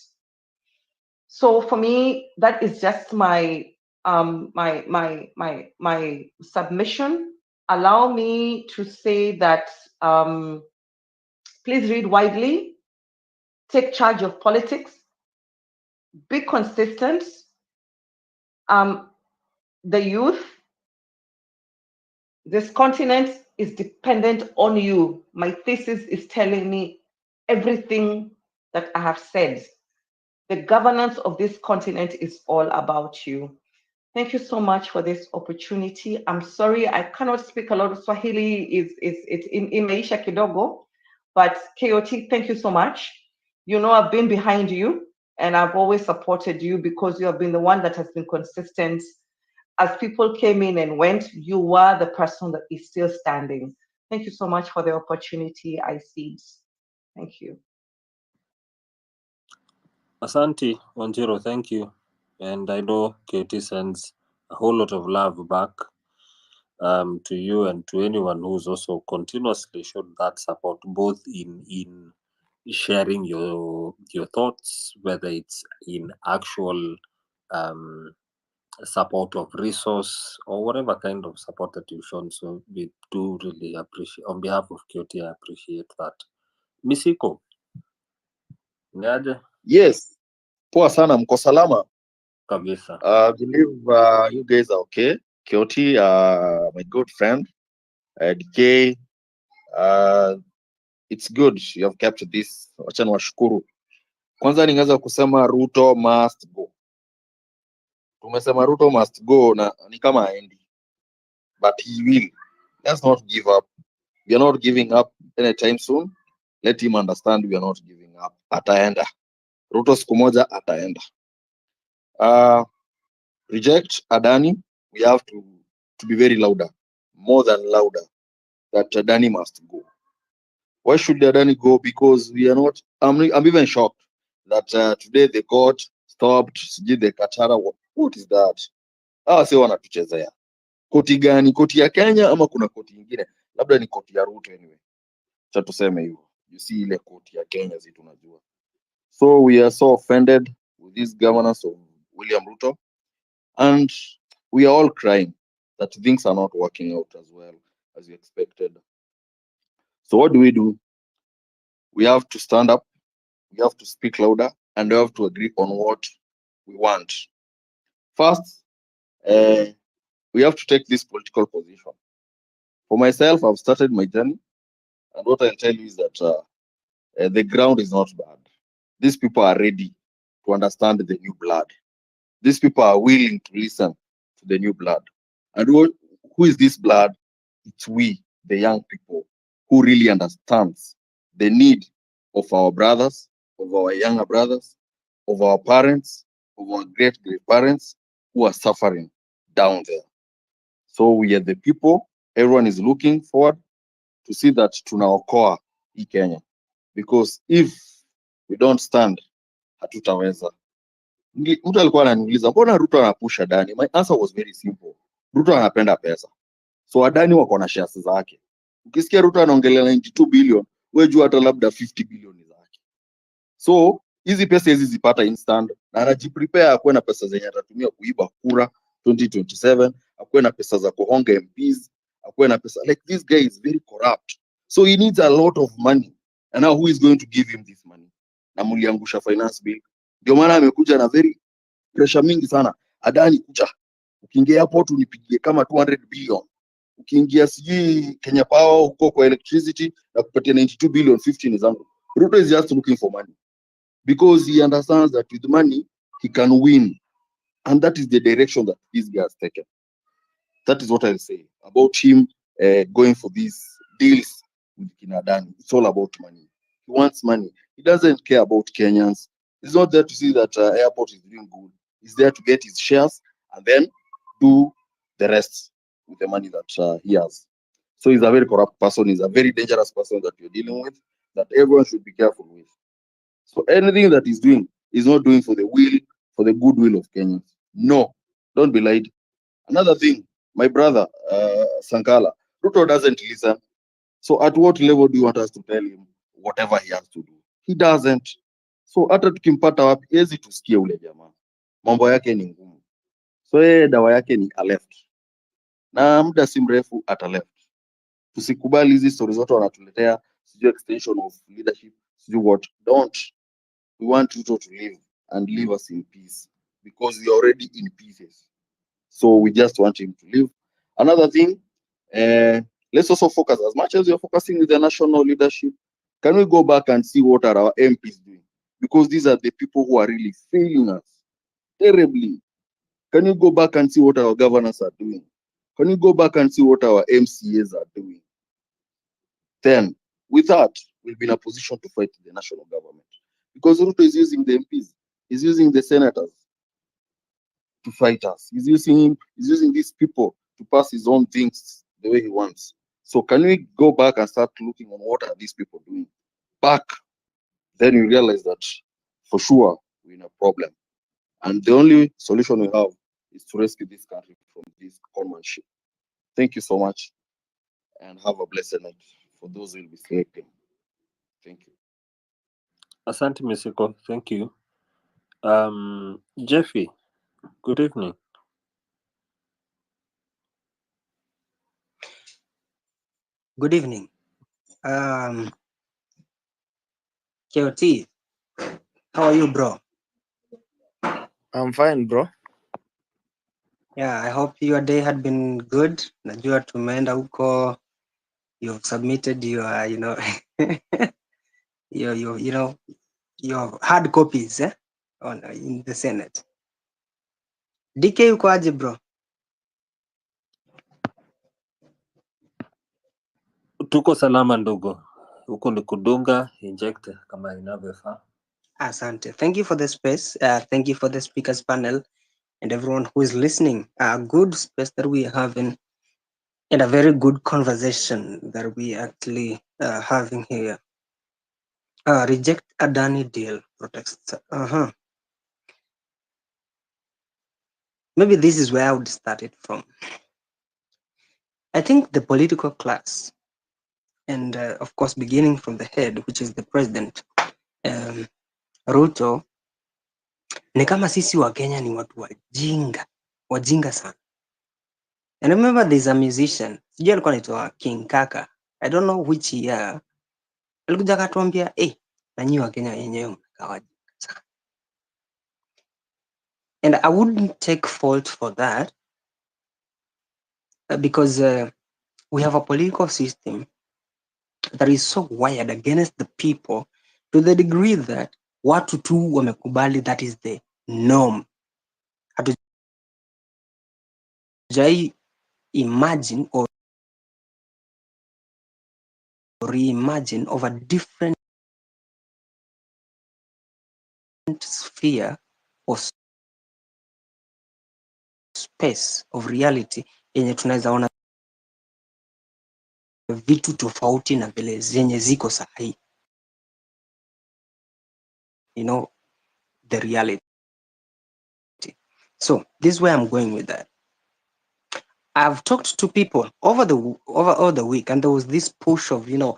So for me, that is just my my submission. Allow me to say that please read widely, take charge of politics, be consistent. The youth, this continent is dependent on you. My thesis is telling me everything that I have said. The governance of this continent is all about you. Thank you so much for this opportunity. I'm sorry I cannot speak a lot of Swahili. It's in imeisha kidogo, but KOT, thank you so much. You know I've been behind you and I've always supported you because you have been the one that has been consistent. As people came in and went, you were the person that is still standing. Thank you so much for the opportunity I seized. Thank you. Asante, Wanjiro, thank you. And I know KT sends a whole lot of love back to you and to anyone who's also continuously shown that support, both in sharing your thoughts, whether it's in actual support of resource or whatever kind of support that you've shown. So we do really appreciate, on behalf of QT, I appreciate that. Misiko, niaje Yes, poa sana, mko salama? kabisa. Believe you guys are okay. Kioti, my good friend, DK, it's good you have kept this. Wacha niwashukuru. Kwanza ningeweza kusema Ruto must go. Tumesema Ruto must go na ni kama aendi, but he will. Let's not give up. We are not giving up anytime soon. Let him understand we are not giving up. Ataenda. Ruto siku moja ataenda. Reject Adani, we have to be very louder, more than louder, that Adani must go. Why should Adani go? Because we are not, I'm even shocked that today the court stopped the Katara. What is that? Say wanatuchezea. Koti gani? Koti ya Kenya ama kuna koti ingine? Labda ni koti ya Ruto anyway. Cha tuseme hivyo. You see ile koti ya Kenya zi tunajua. So we are so offended with this governance of William Ruto. And we are all crying that things are not working out as well as we expected. So what do? We have to stand up, we have to speak louder, and we have to agree on what we want. First, we have to take this political position. For myself, I've started my journey, and what I'll tell you is that the ground is not bad. These people are ready to understand the new blood. These people are willing to listen to the new blood. And who is this blood? It's we, the young people, who really understands the need of our brothers, of our younger brothers, of our parents, of our great-grandparents who are suffering down there. So we are the people, everyone is looking forward to see that tunaokoa hii Kenya. Because if we don't stand, hatutaweza. Mtu alikuwa ananiuliza mbona Ruto anapush Adani? My answer was very simple. Ruto anapenda pesa. So Adani wako na shares zake. Ukisikia Ruto anaongelea 92 billion, wewe jua hata labda 50 billion ni zake. So hizi pesa hizi zipata instant na anajiprepare akuwe na pesa zenye atatumia kuiba kura 2027, akuwe na pesa za kuhonga MPs, akuwe na pesa. Like, this guy is very corrupt. So he needs a lot of money. And now who is going to give him this money? Na muliangusha finance bill. Ndio maana amekuja na very pressure mingi sana. Adani, kuja. Ukiingia airport unipigie kama 200 billion. Ukiingia sijui Kenya Power huko kwa electricity na kupatia 92 billion, 15 zangu. Ruto is just looking for money because he understands that with money he can win, and that is the direction that this guy has taken. That is what I'll say about him going for these deals with Adani. It's all about money. He wants money. He doesn't care about Kenyans. He's not there to see that airport is doing good. He's there to get his shares and then do the rest with the money that he has. So he's a very corrupt person. He's a very dangerous person that you're dealing with, that everyone should be careful with. So anything that he's doing, he's not doing for the goodwill of Kenyans. No, don't be lied. Another thing, my brother, Sankala, Ruto doesn't listen. So at what level do you want us to tell him whatever he has to do? He doesn't. So hata tukimpata wapi, hezi tusikie ule jamaa. Mambo yake ni ngumu. So yeye dawa yake ni a left. Na muda si mrefu ata left. Tusikubali hizi stories zote wanatuletea, sijui extension of leadership, sijui what. Don't. We want Ruto to live and leave us in peace because we are already in pieces. So we just want him to live. Another thing, let's also focus, as much as you're focusing with the national leadership, can we go back and see what are our MPs doing? Because these are the people who are really failing us terribly. Can you go back and see what our governors are doing? Can you go back and see what our MCAs are doing? Then, with that, we'll be in a position to fight the national government. Because Ruto is using the MPs, he's using the senators to fight us. He's using these people to pass his own things the way he wants. So can we go back and start looking on what are these people doing back? Then you realize that for sure we're in a problem. And the only solution we have is to rescue this country from this conmanship. Thank you so much and have a blessed night for those who will be sleeping. Thank you. Asante Misiko, thank you. Jeffy, good evening. Good evening. KOT, how are you, bro? I'm fine, bro. Yeah, I hope your day had been good. Najua tumeenda huko, you've submitted your, your hard copies in the Senate. DK uko aje, bro? Tuko salama ndugu, huko ni kudunga inject kama inavyofaa. Asante. Thank you for the space. Thank you for the speakers panel and everyone who is listening. A good space that we are having and a very good conversation that we actually having here. Reject Adani deal protest. Maybe this is where I would start it from. I think the political class, and of course beginning from the head, which is the president, Ruto, ni kama sisi wa Kenya ni watu wajinga sana. And I remember there's a musician, sijui alikuwa anaitwa King Kaka, I don't know which year, alikuja akatuambia, na nyinyi wa Kenya yenyewe mnakaa wajinga sana. And I wouldn't take fault for that because we have a political system that is so wired against the people to the degree that watu tu wamekubali that is the norm. Hatujai imagine or reimagine of a different sphere or space of reality yenye tunaweza ona vitu tofauti na vile zenye ziko sahi. The reality. So this is where I'm going with that. I've talked to people over the week, and there was this push of the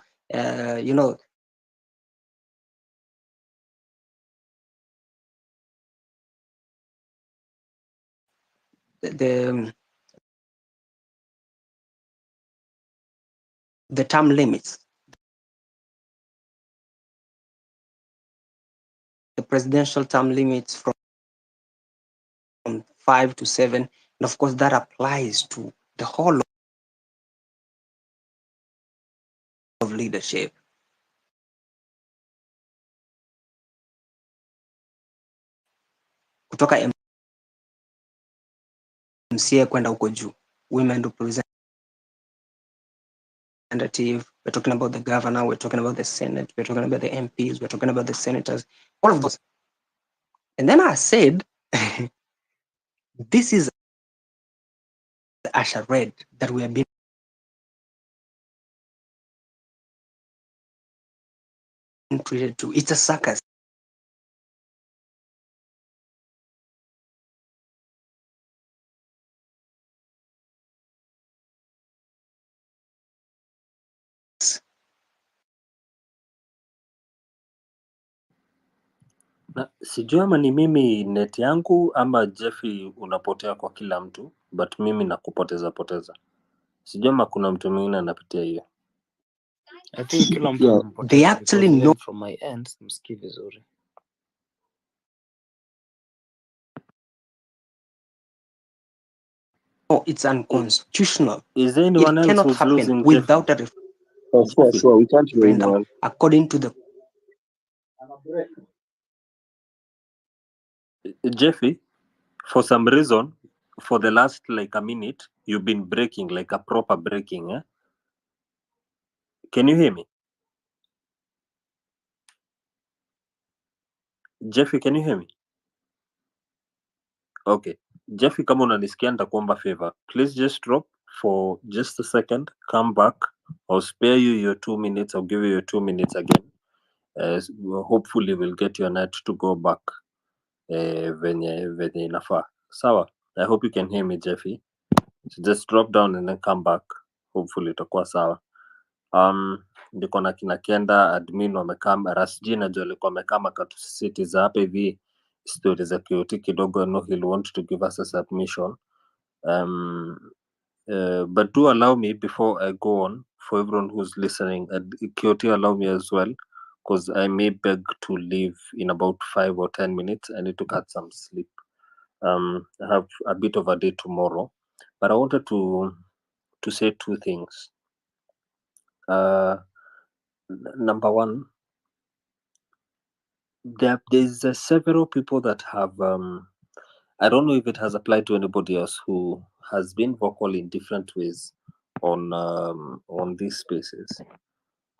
the term limits, the presidential term limits from 5 to 7, and of course that applies to the whole of leadership. Kutoka MCA kwenda huko juu, women representative, we're talking about the governor, we're talking about the Senate, we're talking about the MPs, we're talking about the senators, all of those. And then I said, this is the charade that we have been treated to. It's a circus. Na sijui ama ni mimi net yangu ama Jeffy unapotea kwa kila mtu, but mimi nakupoteza poteza. Sijui ama kuna mtu mwingine anapitia hiyo. I think kila mtu Yeah, They anampoteza actually because know even from my end simsikii vizuri. it's unconstitutional. Is anyone It else cannot who's happen losing without Jeffy? a Jeffy, sure. We can't hear him referendum well. according to the Jeffy, for some reason, for the last like a minute, you've been breaking, like a proper breaking. Eh? Can you hear me? Jeffy, can you hear me? Okay. Jeffy, kama unanisikia nitakuomba favor. Please just drop for just a second. Come back. I'll spare you your 2 minutes. I'll give you your 2 minutes again. Hopefully we'll get your net to go back venye inafaa. Sawa. I hope you can hear me, Jeffy. So just drop down and then come back. Hopefully itakuwa sawa. Ndiko na kina Kenda admin wamekaa, Rasji najua alikuwa amekaa akatusisitiza hapa hivi story za KOT kidogo. I know he'll want to give us a submission. But do allow me before I go on, for everyone who's listening, KOT allow me as well, because I may beg to leave in about 5 or 10 minutes. I need to get some sleep. I have a bit of a day tomorrow, but I wanted to say two things. Number one, there's several people that have I don't know if it has applied to anybody else who has been vocal in different ways on these spaces,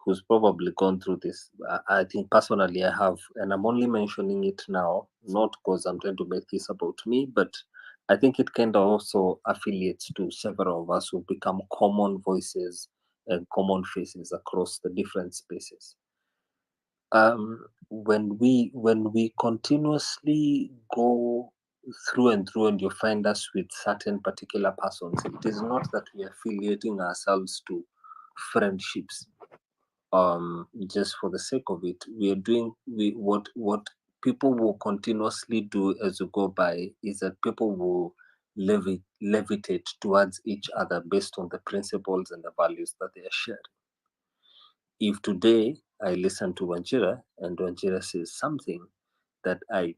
who's probably gone through this. I think personally I have, and I'm only mentioning it now, not because I'm trying to make this about me, but I think it kind of also affiliates to several of us who become common voices and common faces across the different spaces. When we continuously go through and you find us with certain particular persons, it is not that we are affiliating ourselves to friendships just for the sake of it. We are doing what people will continuously do as you go by is that people will levitate towards each other based on the principles and the values that they are sharing. If today I listen to Wanjira and Wanjira says something that I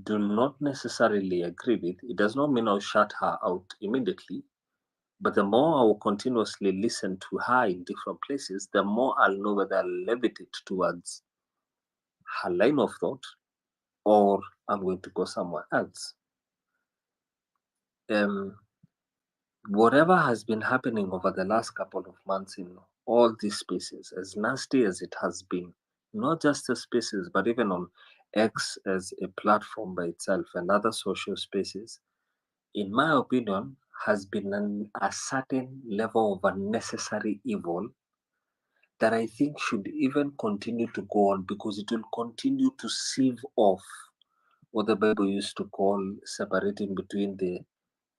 do not necessarily agree with, it does not mean I'll shut her out immediately. But the more I will continuously listen to her in different places, the more I'll know whether I'll levitate towards her line of thought or I'm going to go somewhere else. Whatever has been happening over the last couple of months in all these spaces, as nasty as it has been, not just the spaces, but even on X as a platform by itself and other social spaces, in my opinion, has been a certain level of unnecessary evil that I think should even continue to go on, because it will continue to sieve off what the Bible used to call separating between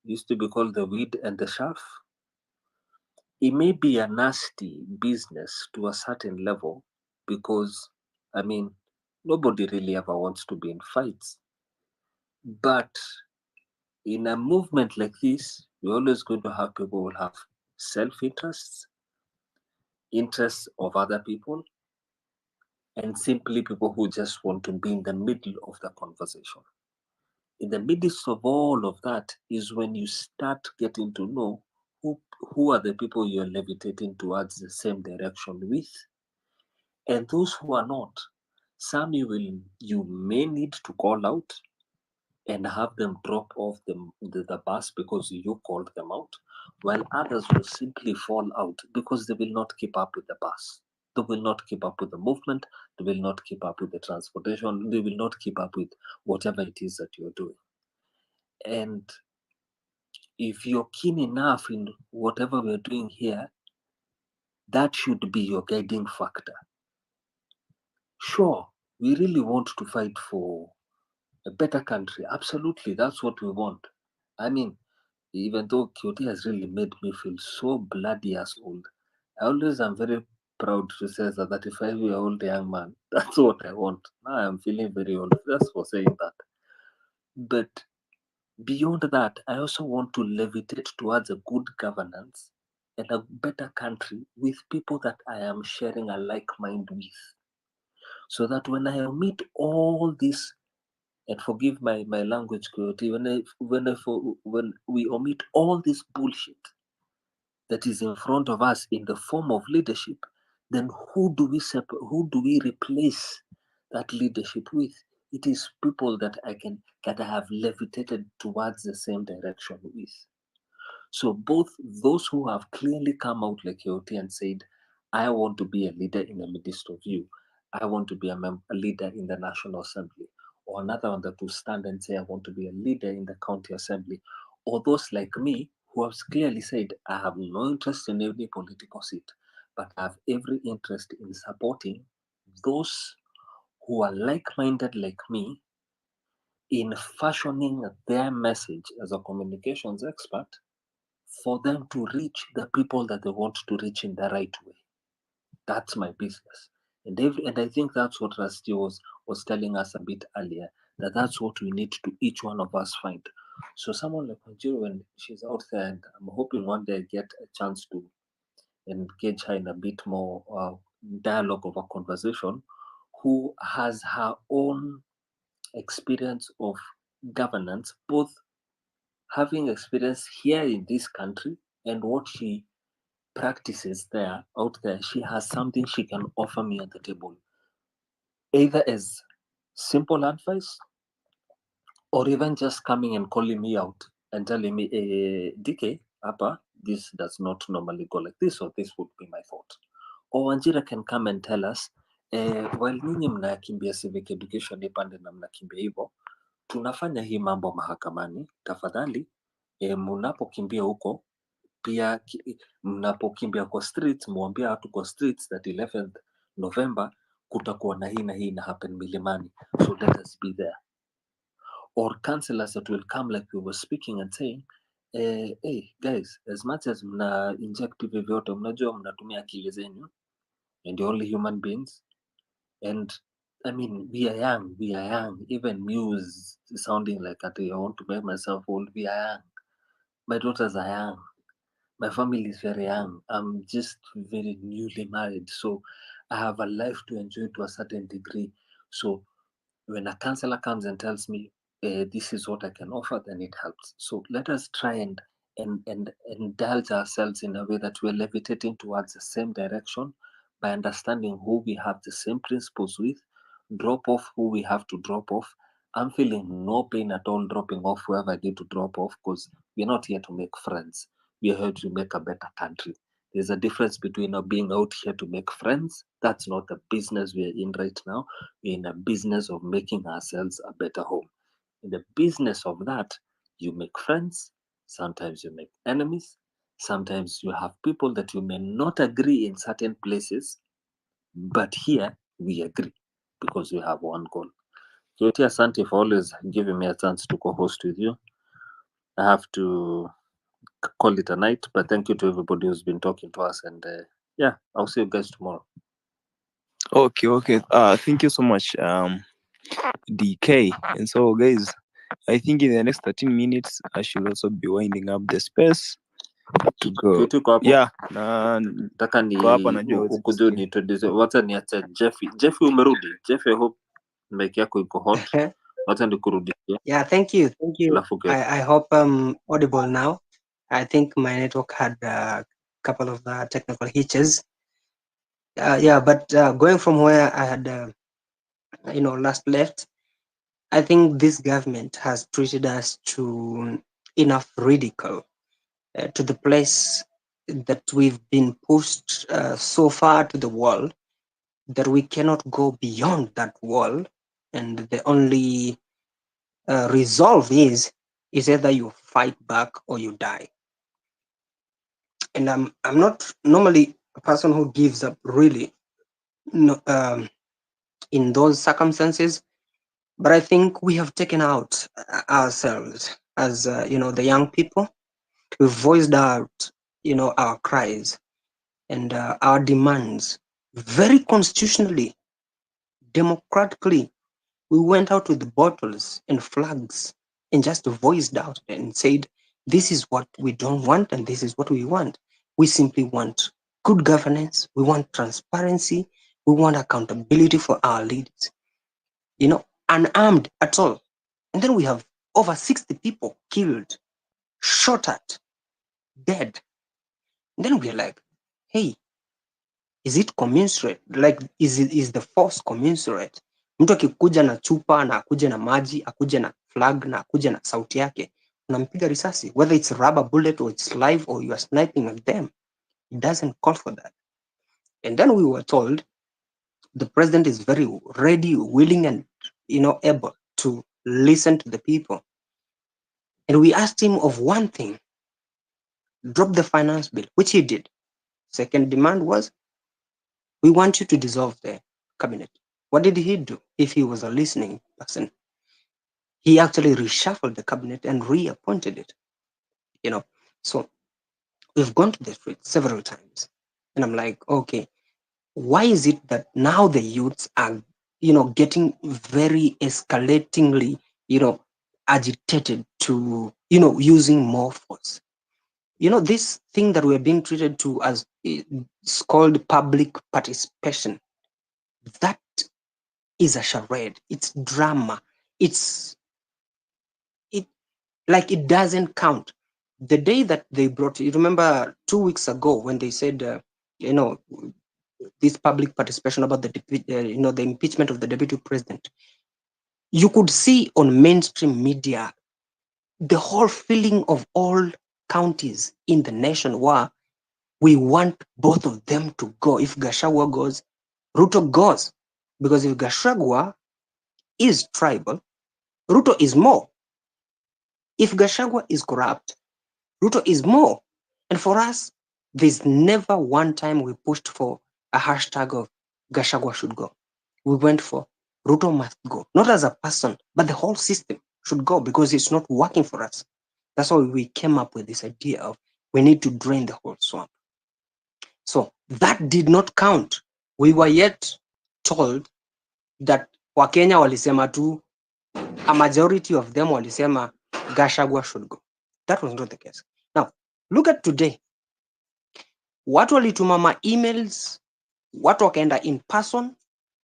used to be called the wheat and the chaff. It may be a nasty business to a certain level, because, I mean, nobody really ever wants to be in fights. But in a movement like this, you're always going to have people who have self-interests, interests of other people, and simply people who just want to be in the middle of the conversation. In the midst of all of that is when you start getting to know who are the people you're levitating towards the same direction with, and those who are not. Some you may need to call out and have them drop off the bus because you called them out, while others will simply fall out because they will not keep up with the bus. They will not keep up with the movement. They will not keep up with the transportation. They will not keep up with whatever it is that you're doing. And if you're keen enough in whatever we're doing here, that should be your guiding factor. Sure, we really want to fight for a better country. Absolutely, that's what we want. I mean, even though Kyoto has really made me feel so bloody as old, I always am very proud to say as a 35-year-old young man. That's what I want. Now I'm feeling very old just for saying that. But beyond that, I also want to levitate towards a good governance and a better country with people that I am sharing a like mind with. So that when I meet all this, and forgive my language, Coyote, when we omit all this bullshit that is in front of us in the form of leadership, then who do we replace that leadership with? It is people that I have levitated towards the same direction with. So both those who have clearly come out like Coyote and said, I want to be a leader in the midst of you. I want to be a leader in the National Assembly. Or another one that will stand and say, I want to be a leader in the county assembly. Or those like me who have clearly said, I have no interest in any political seat, but I have every interest in supporting those who are like-minded like me in fashioning their message as a communications expert for them to reach the people that they want to reach in the right way. That's my business. And I think that's what Rusty was telling us a bit earlier, that's what we need to each one of us find. So someone like Wanjiru, when she's out there, and I'm hoping one day I get a chance to engage her in a bit more dialogue of a conversation, who has her own experience of governance, both having experience here in this country and what she practices out there. She has something she can offer me at the table, either as simple advice or even just coming and calling me out and telling me, DK, Papa, this does not normally go like this, or this would be my thought. Or Wanjira can come and tell us, while nyinyi mnakimbia civic education ipande na mnakimbia hivyo, tunafanya hii mambo mahakamani, tafadhali mnapokimbia huko pia mnapokimbia kwa streets, mwambia watu kwa streets that 11th November kutakuwa na hii na hii na happen Milimani, so let us be there. Or councillors that will come like we were speaking and saying, hey guys, as much as mna inject hivi vyote, mnajua mnatumia akili zenyu and you're only human beings, and I mean, we are young. Even me is sounding like I want to make myself old. We are young. My daughters are young. My family is very young. I'm just very newly married. So I have a life to enjoy to a certain degree. So when a counselor comes and tells me, this is what I can offer, then it helps. So let us try and indulge ourselves in a way that we're levitating towards the same direction by understanding who we have the same principles with, drop off who we have to drop off. I'm feeling no pain at all dropping off whoever I need to drop off, because we're not here to make friends. We're here to make a better country. There's a difference between being out here to make friends. That's not the business we're in right now. We're in a business of making ourselves a better home. In the business of that, you make friends, sometimes you make enemies, sometimes you have people that you may not agree in certain places, but here we agree because we have one goal. Kioti, asante for always giving me a chance to co-host with you. I have to call it a night, but thank you to everybody who's been talking to us, and yeah, I'll see you guys tomorrow. Okay. Thank you so much, DK. And so, guys, I think in the next 13 minutes, I should also be winding up the space. to go. Kitu uko hapo? Yeah, na Nataka ni kwa hapa najua huwezi ukuje kusikia. uniintroduce. Wacha niache Jeffy. Jeffy umerudi? Jeffy, I hope mic yako iko hot. Wacha nikurudishie. Yeah, thank you. Alafu get. I hope I'm audible now. I think my network had a couple of technical hitches. Yeah, but going from where I had, last left, I think this government has treated us to enough ridicule, to the place that we've been pushed so far to the wall that we cannot go beyond that wall, and the only resolve is either you fight back or you die. And I'm not normally a person who gives up really, in those circumstances, but I think we have taken out ourselves as the young people. We've voiced out our cries and our demands very constitutionally, democratically. We went out with bottles and flags and just voiced out and said, this is what we don't want and this is what we want. We simply want good governance. We want transparency. We want accountability for our leaders, unarmed at all. And then we have over 60 people killed, shot at, dead. And then we're like, hey, is it commensurate? Like, is the force commensurate? Mtu akikuja na chupa na akuje na maji, akuje na flag na akuje na sauti yake, unampiga risasi, whether it's a rubber bullet or it's live or you are sniping at them. It doesn't call for that. And then we were told the president is very ready, willing, and able to listen to the people. And we asked him of one thing: drop the finance bill, which he did. Second demand was, we want you to dissolve the cabinet. What did he do? If he was a listening person, he actually reshuffled the cabinet and reappointed it. So we've gone to the street several times, and I'm like, okay, why is it that now the youths are, getting very escalatingly, agitated to, using more force? This thing that we're being treated to as it's called public participation. That is a charade. It's drama. It doesn't count. The day that they brought, you remember 2 weeks ago when they said, this public participation about the impeachment of the deputy president, you could see on mainstream media the whole feeling of all counties in the nation were, we want both of them to go. If Gachagua goes, Ruto goes. Because if Gachagua is tribal, Ruto is more. If Gachagua is corrupt, Ruto is more. And for us, there's never one time we pushed for a hashtag of Gachagua should go. We went for Ruto must go. Not as a person, but the whole system should go because it's not working for us. That's why we came up with this idea of we need to drain the whole swamp. So that did not count. We were yet told that Wakenya walisema tu, a majority of them walisema Gachagua should go. That was not the case. Now, look at today. Watu walituma ma emails, watu wakaenda in person,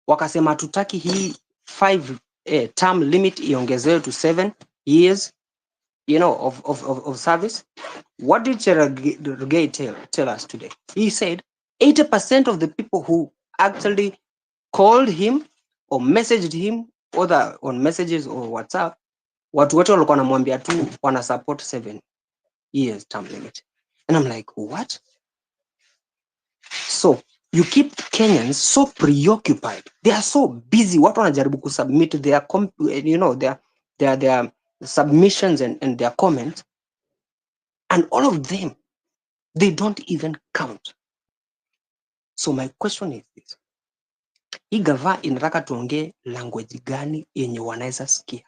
wakasema tutaki hii 5 term limit iongezewe to 7 years, of service. What did Cherargei tell us today? He said 80% of the people who actually called him or messaged him, whether on messages or WhatsApp, watu wote walikuwa wanamwambia tu wana support 7 years term limit. And I'm like, what? So you keep Kenyans so preoccupied. They are so busy. Watu wanajaribu kusubmit their their submissions and their comments, and all of them, they don't even count. So my question is this: hii gava inataka tuongee language gani yenye wanaweza sikia?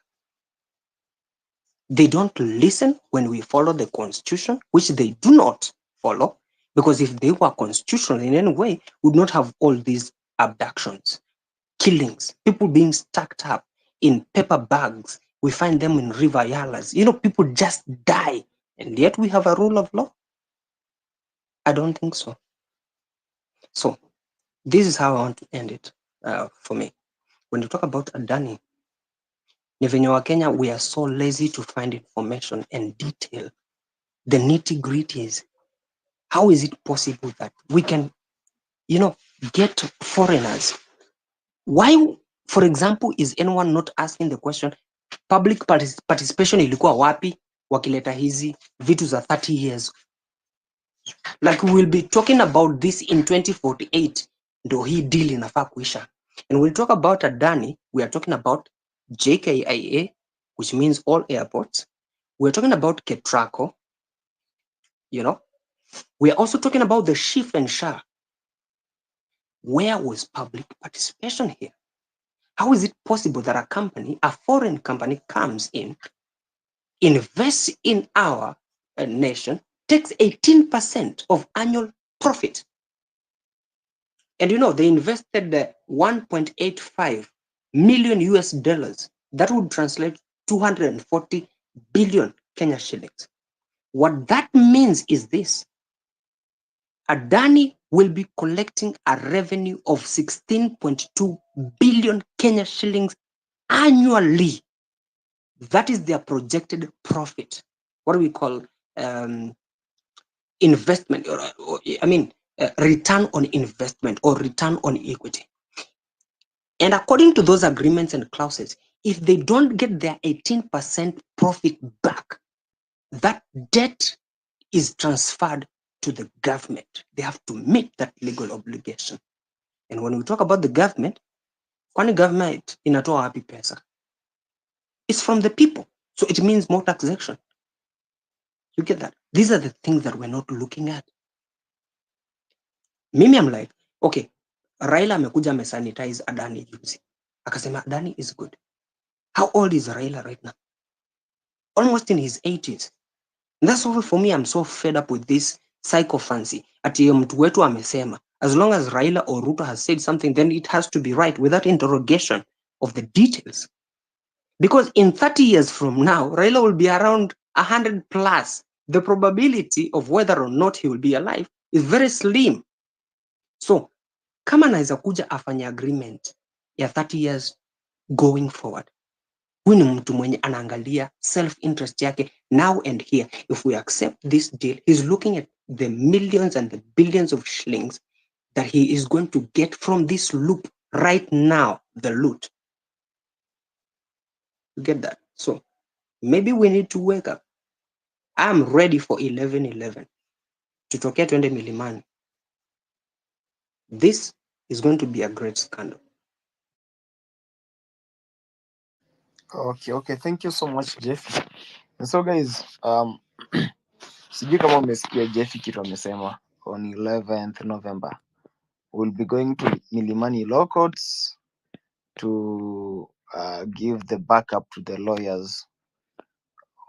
They don't listen when we follow the constitution, which they do not follow, because if they were constitutional in any way, we would not have all these abductions, killings, people being stacked up in paper bags. We find them in river yalas. People just die, and yet we have a rule of law. I don't think so. So this is how I want to end it for me. When you talk about Adani, ni venye wa Kenya, we are so lazy to find information and detail the nitty-gritties. How is it possible that we can, get foreigners? Why, for example, is anyone not asking the question, public participation ilikuwa wapi wakileta hizi vitu za 30 years? Like we will be talking about this in 2048, ndo hii deal inafaa kuisha. And we'll talk about Adani, we are talking about JKIA, which means all airports. We're talking about Ketraco, We are also talking about the Shif and Shah. Where was public participation here? How is it possible that a foreign company comes in, invests in our nation, takes 18% of annual profit? And they invested 1.85 million US dollars. That would translate 240 billion Kenya shillings. What that means is this. Adani will be collecting a revenue of 16.2 billion Kenya shillings annually. That is their projected profit. What do we call investment? Return on investment or return on equity. And according to those agreements and clauses, if they don't get their 18% profit back, that debt is transferred to the government. They have to meet that legal obligation. And when we talk about the government, kwani government inatoa wapi pesa? It's from the people. So it means more taxation. You get that? These are the things that we're not looking at. Mimi, I'm like, okay, Raila amekuja amesanitize Adani juzi. Akasema Adani is good. How old is Raila right now? Almost in his 80s. And that's why for me, I'm so fed up with this psychophancy. Ati mtu wetu amesema. As long as Raila or Ruto has said something, then it has to be right without interrogation of the details. Because in 30 years from now, Raila will be around 100 plus. The probability of whether or not he will be alive is very slim. So, kama anaweza kuja afanye agreement ya 30 years going forward, huyu ni mtu mwenye anaangalia self-interest yake now and here. If we accept this deal, he's looking at the millions and the billions of shillings that he is going to get from this loop right now, the loot. You get that? So, maybe we need to wake up. I'm ready for 11-11. Tutokea twende milimani. This is going to be a great scandal. Okay, thank you so much Jeff. And so guys, sijui kama umesikia Jeff kitu amesema on 11th November. We'll be going to Milimani Law Courts to give the backup to the lawyers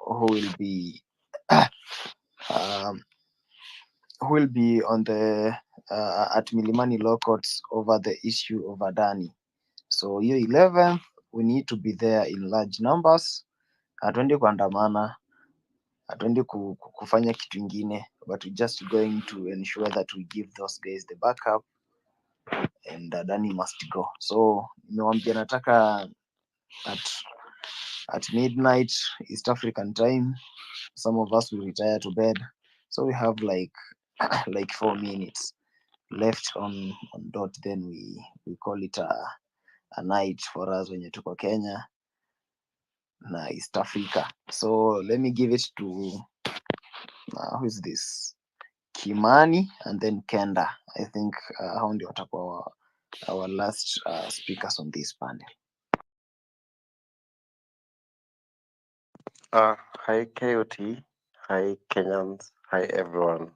who will be on the at Milimani Law Courts over the issue of Adani. So hiyo 11th we need to be there in large numbers. Hatuendi kuandamana, hatuendi kufanya kitu ingine, but we're just going to ensure that we give those guys the backup and Adani must go. So nimewambia nataka at midnight East African time. Some of us will retire to bed, so we have like 4 minutes left on dot, then we call it a night for us wenye tuko Kenya na East Africa. So let me give it to who is this, Kimani and then Kenda. I think hao ndio watakuwa our last speakers on this panel. Hi KOT, hi Kenyans, hi everyone.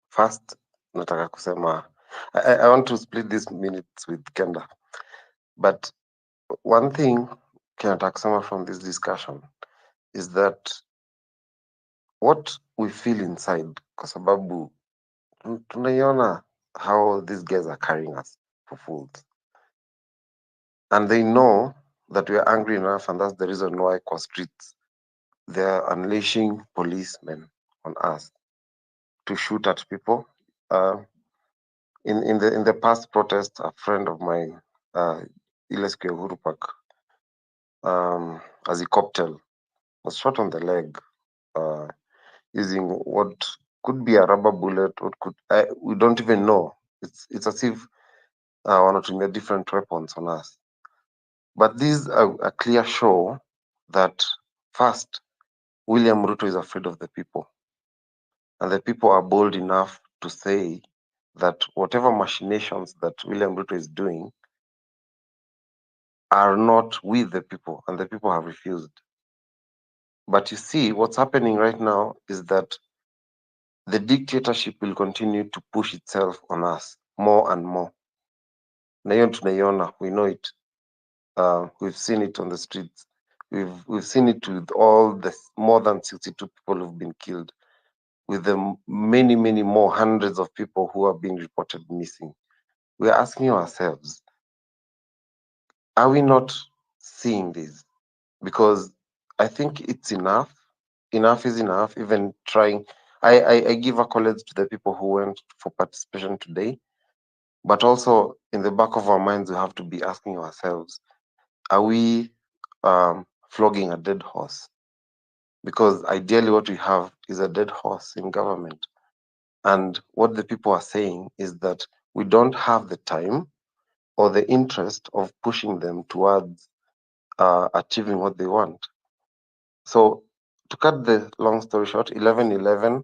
First nataka kusema I want to split this minutes with Kenda, but one thing nataka kusema from this discussion is that what we feel inside, kwa sababu tunaiona how these guys are carrying us for fools, and they know that we are angry enough, and that's the reason why kwa streets they are unleashing policemen on us. to shoot at people. In the past protest, a friend of mine, Ilesque Uhuru Park, as a cocktail, was shot on the leg using what could be a rubber bullet, what could we don't even know. It's as if wanatumia different weapons on us. But these are a clear show that first, William Ruto is afraid of the people. And the people are bold enough to say that whatever machinations that William Ruto is doing are not with the people, and the people have refused. But you see, what's happening right now is that the dictatorship will continue to push itself on us more and more. Na hiyo tunaiona, we know it. We've seen it on the streets. We've seen it with all the more than 62 people who've been killed, with the many more hundreds of people who are being reported missing. We are asking ourselves, are we not seeing this? Because I think it's enough. Enough is enough. Even trying, I give accolades to the people who went for participation today, but also in the back of our minds, we have to be asking ourselves, are we flogging a dead horse? Because ideally, what we have is a dead horse in government. And what the people are saying is that we don't have the time or the interest of pushing them towards achieving what they want. So to cut the long story short, 11/11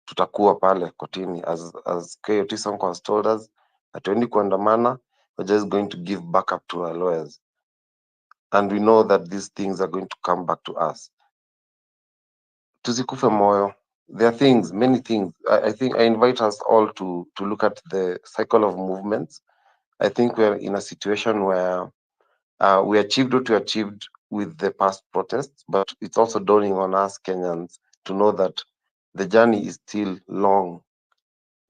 tutakuwa pale kotini, as KOT Sonko has told us, hatuendi kuandamana, we're just going to give backup to our lawyers. And we know that these things are going to come back to us. Tusikufe moyo. There are things, many things. I think I invite us all to look at the cycle of movements. I think we're in a situation where we achieved what we achieved with the past protests, but it's also dawning on us Kenyans to know that the journey is still long,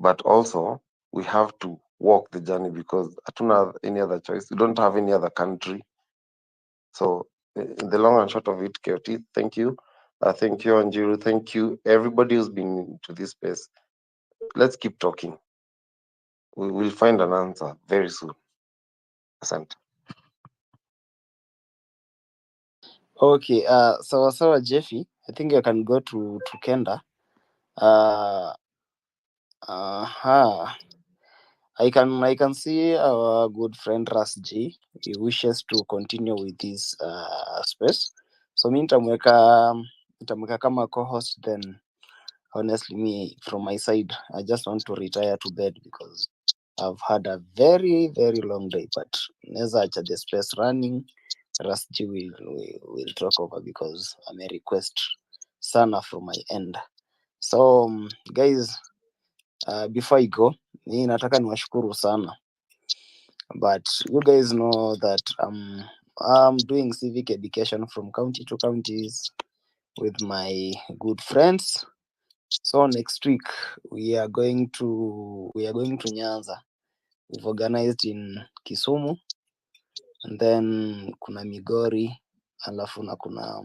but also we have to walk the journey because I don't have any other choice. We don't have any other country. So in the long and short of it, KOT, thank you. Thank you, Anjiru. Thank you, everybody who's been to this space. Let's keep talking. We will find an answer very soon. Asante. Okay, sawa Jeffy, I think I can go to Kenda. I can see our good friend Ras G. He wishes to continue with this space. So mi nitamweka kama co-host, then honestly me from my side I just want to retire to bed because I've had a very long day, but naweza acha the space running. Ras G will talk over because I'm a request sana from my end. So guys, before I go, mi nataka niwashukuru sana, but you guys know that I'm doing civic education from county to counties with my good friends. So next week we are going to Nyanza. We've organized in Kisumu, and then kuna Migori, alafu na kuna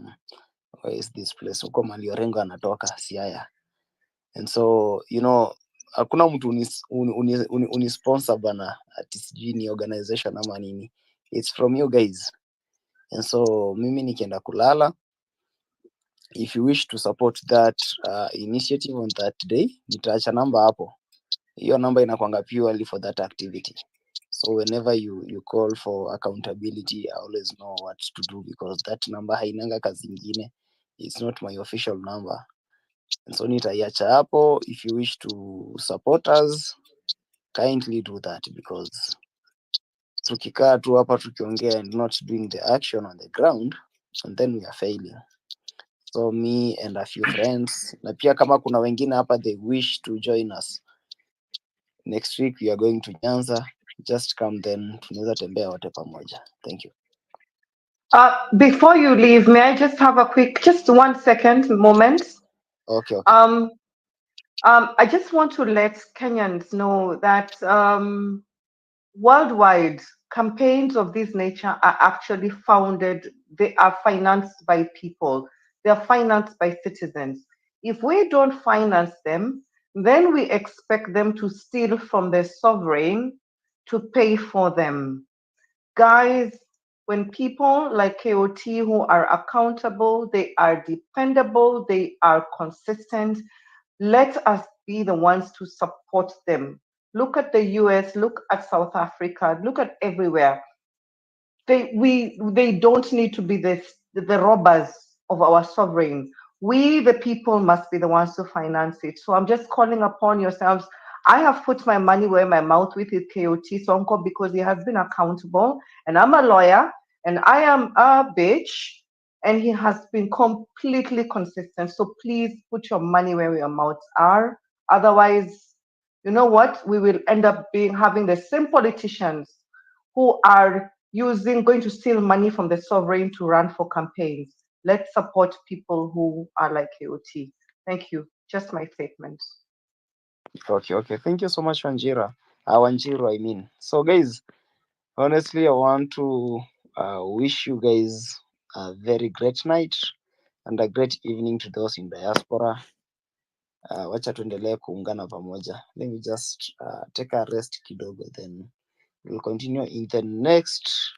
where is this place huko mali Orengo anatoka Siaya. And so hakuna mtu unisponsor bana ati sijui ni organization ama nini. It's from you guys. And so mimi nikienda kulala, if you wish to support that initiative on that day, nitaacha namba hapo. Hiyo namba inakwanga purely for that activity. So whenever you call for accountability, I always know what to do because that number hainanga kazi ingine. It's not my official number. And so nitaiacha hapo. If you wish to support us, kindly do that because tukikaa tu hapa tukiongea and not doing the action on the ground, and then we are failing. So me and a few friends, na pia kama kuna wengine hapa they wish to join us next week, we are going to Nyanza. Just come, then tunaweza tembea wote pamoja. Thank you. Before you leave, may I just have a quick, just 1 second moment? Okay. I just want to let Kenyans know that worldwide campaigns of this nature are actually founded, they are financed by people, they are financed by citizens. If we don't finance them, then we expect them to steal from their sovereign to pay for them. Guys, when people like KOT who are accountable, they are dependable, they are consistent, let us be the ones to support them. Look at the US, look at South Africa, look at everywhere. They don't need to be the robbers of our sovereign. We the people must be the ones to finance it. So I'm just calling upon yourselves. I have put my money where my mouth with KOT Sonko because he has been accountable, and I'm a lawyer and I am a bitch, and he has been completely consistent. So please put your money where your mouths are. Otherwise, you know what? We will end up having the same politicians who are going to steal money from the sovereign to run for campaigns. Let's support people who are like KOT. Thank you. Just my statement. Okay. Thank you so much, Wanjira. Wanjiru, I mean. So, guys, honestly, I want to wish you guys a very great night and a great evening to those in diaspora. Wacha tuendelee kuungana pamoja. Let me just take a rest kidogo, then we'll continue in the next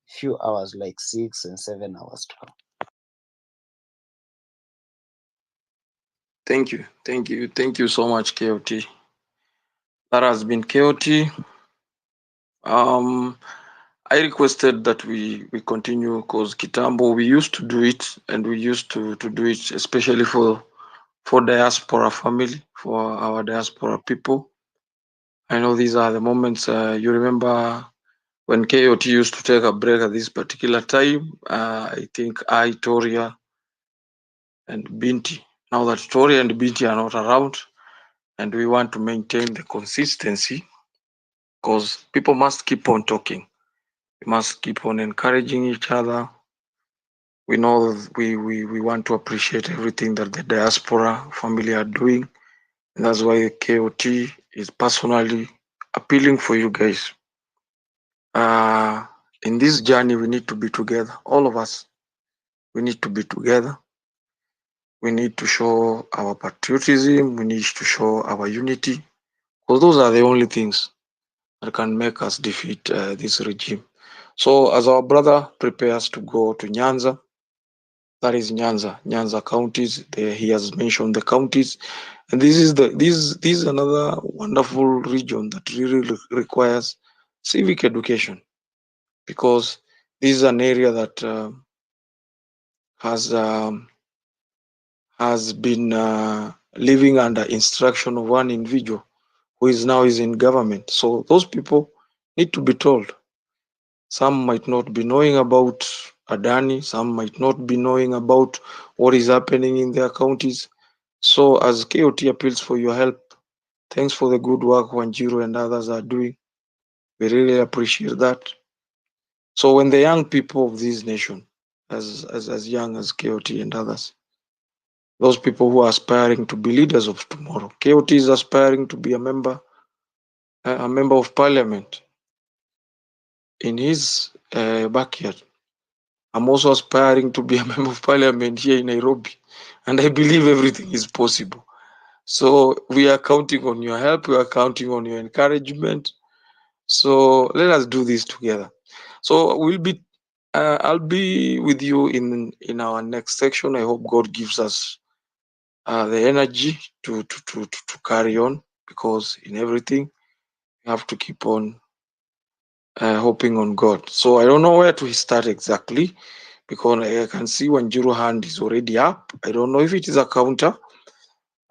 few hours, like 6 and 7 hours to come. Thank you so much, KOT. That has been KOT. I requested that we continue because Kitambo, we used to do it, and we used to do it especially for diaspora family, for our diaspora people. I know these are the moments you remember when KOT used to take a break at this particular time. I think Toria and Binti. Now that Toria and Binti are not around, and we want to maintain the consistency, because people must keep on talking. We must keep on encouraging each other. We know we want to appreciate everything that the diaspora family are doing. And that's why KOT is personally appealing for you guys. In this journey, we need to be together. All of us, we need to be together. We need to show our patriotism. We need to show our unity. Because those are the only things that can make us defeat this regime. So as our brother prepares to go to Nyanza, that is Nyanza counties, he has mentioned the counties. And this is another wonderful region that really requires civic education, because this is an area that has been living under instruction of one individual who is in government. So those people need to be told. Some might not be knowing about Adani, some might not be knowing about what is happening in their counties. So as KOT appeals for your help, thanks for the good work Wanjiru and others are doing. We really appreciate that. So when the young people of this nation, as young as KOT and others, those people who are aspiring to be leaders of tomorrow, KOT is aspiring to be a member of parliament in his backyard. I'm also aspiring to be a member of parliament here in Nairobi, and I believe everything is possible. So we are counting on your help. We are counting on your encouragement. So let us do this together. So I'll be with you in our next section. I hope God gives us the energy to carry on, because in everything we have to keep on hoping on God. So I don't know where to start exactly, because I can see Wanjiru hand is already up. I don't know if it is a counter.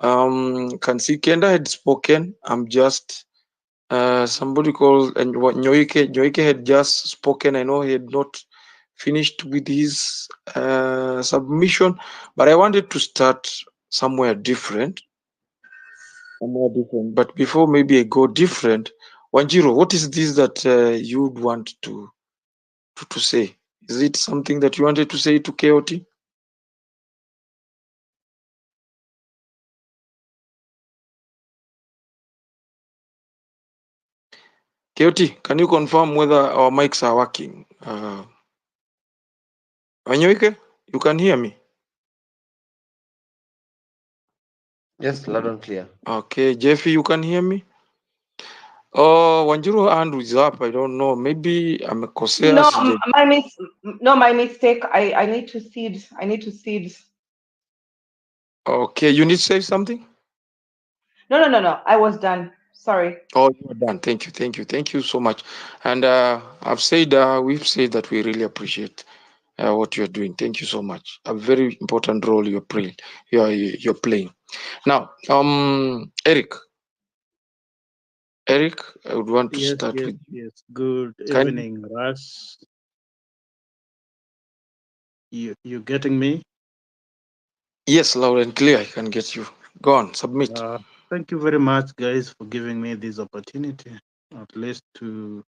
Can see Kenda had spoken. I'm just somebody called and Nyoike had just spoken. I know he had not finished with his submission, but I wanted to start somewhere different. But before maybe I go different, Wanjiru, what is this that you'd want to say? Is it something that you wanted to say to KOT? KOT, can you confirm whether our mics are working? Wanyoike, you can hear me? Yes, loud and clear. Okay, Jeffy, you can hear me? Oh, Wanjiru hand is up. I don't know. Maybe amekosea No, sija. my mistake. I need to seed. I need to seed. Okay, you need to say something? No. I was done. Sorry. Oh, you are done. Thank you, thank you, thank you so much. And we've said that we really appreciate what you're doing. Thank you so much. A very important role you're playing. Now, Eric, I would want to Yes, start yes, with you. yes. Good Can evening, Russ. You getting me? yes, loud and clear. I can get you. Go on, submit. Thank you very much, guys, for giving me this opportunity, at least to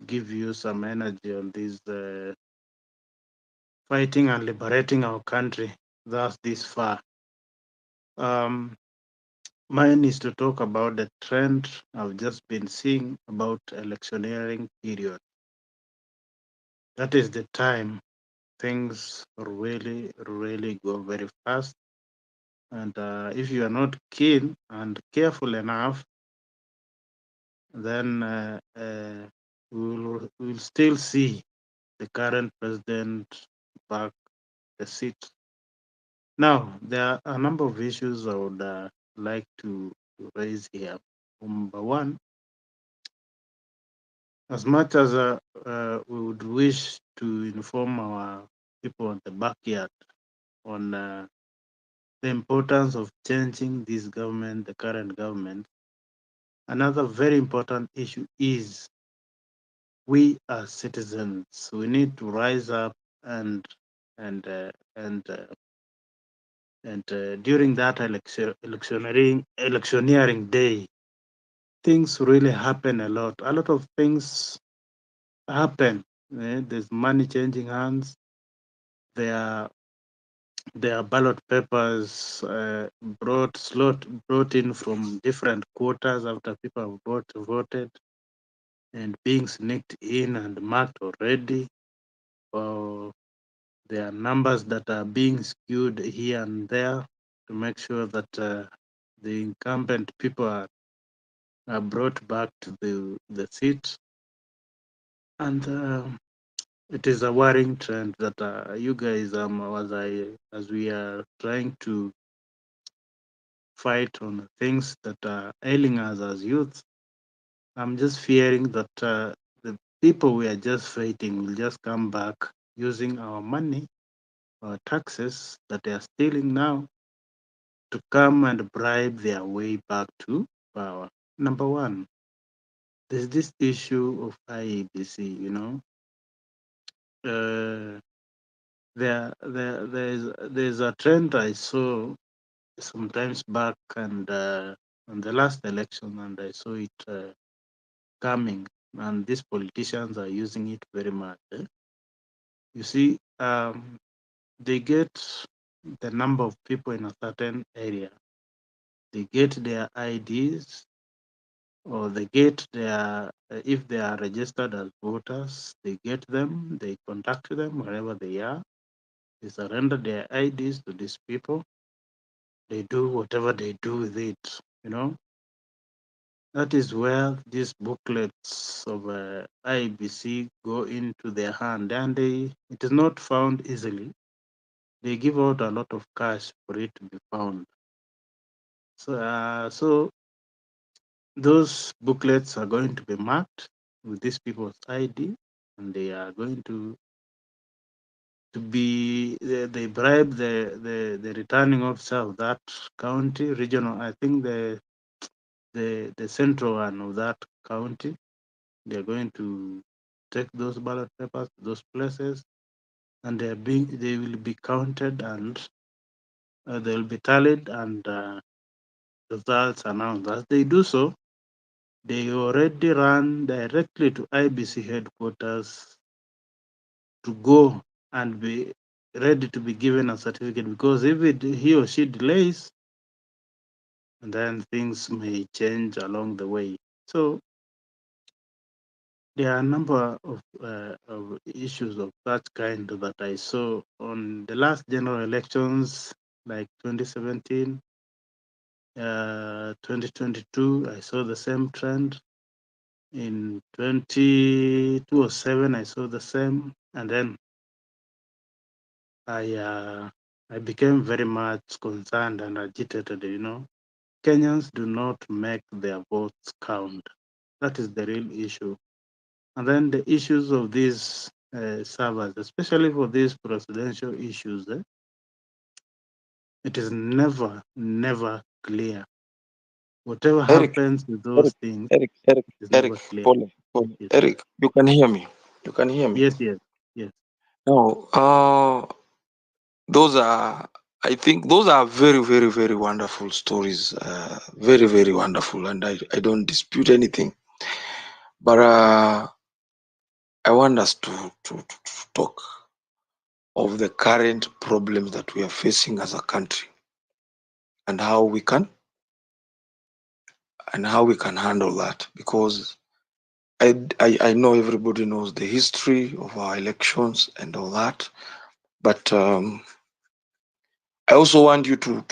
give you some energy on this fighting and liberating our country thus this far. Mine is to talk about the trend I've just been seeing about electioneering period. That is the time things really, really go very fast. And if you are not keen and careful enough, then we'll still see the current president back the seat. Now, there are a number of issues I would like to raise here. Number one, as much as we would wish to inform our people in the backyard on the importance of changing this government, the current government, another very important issue is we as citizens, we need to rise up and and uh, and uh, during that electioneering day, things really happen a lot. A lot of things happen. There's money changing hands. There are ballot papers brought in from different quarters after people have voted and being sneaked in and marked already. Or there are numbers that are being skewed here and there to make sure that the incumbent people are brought back to the seat. And it is a worrying trend that you guys, as we are trying to fight on things that are ailing us as youth, I'm just fearing that the people we are just fighting will just come back using our money, our taxes that they are stealing now, to come and bribe their way back to power. Number one, there's this issue of IEBC, there's a trend I saw sometimes back and on the last election, and I saw it coming, and these politicians are using it very much. You see, they get the number of people in a certain area, they get their IDs, or they get their, if they are registered as voters, they get them, they contact them wherever they are, they surrender their IDs to these people, they do whatever they do with it. That is where these booklets of IBC go into their hand, and it is not found easily. They give out a lot of cash for it to be found. So those booklets are going to be marked with these people's ID, and they are going to be they bribe the returning officer of that county, regional. I think the central one of that county. They're going to take those ballot papers to those places, and they will be counted, and they will be tallied, and results announced. As they do so, they already run directly to IBC headquarters to go and be ready to be given a certificate, because if he or she delays, then things may change along the way. So there are a number of issues of that kind that I saw on the last general elections. like 2017, 2022, I saw the same trend. In 2007, I saw the same, and then I became very much concerned and agitated. Kenyans do not make their votes count. That is the real issue. And then the issues of these servers, especially for these presidential issues, it is never clear. Whatever Eric, happens with those things, Eric, it is never clear. Pole. Yes. Eric, you can hear me. You can hear me. Yes. Now, those are, I think, those are very, very, very wonderful stories. Very, very wonderful, and I don't dispute anything. But I want us to talk of the current problems that we are facing as a country, and how we can handle that, because I know everybody knows the history of our elections and all that, but I also want you to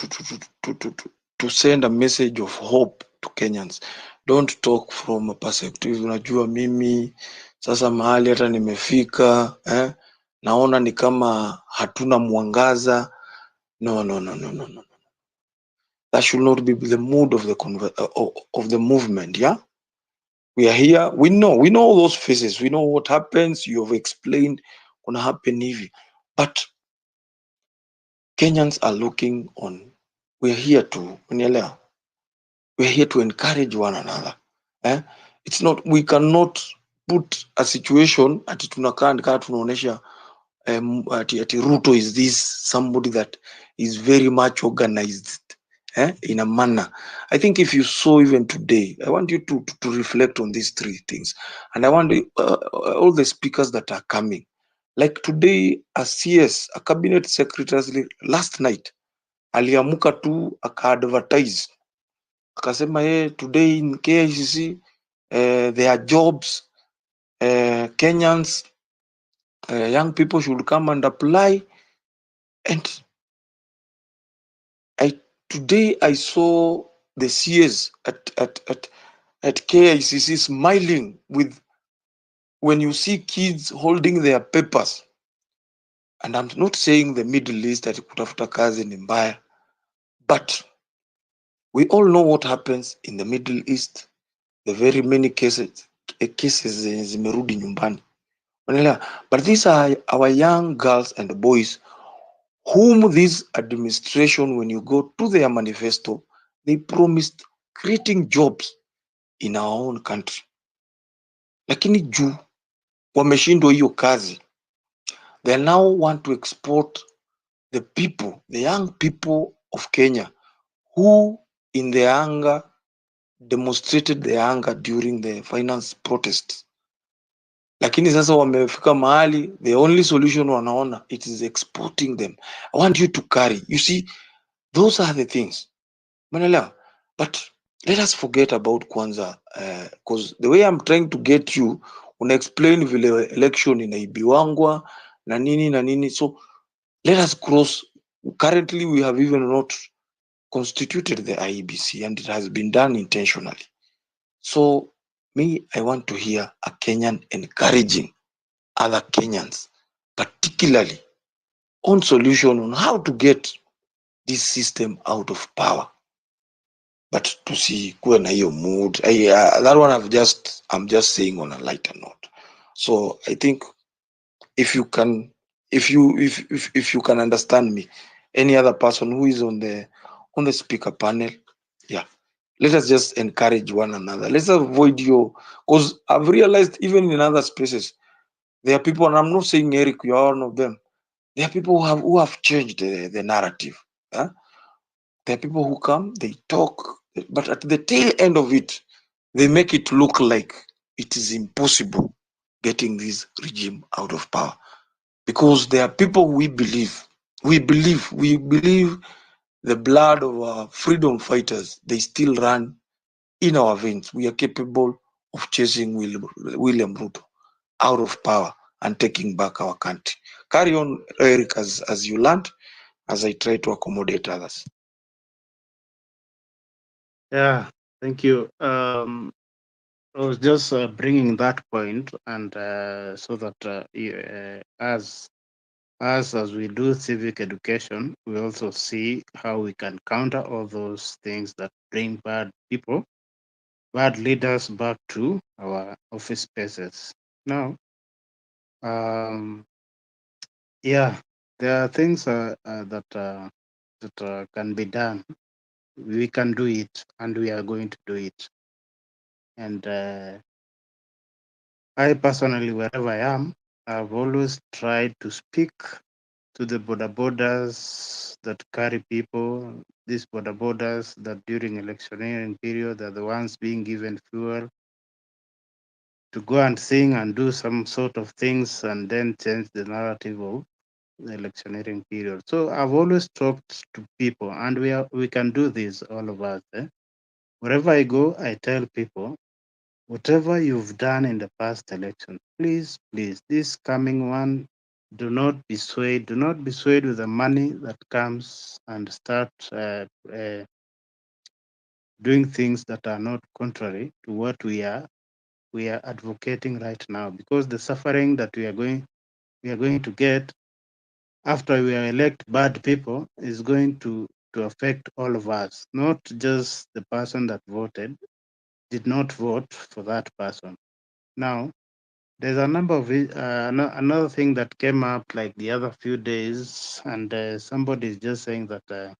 send a message of hope to Kenyans. Don't talk from a perspective, unajua mimi sasa mahali hata nimefika naona ni kama hatuna mwangaza. No. That should not be the mood of the movement. Yeah, we are here. We know all those faces. We know what happens. You have explained gonna happen hivi, but Kenyans are looking on. We are here to unielewa. We are here to encourage one another. It's not. We cannot put a situation ati tunakaa nikaa tunaonesha ati Ruto is this somebody that is very much organized in a manner. I think if you saw even today, I want you to reflect on these three things, and I want all the speakers that are coming. Like today, a CS, a cabinet secretary, last night aliamuka tu aka-advertise akasema today in KICC there are jobs, Kenyans, young people should come and apply. And today I saw the CS at KICC smiling with, when you see kids holding their papers. And I'm not saying the Middle East ati kutafuta kazi ni mbaya, but we all know what happens in the Middle East. The very many cases zimerudi nyumbani. But these are our young girls and boys whom this administration, when you go to their manifesto, they promised creating jobs in our own country. Lakini juu wameshindwa hiyo kazi, they now want to export the people, the young people of Kenya, who in their anger demonstrated their anger during the finance protests. Lakini sasa wamefika mahali, the only solution wanaona, it is exporting them. I want you to carry, you see, those are the things. Manelewa? But let us forget about Kwanza, because the way I'm trying to get you, una explain vile election inaibiwangwa na nini. So let us cross. Currently, we have even not constituted the IEBC, and it has been done intentionally. So me, I want to hear a Kenyan encouraging other Kenyans, particularly on solution on how to get this system out of power. But to see kuwe na hiyo mood, that one I'm just saying on a lighter note. So I think if you can understand me, any other person who is on the speaker panel, yeah, let us just encourage one another. Let's avoid because I've realized even in other spaces, there are people, and I'm not saying Eric, you are one of them. There are people who have changed the narrative. There are people who come, they talk, but at the tail end of it, they make it look like it is impossible getting this regime out of power. Because there are people we believe the blood of our freedom fighters, they still run in our veins. We are capable of chasing William Ruto out of power and taking back our country. Carry on, Eric, as you learned, as I try to accommodate others. Yeah, thank you. I was just bringing that point, and so that as we do civic education, we also see how we can counter all those things that bring bad people, bad leaders back to our office spaces. Now, yeah, there are things that can be done. We can do it, and we are going to do it. And I personally, wherever I am, I've always tried to speak to the border borders that carry people, these border borders that during electioneering period are the ones being given fuel to go and sing and do some sort of things and then change the narrative of the electioneering period. So I've always talked to people, and we can do this, all of us. Wherever I go, I tell people, whatever you've done in the past election, please, this coming one, do not be swayed. Do not be swayed with the money that comes and start doing things that are not contrary to what we are advocating right now. Because the suffering that we are going to get after we elect bad people is going to affect all of us, not just the person that did not vote for that person. Now, there's a number of another thing that came up like the other few days, and somebody is just saying that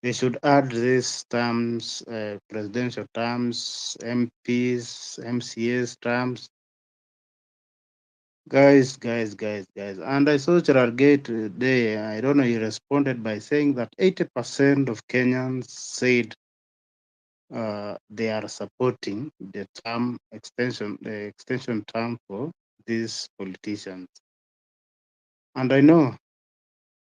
they should add these terms, presidential terms, MPs, MCAs terms. Guys. And I saw Gerard Gate today, I don't know, he responded by saying that 80% of Kenyans said they are supporting the extension term for these politicians. And I know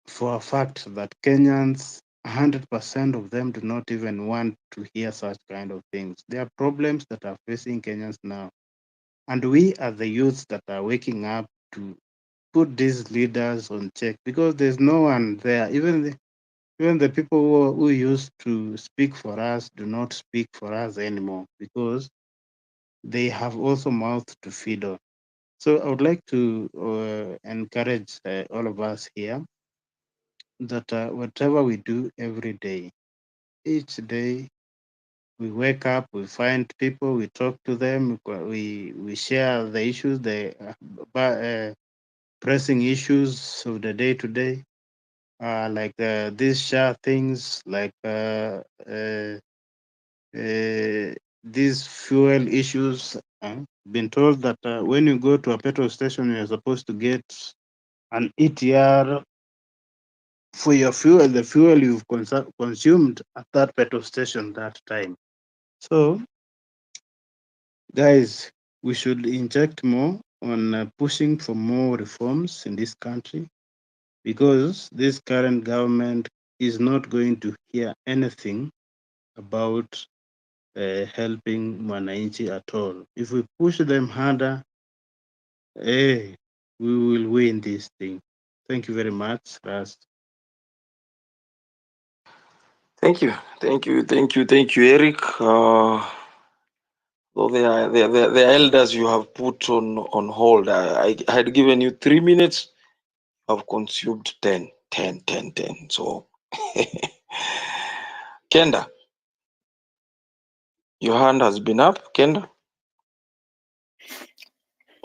for a fact that Kenyans, 100% of them do not even want to hear such kind of things. There are problems that are facing Kenyans now. And we are the youths that are waking up to put these leaders on check, because there's no one there. Even the people who used to speak for us do not speak for us anymore, because they have also mouth to feed on. So I would like to encourage all of us here that whatever we do every day, each day, we wake up, we find people, we talk to them, we share the issues, the pressing issues of the day to day, like these share things, like these fuel issues. Been told that when you go to a petrol station, you're supposed to get an ETR for your fuel, the fuel you've consumed at that petrol station that time. So, guys, we should inject more on pushing for more reforms in this country, because this current government is not going to hear anything about helping Mwananchi at all. If we push them harder, we will win this thing. Thank you very much, Ras. Thank you, Eric. Though the elders you have put on hold, I had given you 3 minutes. I've consumed 10. So, Kenda, your hand has been up. Kenda.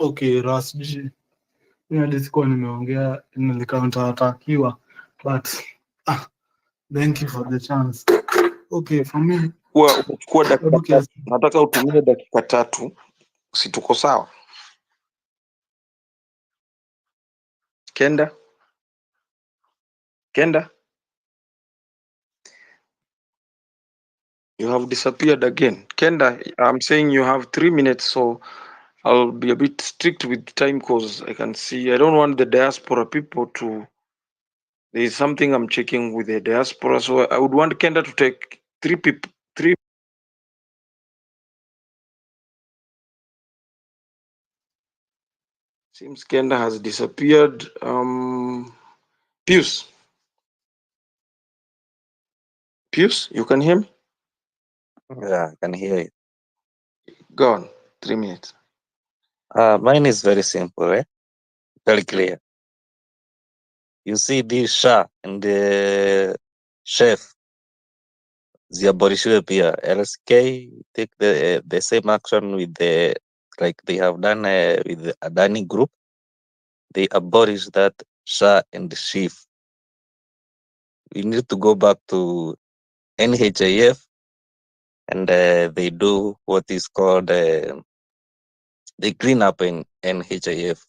Okay, Ras, mimi sikuwa nimeongea, nilikauntaatakiwa, but thank you for the chance. Okay, for me, Umechukua dakika tatu. Nataka utumie dakika tatu. Si tuko sawa? Kenda? You have disappeared again. Kenda, I'm saying you have 3 minutes, so I'll be a bit strict with time because I can see I don't want the diaspora people to. There is something I'm checking with the diaspora, so I would want Kenda to take 3 people. Seems Kenda has disappeared. Pius. Pius, you can hear me? Yeah, I can hear you. Go on. 3 minutes. Mine is very simple, very clear. You see, this Shah and the chef ziaborishiwe pia. LSK take the same action with the like they have done with the Adani group. They abolish that Shah and the chief. We need to go back to NHIF and they do what is called they clean up in NHIF.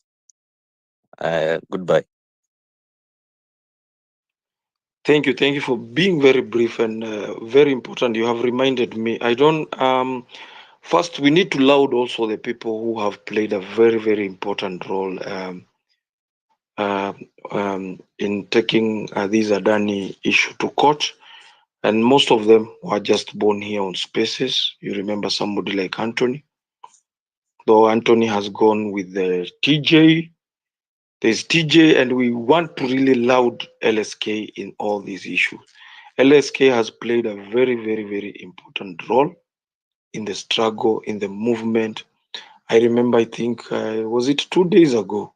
Goodbye. Thank you for being very brief and very important. You have reminded me. I don't. First, we need to laud also the people who have played a very important role uh, in taking this Adani issue to court. And most of them were just born here on Spaces. You remember somebody like Anthony, though Anthony has gone with the TJ. There's TJ, and we want to really laud LSK in all these issues. LSK has played a very important role in the struggle, in the movement. I remember, I think, was it 2 days ago?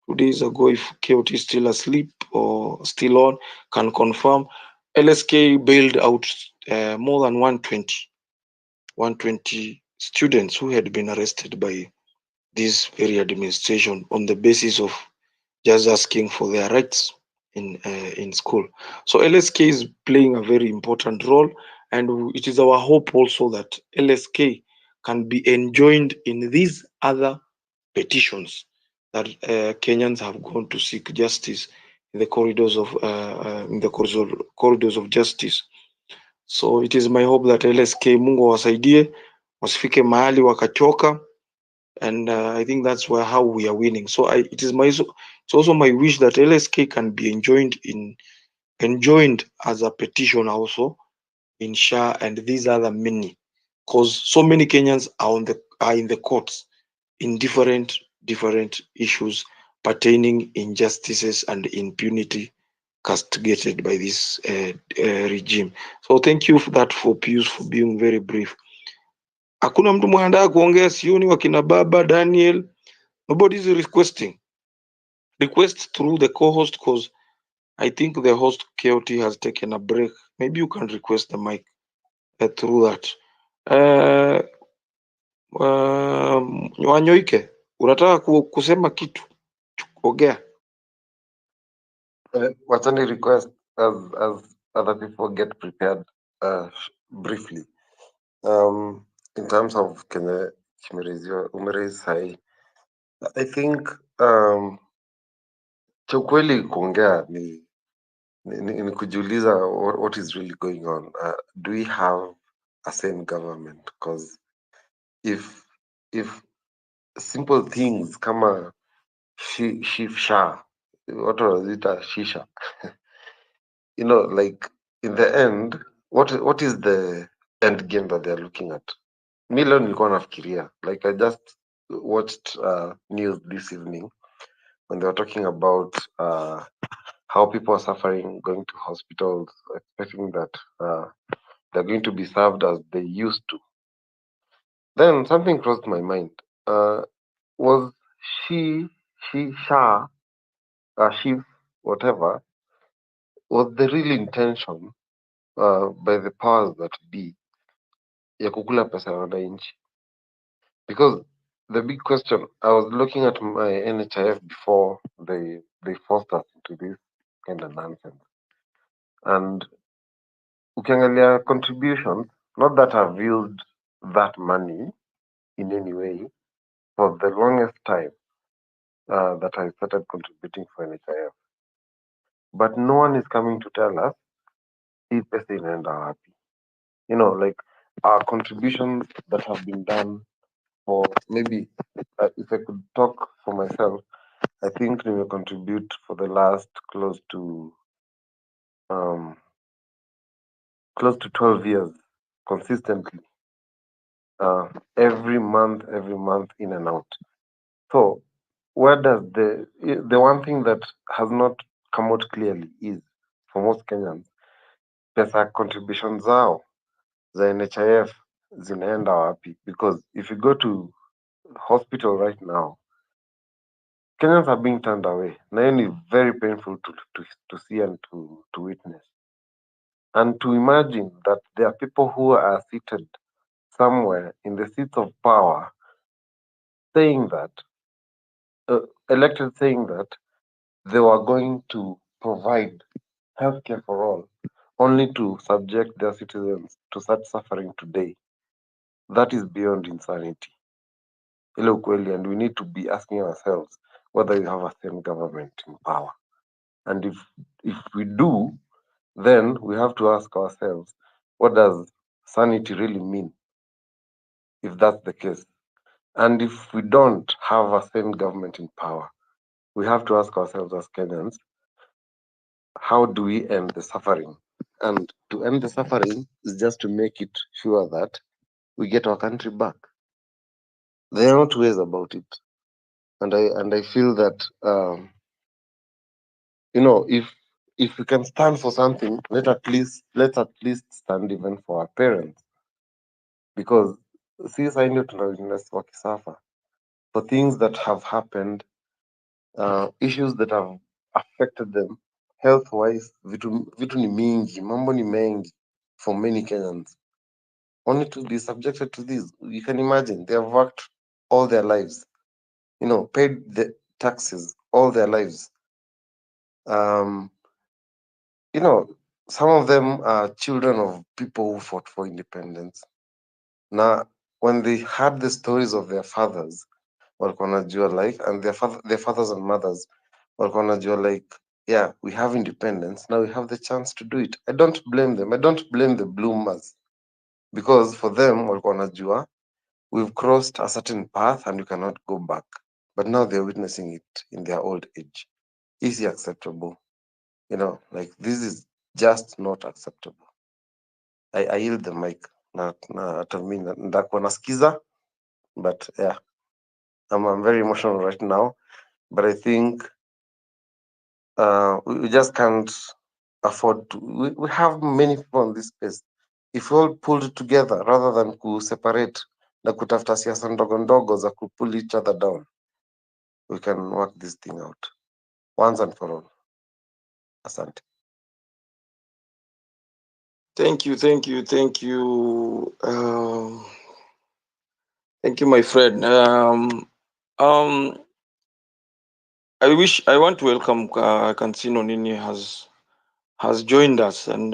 2 days ago, if KOT is still asleep or still on, can confirm, LSK bailed out more than 120 students who had been arrested by this very administration on the basis of just asking for their rights in school. So LSK is playing a very important role, and it is our hope also that LSK can be enjoined in these other petitions that Kenyans have gone to seek justice in the corridors of justice. So it is my hope that LSK, Mungu wasaidie wasifike mahali wakachoka, and I think that's where how we are winning. So it's also my wish that LSK can be enjoined as a petition also in SHA and these other many, because so many Kenyans are in the courts in different issues pertaining injustices and impunity castigated by this regime. So thank you for Pius for being very brief. Hakuna mtu mwandaa kuongea, sioni wakina baba Daniel. Nobody is requesting. Request through the co-host, because I think the host KOT has taken a break. Maybe you can request the mic through that. Wanyoike, unataka kusema kitu? Ongea. Wachani request as other people get prepared briefly. In terms of Kenya umeraise high, I think cha ukweli kuongea ni kujiuliza what is really going on. Do we have a sane government? Because if simple things kama shisha, watu wanaziita shisha, like in the end, what is the end game that they're looking at? Mi leo nilikuwa nafikiria, like I just watched news this evening when they were talking about how people are suffering going to hospitals, expecting that they're going to be served as they used to. Then something crossed my mind. Was she, Sha, she, whatever, was the real intention by the powers that be ya kukula pesa ya wananchi? Because the big question, I was looking at my NHIF before they forced us into this kind of nonsense. And ukiangalia contributions, not that I've used that money in any way for the longest time that I started contributing for NHIF. But no one is coming to tell us hii pesa inaenda wapi. Like our contributions that have been done for maybe, if I could talk for myself, I think we will contribute for the last close to 12 years consistently, every month in and out. So where does the one thing that has not come out clearly is, for most Kenyans, pesa contribution zao za NHIF zinaenda wapi? Because if you go to hospital right now, Kenyans are being turned away. Na hiyo ni very painful to see and to witness. And to imagine that there are people who are seated somewhere in the seats of power saying that, elected saying that they were going to provide healthcare for all, only to subject their citizens to such suffering today. That is beyond insanity. Ile ukweli, and we need to be asking ourselves whether we have a sane government in power. And if we do, then we have to ask ourselves, what does sanity really mean, if that's the case? And if we don't have a sane government in power, we have to ask ourselves as Kenyans, how do we end the suffering? And to end the suffering is just to make it sure that we get our country back. There are not ways about it. And I feel that if we can stand for something, let's at least stand even for our parents. Because si saa ndio tuna witness wakisafa for things that have happened, issues that have affected them health wise. Vitu ni mingi, mambo ni mengi for many Kenyans, only to be subjected to this. You can imagine they have worked all their lives, paid the taxes all their lives. Some of them are children of people who fought for independence. Now, when they heard the stories of their fathers, walikuwa wanajua like, and their fathers and mothers, walikuwa wanajua like, yeah, we have independence, now we have the chance to do it. I don't blame them. I don't blame the bloomers, because for them, walikuwa wanajua, we've crossed a certain path and we cannot go back. But now they're witnessing it in their old age. Is it acceptable? Like, this is just not acceptable. I yield the mic. Na hata mimi ndakuwa nasikiza, but yeah, I'm very emotional right now. But I think we just can't afford to. We have many people in this space. If we all pulled together rather than separate na kutafuta siasa ndogo ndogo za pull each other down, we can work this thing out once and for all. Asante. Thank you. Thank you, my friend. I want to welcome Kansino Nini has joined us, and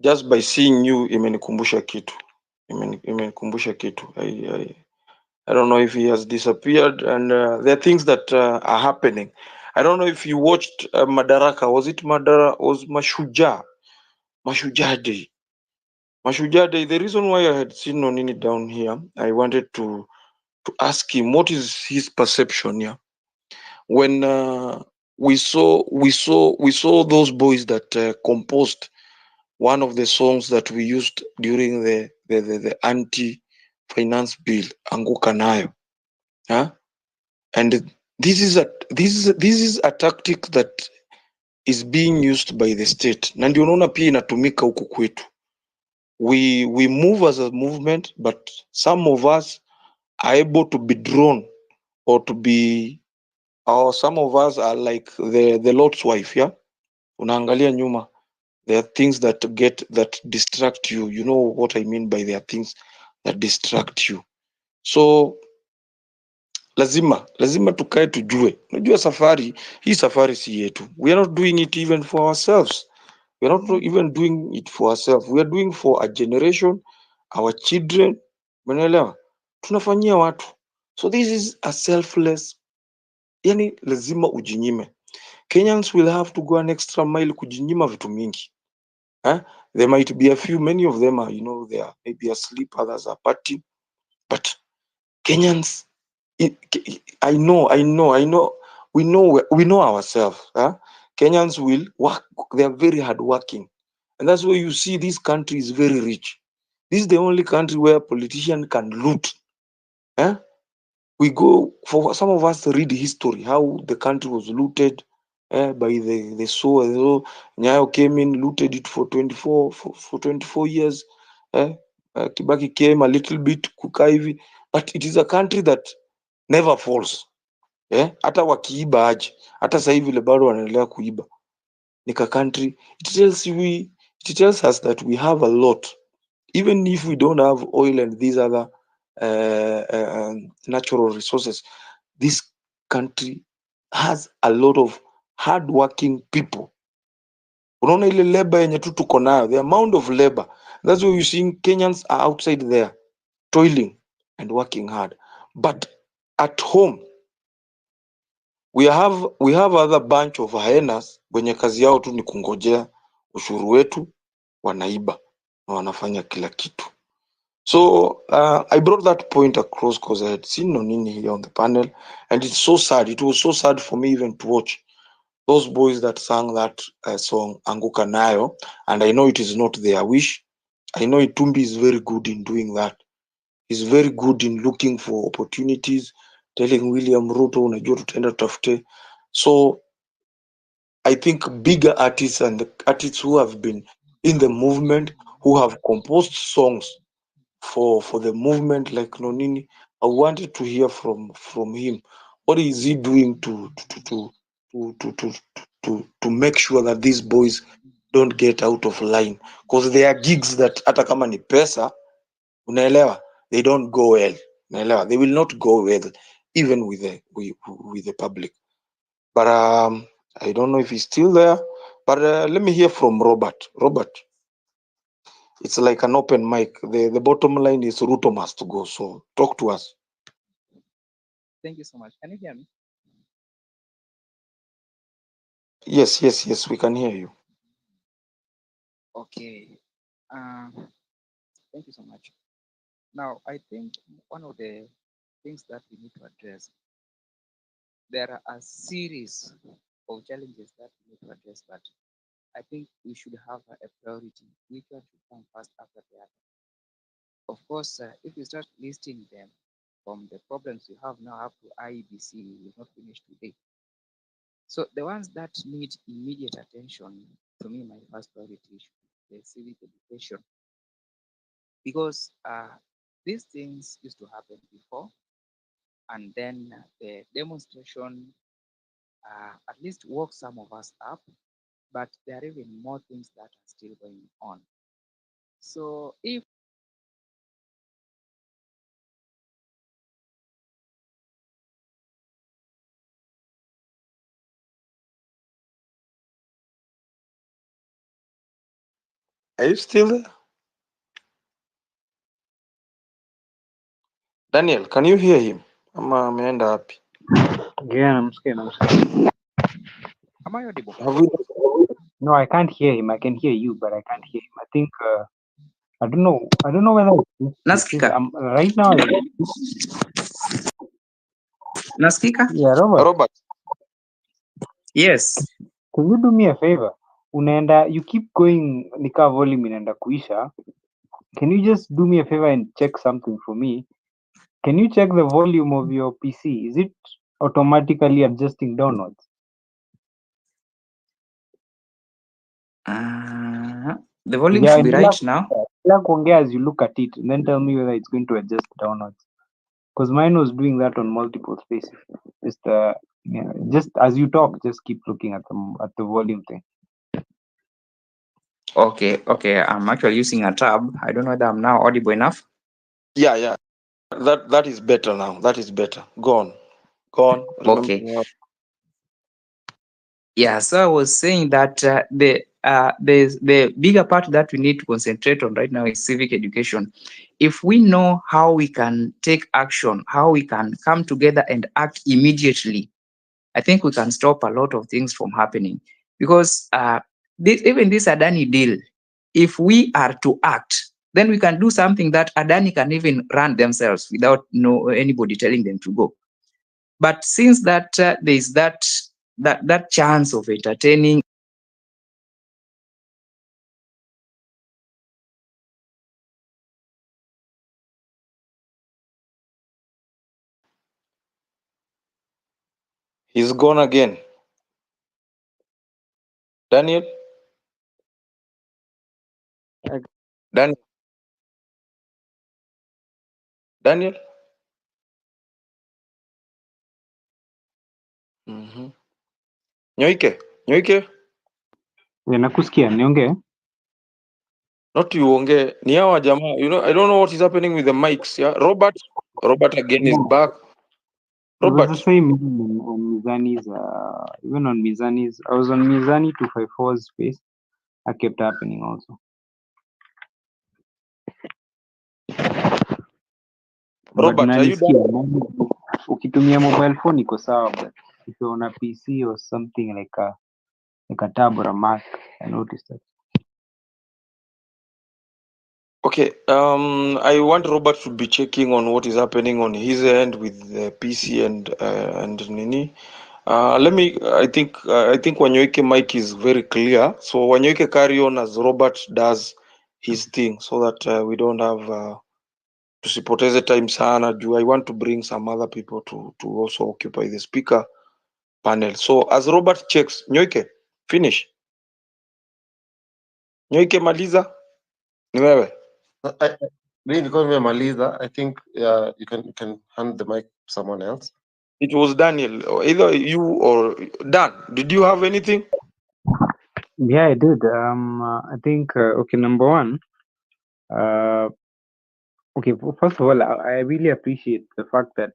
just by seeing you imenikumbusha kitu. I don't know if he has disappeared, and there are things that are happening. I don't know if you watched Madaraka. Was it Madara? Was Mashujaa Day? Mashujaa Day. The reason why I had seen Nonini down here, I wanted to ask him what is his perception here when we saw those boys that composed one of the songs that we used during the anti-finance bill, Anguka Nayo. Huh? And this is a tactic that is being used by the state. Na ndio unaona pia inatumika huku kwetu. We move as a movement, but some of us are able to be drawn or some of us are like the Lord's wife, yeah? Unaangalia nyuma. There are things that distract you. You know what I mean by there are things that distract you. So lazima tukae tujue. Unajua hii safari si yetu. We are not doing it even for ourselves. We are not even doing it for ourselves. We are doing for a generation, our children. Umeelewa? Tunafanyia watu. So this is a selfless, yani lazima ujinyime. Kenyans will have to go an extra mile kujinyima vitu mingi. There might be a few, many of them are, they are maybe asleep, others are partying. But Kenyans, I know, we know ourselves. Kenyans will work, they are very hardworking. And that's why you see this country is very rich. This is the only country where politicians can loot. We go, for some of us, read history, how the country was looted, by the sewer. So Nyayo came in, looted it for 24 years. Kibaki came a little bit kukaa hivi, but it is a country that never falls. Hata wakiiba aje, hata sasa hivi vile bado wanaendelea kuiba. Nika country, it tells us that we have a lot, even if we don't have oil and these other natural resources. This country has a lot of hardworking people. Unaona ile labor yenye tu tuko nayo, the amount of labor. That's why you're seeing Kenyans are outside there toiling and working hard. But at home we have other bunch of hyenas wenye kazi yao tu ni kungojea ushuru wetu, wanaiba na wanafanya kila kitu. So I brought that point across because I had seen Nonini here on the panel, and it's so sad. It was so sad for me even to watch those boys that sang that song Anguka Nayo, and I know it is not their wish. I know Itumbi is very good in doing that. He's very good in looking for opportunities, telling William Ruto, unajua tutaenda tutafute. So I think bigger artists and the artists who have been in the movement, who have composed songs for the movement like Nonini, I wanted to hear from him. What is he doing to make sure that these boys don't get out of line? Because there are gigs that hata kama ni pesa, unaelewa, they don't go well. Unaelewa, they will not go well even with the public. But I don't know if he's still there. But let me hear from Robert. Robert, it's like an open mic. The bottom line is Ruto must go. So talk to us. Thank you so much. Can you hear me? Yes, we can hear you. Okay. Thank you so much. Now, I think one of the things that we need to address, there are a series of challenges that we need to address, but I think we should have a priority. Which one should come first after the other? Of course, if you start listing them from the problems you have now up to IEBC, we will not finish today. So the ones that need immediate attention, to me, my first priority should be the civic education, because these things used to happen before, and then the demonstration at least woke some of us up, but there are even more things that are still going on. So if Are you still there? Daniel, can you hear him? Ama ameenda wapi? Yeah, I'm scared. am I audible? Have we... No, I can't hear him. I can hear you, but I can't hear him. I think I don't know. I don't know whether Naskika. Right now. Naskika? Yeah, Robert. Yes. Can you do me a favor? You keep going. Nika volume inaenda kuisha. Can you just do me a favor and check something for me? Can you check the volume of your PC? Is it automatically adjusting downwards? The volume should be right now. Kuongea as you look at it, and then tell me whether it's going to adjust downwards. Because mine was doing that on multiple spaces. Just as you talk, just keep looking at the volume thing. Okay. I'm actually using a tab. I don't know whether I'm now audible enough. Yeah. That is better now. That is better. Go on. Remember. Okay. Yeah, so I was saying that the bigger part that we need to concentrate on right now is civic education. If we know how we can take action, how we can come together and act immediately, I think we can stop a lot of things from happening. Because even this Adani deal, if we are to act, then we can do something that Adani can even run themselves without anybody telling them to go. But since that there is that chance of entertaining He's gone again. Daniel, Dan, Daniel. Mhm. Nyoike, Nyoike, Nakusikia, niongee. not you onge. Ni hawa jamaa. You know, I don't know what is happening with the mics. Yeah, Robert again is No, back. it was the Robert, same even on Mizani's, even on Mizani's. I was on Mizani 254's space. I kept happening also. But Robert, are you nanisikia, done? ukitumia mobile phone iko sawa, but if you're on a PC or something like a tab or a Mac, I noticed that. Okay. I want Robert to be checking on what is happening on his end with the PC and Nini. Let me. I think Wanyoike mic is very clear. So Wanyoike carry on as Robert does his thing, so that we don't have tusipoteze time sana. I want to bring some other people to also occupy the speaker panel. So as Robert checks, Nyoike, finish. Nyoike maliza, ni wewe. Mi nilikuwa nimemaliza. I think you can hand the mic to someone else. It was Daniel, or either you or Dan. Did you have anything? Yeah, I did. I think, okay, number one, okay, first of all, I really appreciate the fact that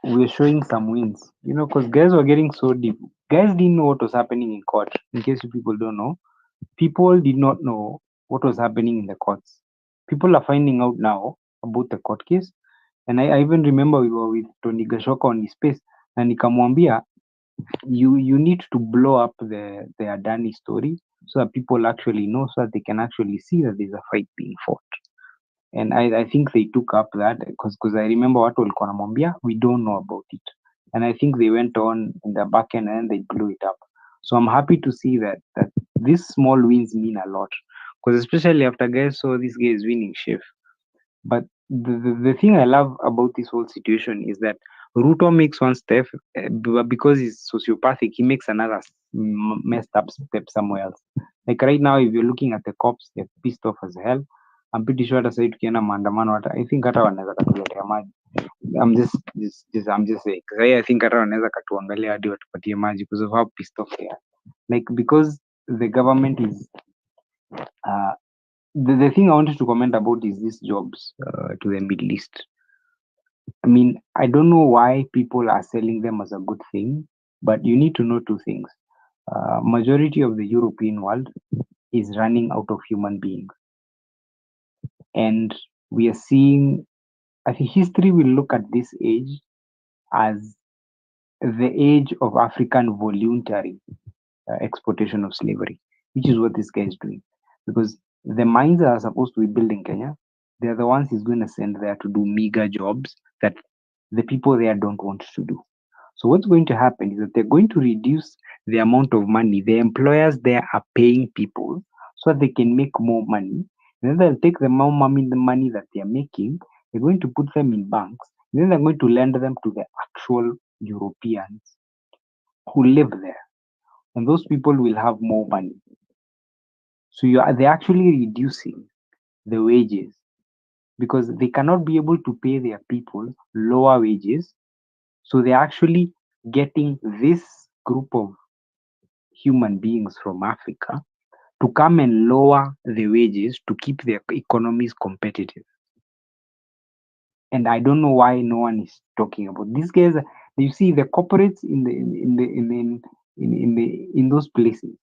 we're showing some wins, you know, because guys were getting so deep. Guys didn't know what was happening in court. In case you people don't know, people did not know what was happening in the courts. People are finding out now about the court case. And I even remember we were with Tony Gashoka on his space, and nikamwambia, you need to blow up the Adani story so that people actually know, so that they can actually see that there's a fight being fought. And I think they took up that because I remember watu walikuwa wanamwambia we don't know about it, and I think they went on in the back end and they blew it up. So I'm happy to see that these small wins mean a lot, because especially after guys saw this guy is winning shift. But the thing I love about this whole situation is that Ruto makes one step, but because he's sociopathic, he makes another messed up step somewhere else. Like right now, if you're looking at the cops, they're pissed off as hell. I'm pretty sure hata sahii tukienda maandamano, I think hata wanaweza katuletea maji. I'm just saying. Sahii I think hata wanaweza katuangalia hadi watupatie maji because of how pissed off they are. Like because the government is the thing I wanted to comment about is these jobs to the Middle East. I mean, I don't know why people are selling them as a good thing, but you need to know two things. Majority of the European world is running out of human beings. And we are seeing, I think history will look at this age as the age of African voluntary exportation of slavery, which is what this guy is doing. Because the mines that are supposed to be built in Kenya, they're the ones he's going to send there to do meager jobs that the people there don't want to do. So what's going to happen is that they're going to reduce the amount of money the employers there are paying people so that they can make more money. And then they'll take the more money, the money that they're making, they're going to put them in banks. And then they're going to lend them to the actual Europeans who live there. And those people will have more money. So they're actually reducing the wages because they cannot be able to pay their people lower wages. So they're actually getting this group of human beings from Africa to come and lower the wages to keep their economies competitive. And I don't know why no one is talking about these guys. You see the corporates in those places.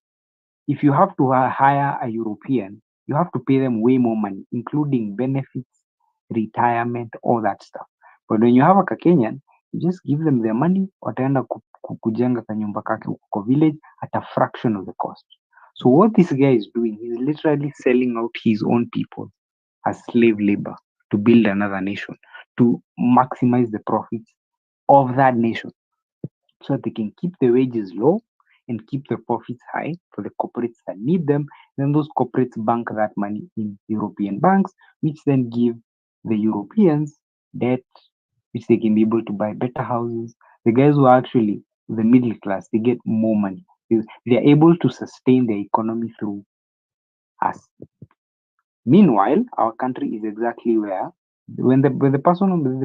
If you have to hire a European, you have to pay them way more money, including benefits, retirement, all that stuff. But when you have a Kenyan, you just give them their money, wataenda kujenga kanyumba kake kwa village at a fraction of the cost. So what this guy is doing, he's literally selling out his own people as slave labor to build another nation, to maximize the profits of that nation so that they can keep the wages low and keep the profits high for the corporates that need them. Then those corporates bank that money in European banks, which then give the Europeans debt, which they can be able to buy better houses. The guys who are actually the middle class, they get more money. They are able to sustain their economy through us. Meanwhile, our country is exactly where when the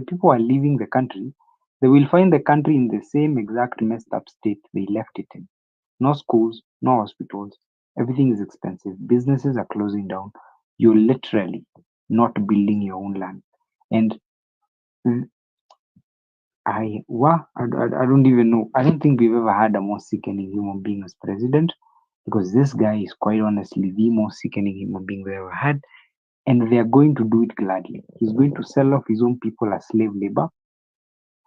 people are leaving the country, they will find the country in the same exact messed up state they left it in. No schools, no hospitals. Everything is expensive. Businesses are closing down. You're literally not building your own land. And I don't even know. I don't think we've ever had a more sickening human being as president, because this guy is quite honestly the most sickening human being we ever had, and they are going to do it gladly. He's going to sell off his own people as slave labor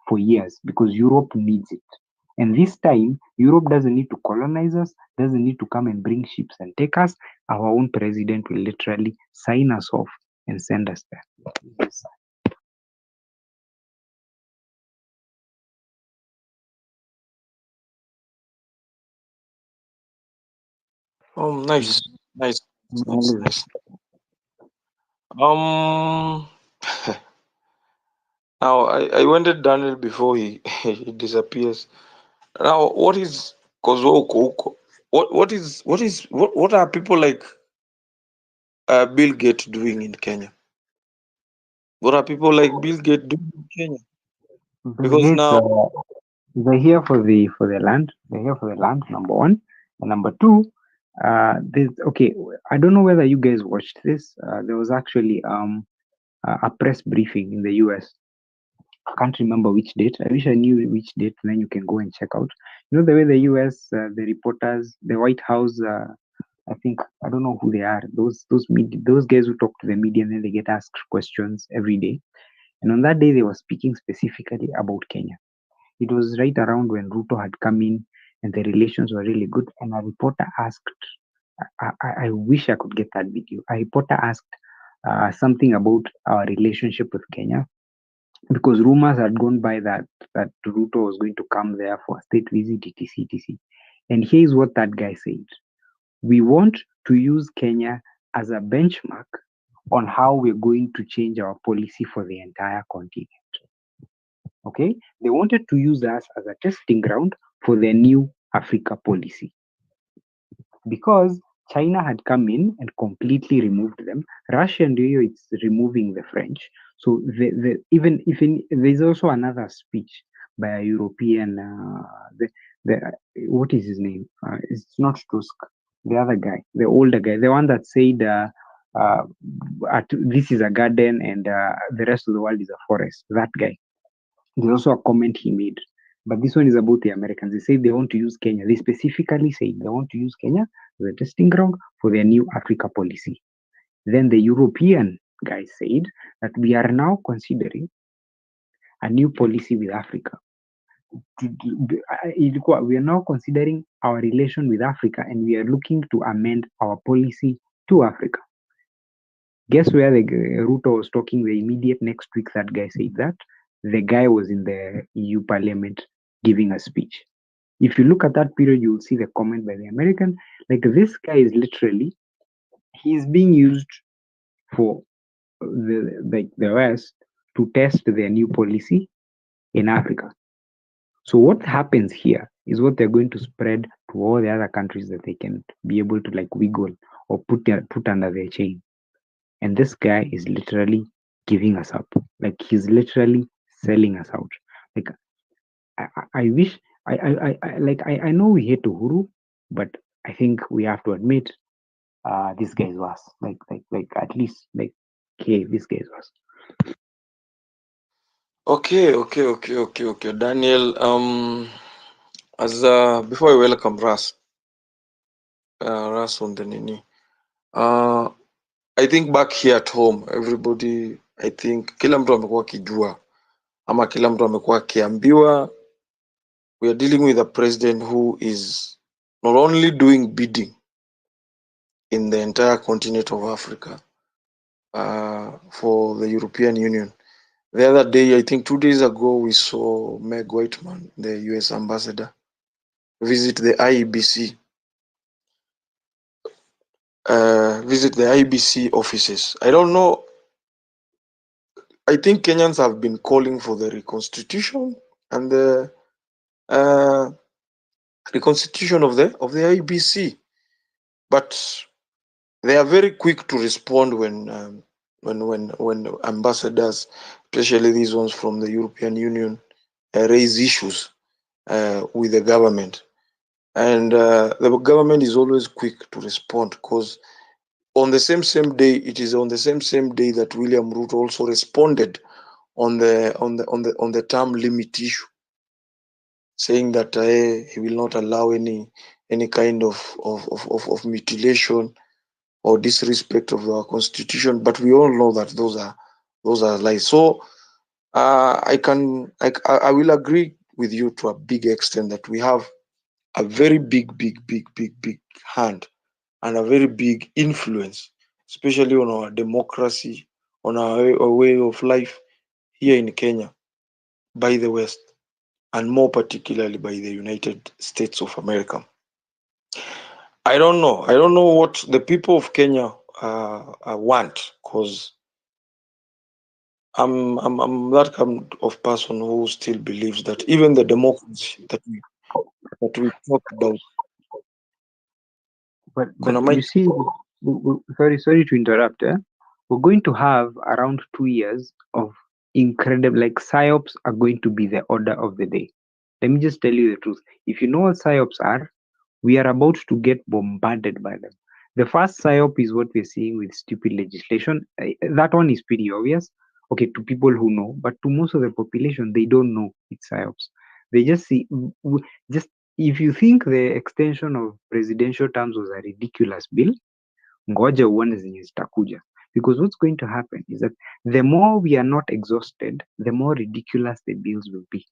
for years because Europe needs it. And this time, Europe doesn't need to colonize us, doesn't need to come and bring ships and take us. Our own president will literally sign us off and send us there. Yes. Nice, nice, nice, nice. Um, now I wanted Daniel before he he disappears. Now, what is Kozoko? What are people like Bill Gates doing in Kenya? What are people like Bill Gates doing in Kenya? Bill Because Gates, now, they're here for the land. They're here for the land. Number one, and number two, okay. I don't know whether you guys watched this. There was actually a press briefing in the U.S. I can't remember which date. I wish I knew which date. Then you can go and check out. You know the way the U.S. The reporters, the White House. I think I don't know who they are. Those guys who talk to the media and then they get asked questions every day. And on that day, they were speaking specifically about Kenya. It was right around when Ruto had come in and the relations were really good. And a reporter asked, I wish I could get that video. A reporter asked something about our relationship with Kenya, because rumors had gone by that Ruto was going to come there for a state visit, etc. And here's what that guy said: we want to use Kenya as a benchmark on how we're going to change our policy for the entire continent. Okay, they wanted to use us as a testing ground for their new Africa policy, because China had come in and completely removed them. Russia and EU is removing the French. So even there's also another speech by a European, what is his name? It's not Tusk. The other guy, the older guy, the one that said, "This is a garden and the rest of the world is a forest." That guy. There's also a comment he made, but this one is about the Americans. They say they want to use Kenya. They specifically say they want to use Kenya as a testing ground for their new Africa policy. Then the European guy said that we are now considering a new policy with Africa. We are now considering our relation with Africa, and we are looking to amend our policy to Africa. Guess where the Ruto was talking the immediate next week? That guy said that the guy was in the EU Parliament giving a speech. If you look at that period, you will see the comment by the American. Like, this guy is literally, he's being used for the West to test their new policy in Africa. So what happens here is what they're going to spread to all the other countries that they can be able to like wiggle or put under their chain. And this guy is literally giving us up. Like, he's literally selling us out. Like, I wish I know we hate Uhuru, but I think we have to admit this guy's worse. Like at least okay, this guy's worse. Okay. Daniel, as before I welcome Ras on the Nini. I think back here at home, everybody, I think kila mtu amekuwa akijua ama kila mtu amekuwa akiambiwa we are dealing with a president who is not only doing bidding in the entire continent of Africa for the European Union. The other day, I think 2 days ago, we saw Meg Whitman, the US ambassador, visit the IEBC, offices. I don't know. I think Kenyans have been calling for the reconstitution and the the constitution of the IBC, but they are very quick to respond when ambassadors, especially these ones from the European Union, raise issues with the government, and the government is always quick to respond, because on the same day, it is on the same day that William Ruto also responded on the term limit issue, saying that he will not allow any kind of mutilation or disrespect of our constitution. But we all know that those are lies. So I will agree with you to a big extent that we have a very big hand and a very big influence, especially on our democracy, on our way of life here in Kenya, by the West, and more particularly by the United States of America. I don't know what the people of Kenya want, because I'm that kind of person who still believes that even the democracy that we talk about. But Kuna mic- you see, sorry to interrupt. We're going to have around 2 years of incredible, like psyops are going to be the order of the day. Let me just tell you the truth. If you know what psyops are, we are about to get bombarded by them. The first psyop is what we're seeing with stupid legislation. That one is pretty obvious, okay, to people who know, but to most of the population, they don't know it's psyops. They just see, just if you think the extension of presidential terms was a ridiculous bill, ngoja uone zenye zitakuja. Because what's going to happen is that the more we are not exhausted, the more ridiculous the bills will be.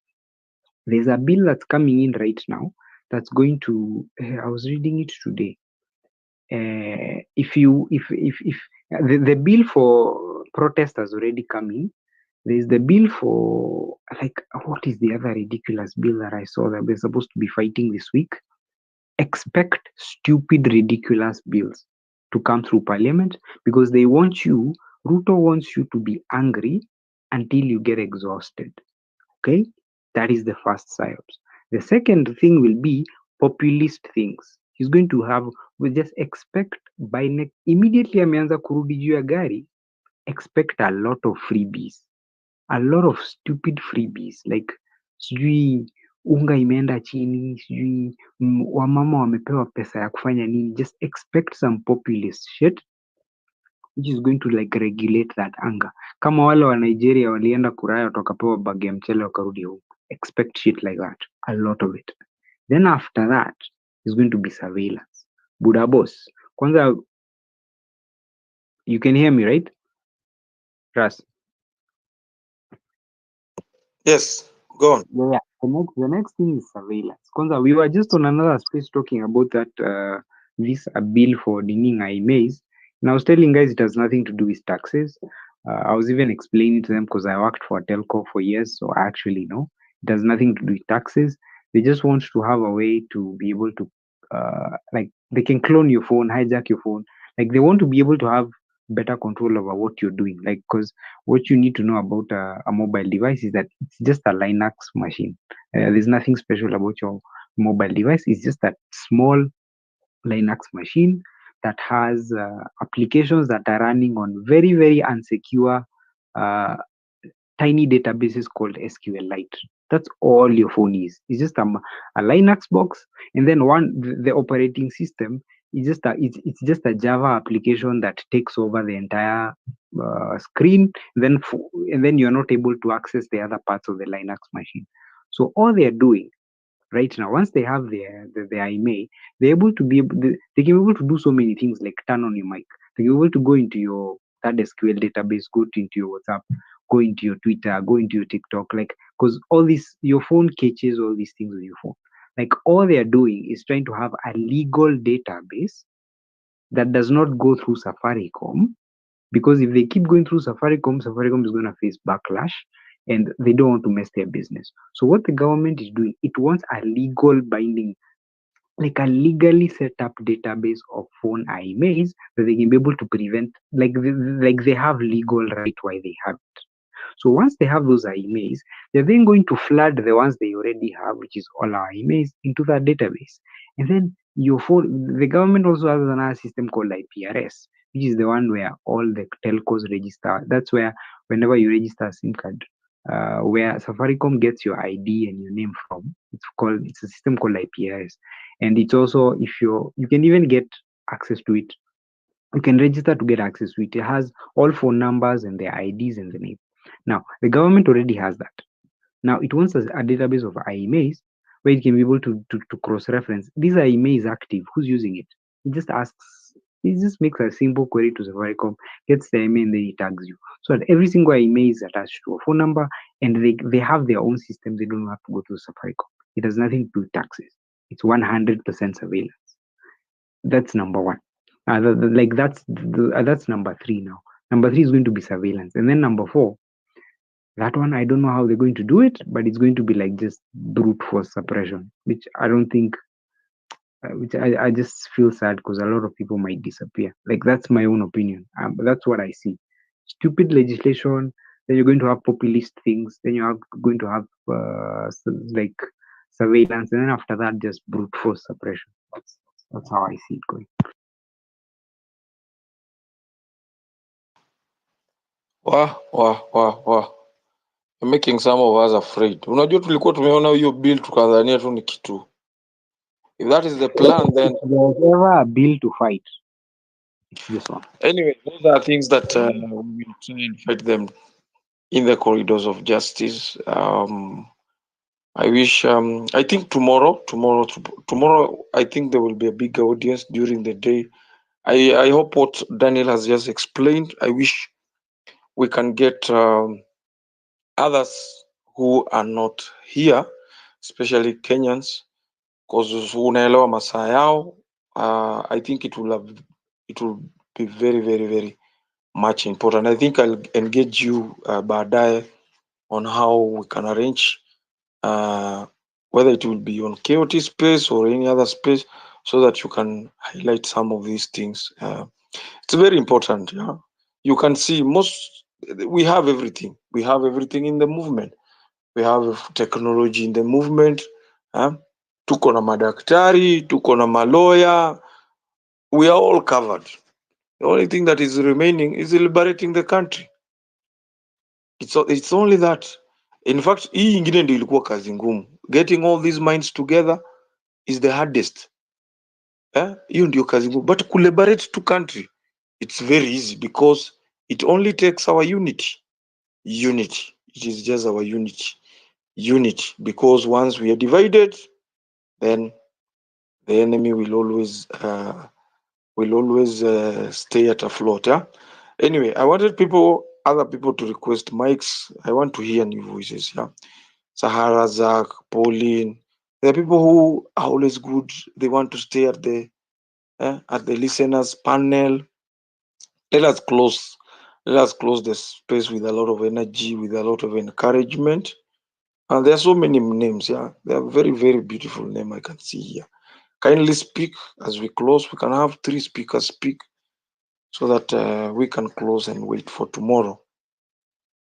There's a bill that's coming in right now that's going to. I was reading it today. If the bill for protest has already come in, there's the bill for, like, what is the other ridiculous bill that I saw that we're supposed to be fighting this week? Expect stupid, ridiculous bills to come through parliament, because they want you, Ruto wants you to be angry until you get exhausted. Okay? That is the first psyops. The second thing will be populist things. He's going to have, we just expect by next, immediately ameanza kurudi juu ya gari, expect a lot of freebies. A lot of stupid freebies, like sijui unga imeenda chini, sijui wamama wamepewa pesa ya kufanya nini. Just expect some populist shit which is going to like regulate that anger. Kama wale wa Nigeria walienda kuraya wakapewa bag ya mchele wakarudi home. Expect shit like that, a lot of it. Then after that is going to be surveillance. Buda boss, kwanza, you can hear me, right? Ras. Yes, go on. Yeah. The next thing is surveillance. Kwanza, we were just on another space talking about that this bill for deeming IMAs. And I was telling guys it has nothing to do with taxes. I was even explaining to them because I worked for a telco for years, so I actually know it has nothing to do with taxes. They just want to have a way to be able to, like, they can clone your phone, hijack your phone. Like, they want to be able to have better control over what you're doing. Like, because what you need to know about a mobile device is that it's just a Linux machine. There's nothing special about your mobile device. It's just that small Linux machine that has applications that are running on very, very unsecure tiny databases called SQLite. That's all your phone is. It's just a Linux box, and then the operating system is just it's just a Java application that takes over the entire screen. And then you're not able to access the other parts of the Linux machine. So all they're doing right now, once they have their IMA, they can be able to do so many things, like turn on your mic. They're able to go into your that SQL database, into your WhatsApp, go into your Twitter, go into your TikTok, like, because all this, your phone catches all these things with your phone. Like, all they are doing is trying to have a legal database that does not go through Safaricom, because if they keep going through Safaricom is going to face backlash, and they don't want to mess their business. So what the government is doing, it wants a legal binding, like a legally set up database of phone IMAs that they can be able to prevent, like they have legal right why they have it. So once they have those IMEIs, they're then going to flood the ones they already have, which is all our IMEIs, into that database. And then the government also has another system called IPRS, which is the one where all the telcos register. That's where whenever you register a SIM card, where Safaricom gets your ID and your name from, it's a system called IPRS. And it's also, if you can even get access to it. You can register to get access to it. It has all phone numbers and their IDs and the name. Now, the government already has that. Now, it wants a database of IMEIs where it can be able to cross-reference. These IMEIs active. Who's using it? It just makes a simple query to Safaricom, gets the IMEI, and then it tags you. So that every single IMEI is attached to a phone number, and they have their own system. They don't have to go to Safaricom. It has nothing to do with taxes. It's 100% surveillance. That's number one. That's number three now. Number three is going to be surveillance, and then number four, that one I don't know how they're going to do it, but it's going to be like just brute force suppression, which I don't think. Which I just feel sad because a lot of people might disappear. Like that's my own opinion. That's what I see. Stupid legislation. Then you're going to have populist things. Then you're going to have like surveillance, and then after that, just brute force suppression. That's how I see it going. You're making some of us afraid. Unajua tulikuwa tumeona hiyo bill tukadhania tu ni kitu. If that is the plan, then If there's ever a bill to fight, it's this one. anyway, those are things that we will try and fight them in the corridors of justice. I wish. I think tomorrow, I think there will be a big audience during the day. I hope what Daniel has just explained. I wish we can get others who are not here, especially Kenyans, because unaelewa masaa yao. I think it will be very, very, very much important. I think I'll engage you baadaye on how we can arrange whether it will be on KOT space or any other space so that you can highlight some of these things. It's very important. Yeah, you can see we have everything. We have everything in the movement. We have technology in the movement. Tuko na madaktari, tuko na maloya. We are all covered. The only thing that is remaining is liberating the country. It's only that. In fact, hii ingine ndio ilikuwa kazi ngumu. Getting all these minds together is the hardest. Hiyo ndio kazi ngumu. But to liberate two country, it's very easy because it only takes our unity. Unity. It is just our unity. Unity. Because once we are divided, then the enemy will always stay at a float. Yeah. Anyway, I wanted other people to request mics. I want to hear new voices. Yeah. Sahara, Zach, Pauline. There are people who are always good. They want to stay at the listeners panel. Let us close the space with a lot of energy, with a lot of encouragement. And there are so many names. Yeah. They are very, very beautiful names I can see here. Kindly speak as we close. We can have 3 speakers speak so that we can close and wait for tomorrow.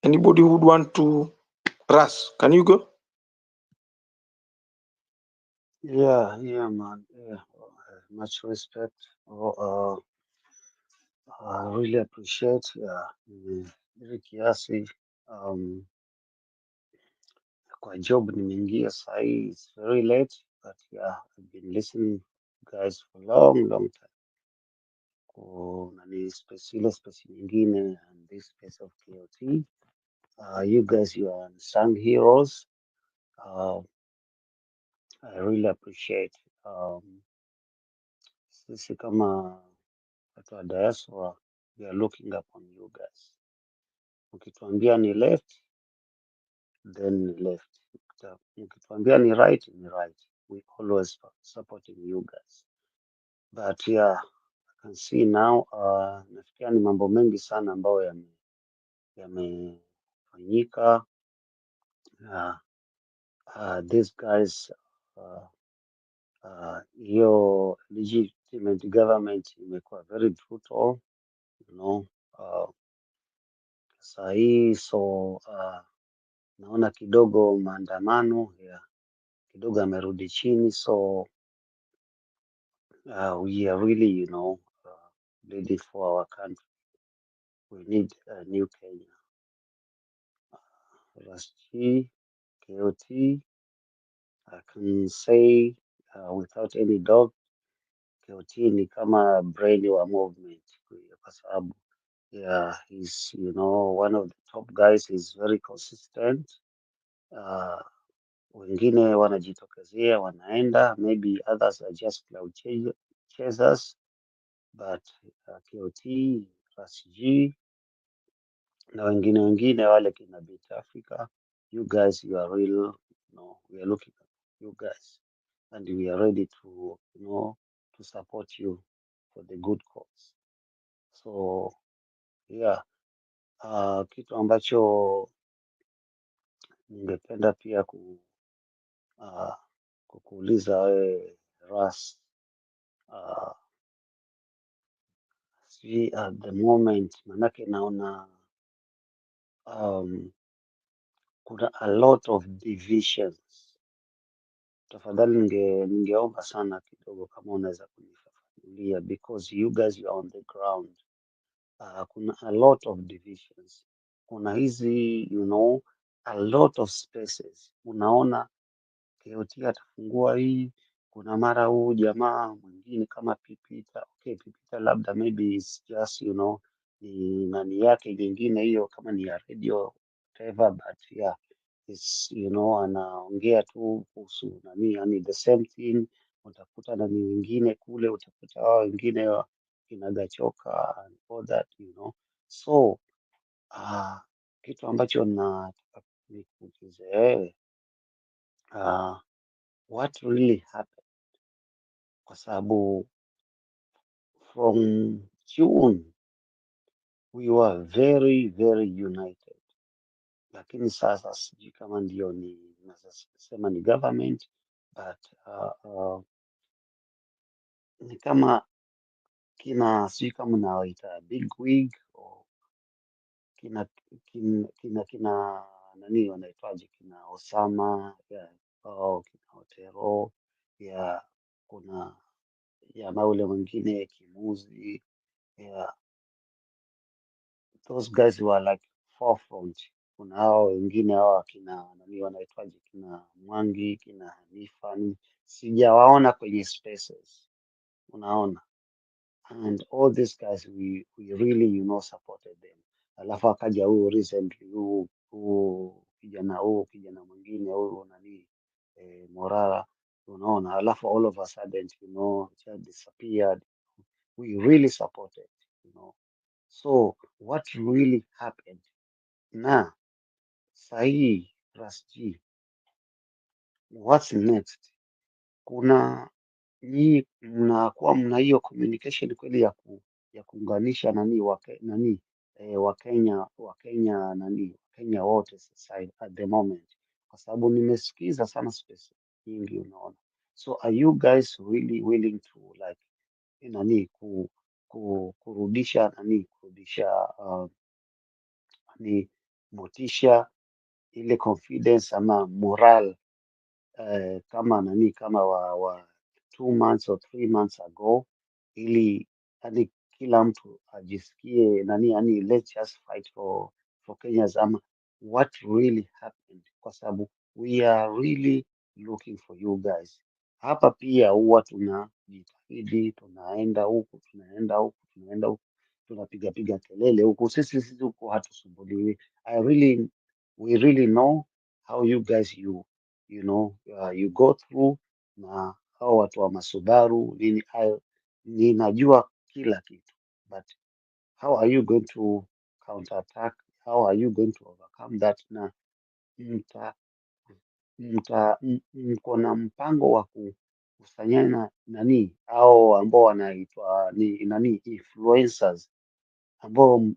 Anybody who would want to? Ras, can you go? Yeah, man. Yeah, much respect. I really appreciate. Ile kiasi kwa job nimeingia sahi, it's very late, but yeah, I've been listening guys for long time. Nani ile space nyingine and this space of KOT. You guys, you are unsung heroes. I really appreciate. Sisi kama watu wa diaspora, we are looking up on you guys. Mkituambia ni left, then ni left. Mkituambia ni right, ni right. We always supporting you guys. But yeah, I can see now, nafikiria ni mambo mengi sana ambayo yamefanyika. These guys, hiyo legitimate government imekuwa very brutal, you know. saa hii, so naona kidogo maandamano kidogo amerudi chini, so we are really ready for our country. We need a new Kenya. Rasti, KOT, I can say without any doubt, KOT ni kama brain wa movement kwa sababu he's one of the top guys. He's very consistent. Wengine wanajitokezea wanaenda, maybe others are just cloud chasers, but KOT, RSG na wengine wale kina Beat Africa, you guys, you are real, we are looking at you guys and we are ready to to support you for the good cause. So yeah, kitu ambacho ningependa pia kukuuliza wewe Ras, sijui at the moment, manake naona kuna a lot of divisions. Tafadhali ningeomba sana kidogo kama unaweza kunifafanulia, because you guys you are on the ground. Kuna a lot of divisions, kuna hizi a lot of spaces. Unaona KOT atafungua hii, kuna mara huu jamaa mwingine kama Pipita. Okay, Pipita labda maybe it's just ni nani yake nyingine hiyo, kama ni ya radio whatever, but yeah it's anaongea tu kuhusu nani, yani the same thing. Utakuta nani wengine kule, utakuta wao wengine kinagachoka and all that so kitu ambacho nataka nikuulize wewe, what really happened? Kwa sababu from June we were very very united, lakini sasa sijui kama ndio naweza sema ni government, but ni kama sijui kama nawaita big wig kina nani wanaitwaje, kina Osama kina Otero kuna jamaa ule mwingine Kimuzi, those guys were like forefront. Kuna hao wengine hao kina nani wanaitwaje, kina Mwangi, kina Hanifa, sijawaona kwenye spaces, unaona, and all these guys we really supported them. Alafu akaja huyu recently huu kijana mwingine huyu nani Morara, unaona, alafu all of a sudden just disappeared. We really supported, so what really happened? Na sahii Rasji, what's next? Kuna nyinyi mnakuwa mna hiyo communication kweli ya kuunganisha nani Wakenya nani Wakenya wote sasa at the moment, kwa sababu nimesikiza sana space nyingi, unaona. So are you guys really willing to like nani kurudisha ni motisha, ile confidence ama moral kama wa 2 months or 3 months ago, ili yani kila mtu ajisikie yani let's just fight for Kenyans, ama what really happened, kwa sababu we are really looking for you guys. Hapa pia huwa tunajitahidi, tunaenda huku tunapiga piga kelele huku, sisi huku hatusumbuliwi. We really know how you guys you go through, na hao watu wa Masubaru nini, ninajua kila kitu, but how are you going to counter attack? How are you going to overcome that? Na mko na mpango wa kukusanyana nani au ambao wanaitwa ni nani influencers ambao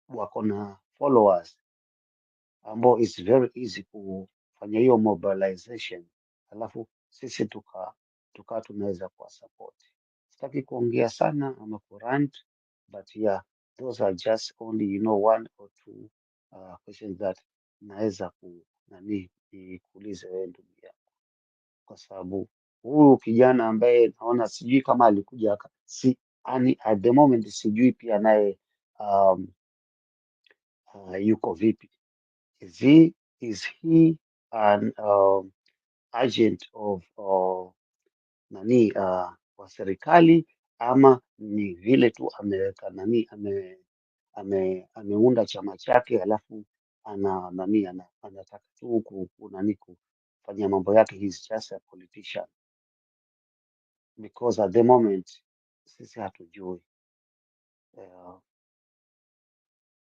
wako na followers, ambao it's very easy kufanya hiyo mobilization, alafu sisi tunaweza kuwa support. Sitaki kuongea sana ama kurant, but yeah, Those are just only, one or two questions that naweza nikuulize wewe ndugu yangu, kwa sababu huyu kijana ambaye naona sijui kama alikuja at the moment sijui pia naye um, yuko vipi. Is he an agent of wa serikali, ama ni vile tu ameweka ameunda chama chake alafu anataka tu kufanya mambo yake, he's just a politician, because at the moment sisi hatujui. Uh,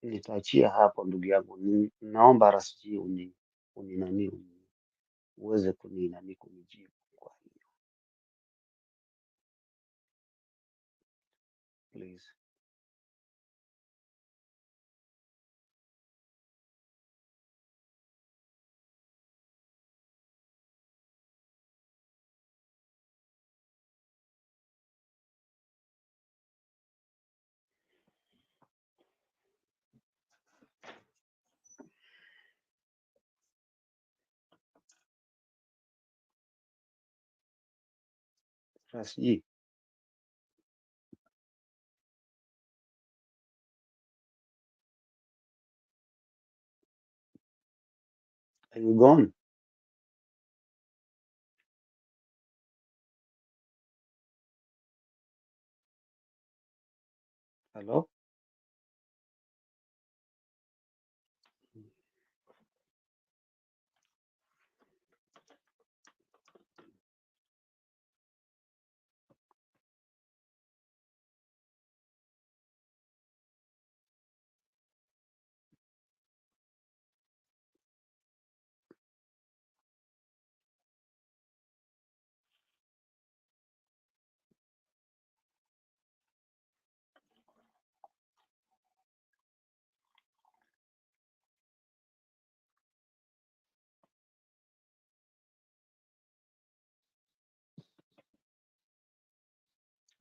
Nitaachia hapo ndugu yangu. Naomba Rasji uweze kunijibu kwa hiyo, please. Rasji, are you gone? Hello?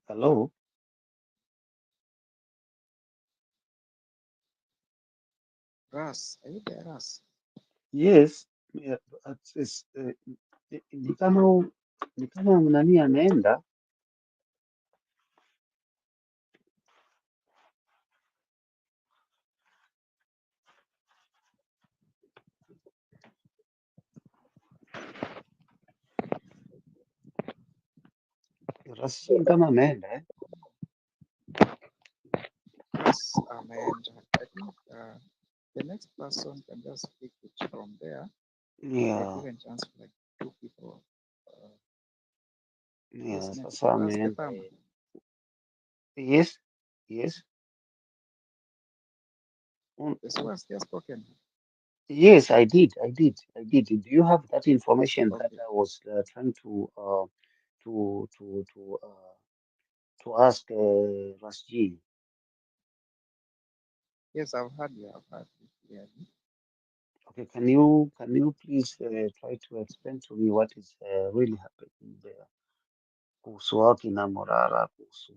Hello? Ras, are you there, Ras? Yes. Yeah, ni kama nani ameenda. Rasji kama ameenda Ras, and I think the next person can just speak it from there. We have Yeah, given chance for like two people. yeah, Who's next? sasa Ras the ameenda. farmer. Yes, yes. Un- Yes, who has just spoken? Yes, I did. Do you have that information that Okay. I was trying to to to uh, to ask Rasji? Yes, I've heard you. I've heard you clearly. Okay, can you please try to explain to me what is really happening there? Kuhusu waki na Morara, kuhusu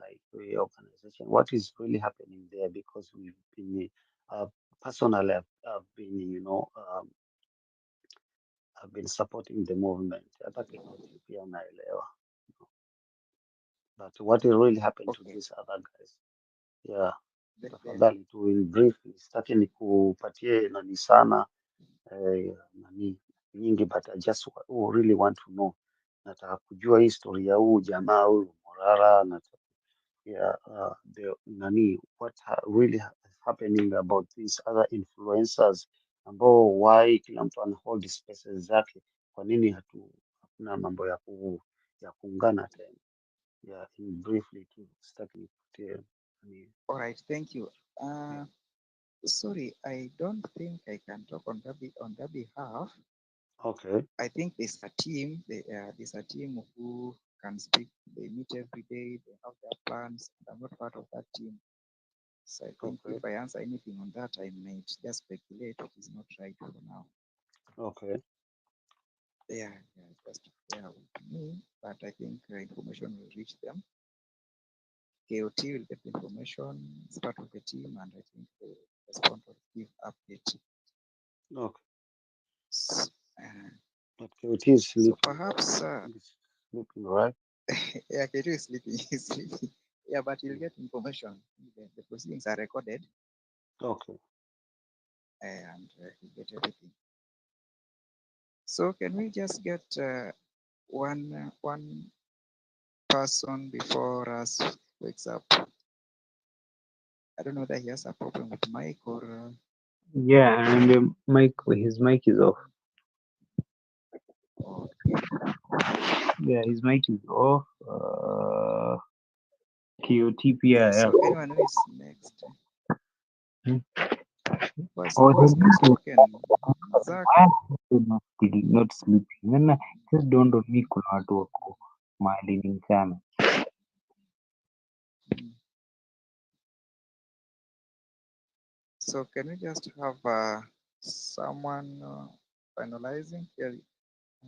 like the organization, what is really happening there? Because we've been personally, I've been I've been supporting the movement. Hata Kinoti pia naelewa. But what is really happened to Okay. these other guys? Yeah, The, tafadhali tu in brief, sitaki nikupatie nani sana nani nyingi, but I just really want to know. Nataka kujua historia ya huu jamaa huyu Morara na what really is happening about these other influencers ambao why kila mtu ana hold spaces zake. Kwa nini hakuna mambo ya kuungana tena? Yeah, in briefly tu sitaki nikupatie all right. Thank you. yeah. Sorry, I don't think I can talk on their behalf. Okay. I think there's a team. There's a team who can speak. They meet every day. They have their plans. I'm not part of that team, so I think Okay. if I answer anything on that, I might just speculate, which is not right for now. Okay. Yeah, just bear with me. But I think information will reach them. KOT will get the information, start with the team, and I think they respond or give update. Okay. Uh, But KOT is so sleeping. perhaps, He's sleeping, right? yeah, KOT is sleeping. He's sleeping. Yeah, but he'll get information. The proceedings are recorded, Okay. and he'll get everything. So can we just get one person before us wakes up? I don't know whether he has a problem with mic or. Yeah, and his mic is off. Okay. Yeah, his mic is off. KOTP. Yeah, Yeah. so anyone who is next? Hmm. Who has not spoken? Zach. Not sleeping. Then just dawned on me kuna watu wako mahali ni mchana. So can we just have someone finalizing? Yeah,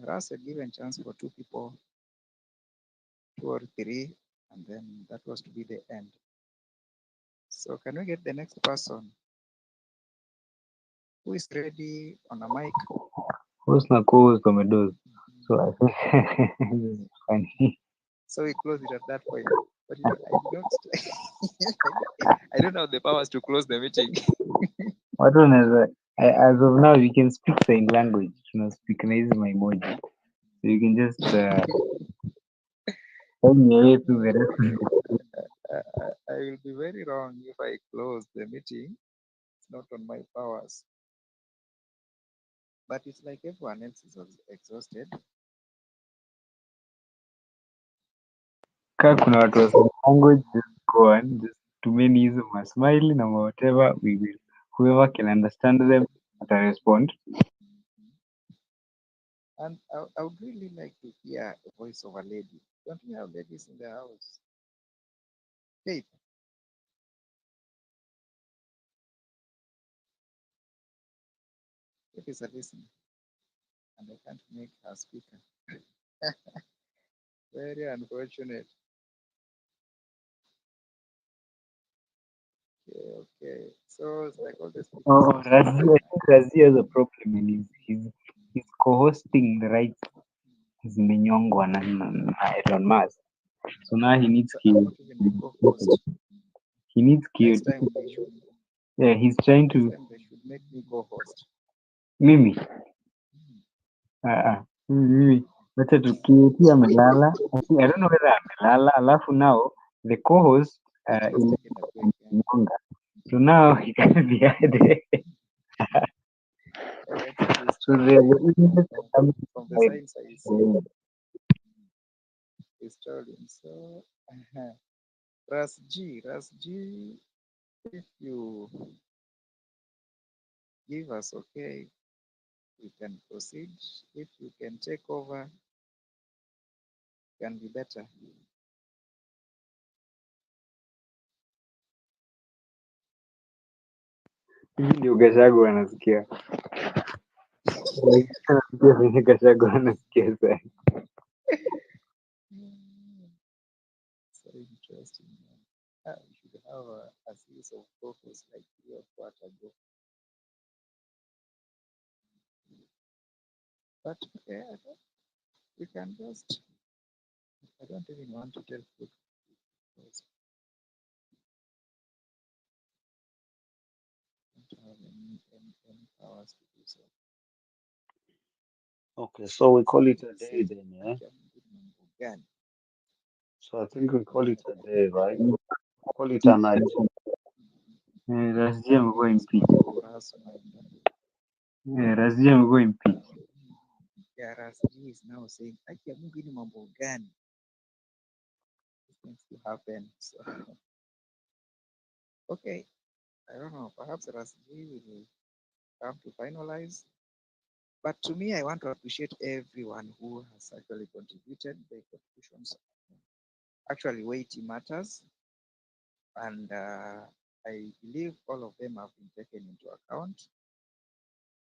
Ras had given chance for 2 people, 2 or 3, and then that was to be the end. So can we get the next person? Who is ready on a mic? Who's na co-host wamedoze. So I think this is funny. So we close it at that point. But I did not. I don't have the powers to close the meeting. What one is that? As of now, you can speak sign language. You know, speak my emoji. So you can just tell me way through the rest of I will be very wrong if I close the meeting. It's not on my powers. But it's like everyone else is exhausted. Kaa kuna watu wa sign language, just go on. Just tumeni hizo masmile na whatever we will. Whoever can understand them, respond. And I would really like to hear a voice of a lady. Don't we have ladies in the house? Faith. Faith is a listener. And I can't make her speaker. Very unfortunate. Okay. So it's like all the speakers. Oh, Razi has a problem in his co-hosting rights zimenyongwa na Elon Musk. So now he needs So I'm not even the co-host. He needs Next time they should. Yeah, he's trying to. Next time they should make me co-host. Mimi. Mimi. Wacha tukiutia amelala. I don't know whether amelala. Alafu now the co-host Mwanga. So now he can be added. So from the signs I see. He's struggling. So Ras G, if you give us okay, we can proceed. If you can take over, can be better. Hivi ndio Gachagua anasikia. Anasikia venye Gachagua anasikia sasa. So interesting. We should have a series of focus like 3 or 4 ago. But okay, we can just. I don't even want to tell people because I don't have any powers to do so. Okay, so we call it a day then, yeah? So I think we call it a day, right? Call it a night. Razia amekuwa impeach. Razia amekuwa impeach. Yeah, Ras G is now saying, "Aki Mungu ni mambo gani?" These things to happen. So okay, I don't know. Perhaps Ras G will have to finalize. But to me, I want to appreciate everyone who has actually contributed. Their contributions actually weighty matters, and I believe all of them have been taken into account.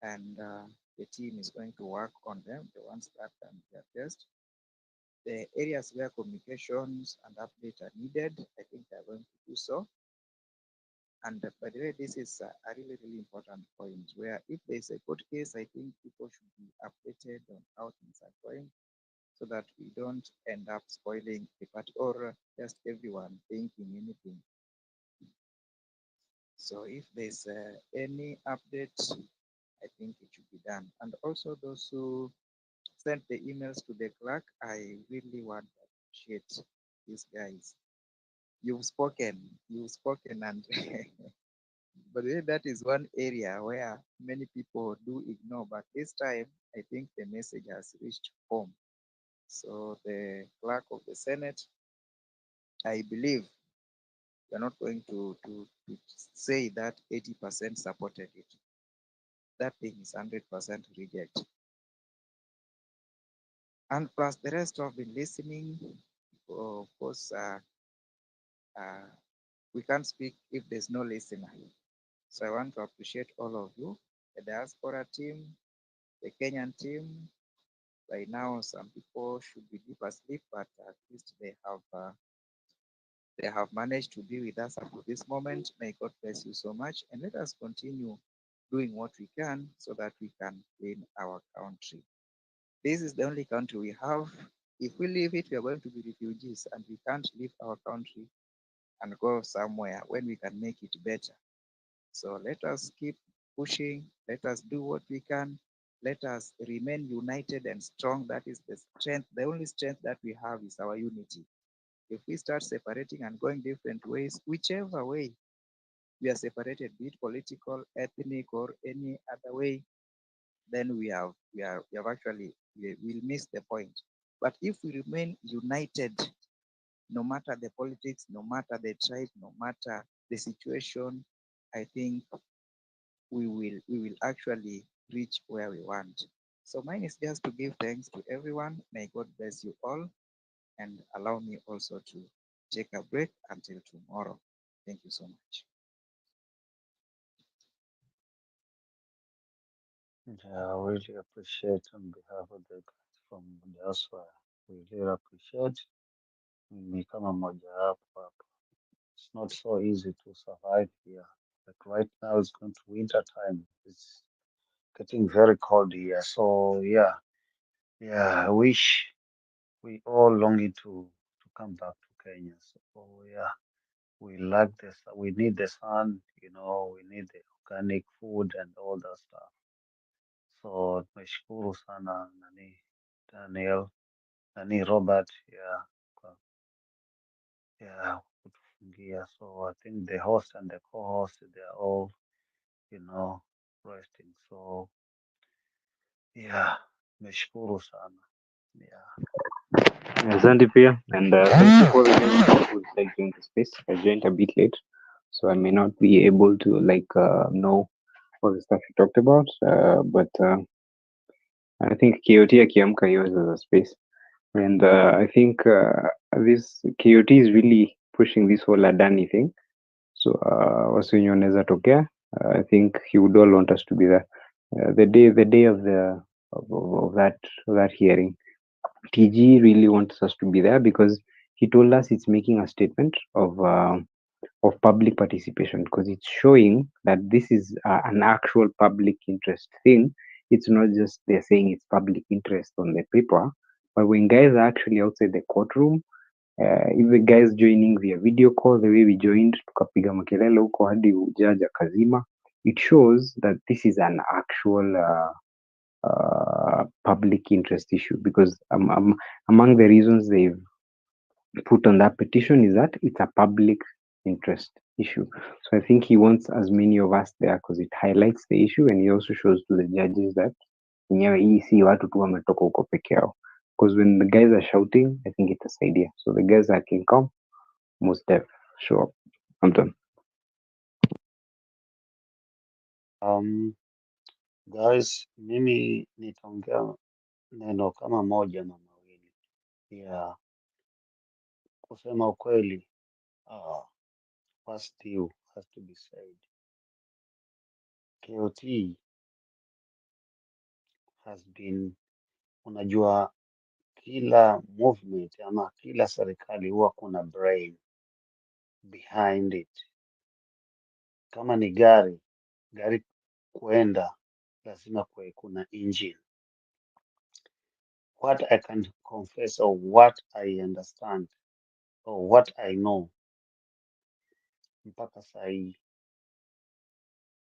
And the team is going to work on them, the ones that can be addressed. the areas where communications and update are needed, I think they're going to do so. And by the way, this is a really, really important point where if there's a court case, I think people should be updated on how things are going so that we don't end up spoiling the party or just everyone thinking anything. So if there's any update, I think it should be done. And also those who sent the emails to the clerk, I really want to appreciate these guys. You've spoken, and but then that is one area where many people do ignore. But this time, I think the message has reached home. So the clerk of the Senate, I believe you're not going to say that 80% supported it. That thing is 100% reject. And plus the rest have been listening. Of course, we can't speak if there's no listener. So I want to appreciate all of you, the diaspora team, the Kenyan team. By now, some people should be deep asleep, but at least they have managed to be with us up to this moment. May God bless you so much, and let us continue doing what we can so that we can clean our country. This is the only country we have. If we leave it, we are going to be refugees, and we can't leave our country and go somewhere when we can make it better. So let us keep pushing. Let us do what we can. Let us remain united and strong. That is the strength. The only strength that we have is our unity. If we start separating and going different ways, whichever way we are separated, be it political, ethnic, or any other way, then we have actually we'll miss the point. But if we remain united, no matter the politics, no matter the tribe, no matter the situation, I think we will actually reach where we want. So mine is just to give thanks to everyone. May God bless you all and allow me also to take a break until tomorrow. Thank you so much. Yeah, I really appreciate on behalf of the guys from diaspora. We really appreciate mimi kama mmoja wapo hapa. It's not so easy to survive here. Like right now, it's going to winter time. It's getting very cold here. So yeah, I wish we all longing to come back to Kenya. So yeah, we like this. We need the sun. We need the organic food and all that stuff. So tunashukuru sana nani Daniel nani Robert kutufungia. So I think the host and the co-host they are all resting. So yeah, nashukuru sana. Yeah. Asante pia, and thank you for the people who's like doing the space. I joined a bit late, so I may not be able to know all the stuff you talked about. But I think KOT akiamka yours as a space, and I think this KOT is really pushing this whole Adani thing. So wasi wenye wanaweza tokea, I think he would all want us to be there. The day of that hearing. TG really wants us to be there because he told us it's making a statement of public participation because it's showing that this is an actual public interest thing. It's not just they're saying it's public interest on the paper, but when guys are actually outside the courtroom, if the guys joining via video call the way we joined, tukapiga makelele huko hadi judge akazima, it shows that this is an actual public interest issue because among the reasons they've put on that petition is that it's a public interest issue. So I think he wants as many of us there because it highlights the issue and he also shows to the judges that yenyewe hii si watu tu wametoka huko peke yao. Because when the guys are shouting, I think it's a idea. So the guys that can come, most def, show up. I'm done. Guys, mimi nitaongea neno kama moja na mawili. Yeah, kusema ukweli, first you has to be said. KOT has been, unajua kila movement ama kila serikali huwa kuna brain behind it. Kama ni gari kuenda lazima kuwe kuna engine. What I can confess or what I understand or what I know, mpaka saa hii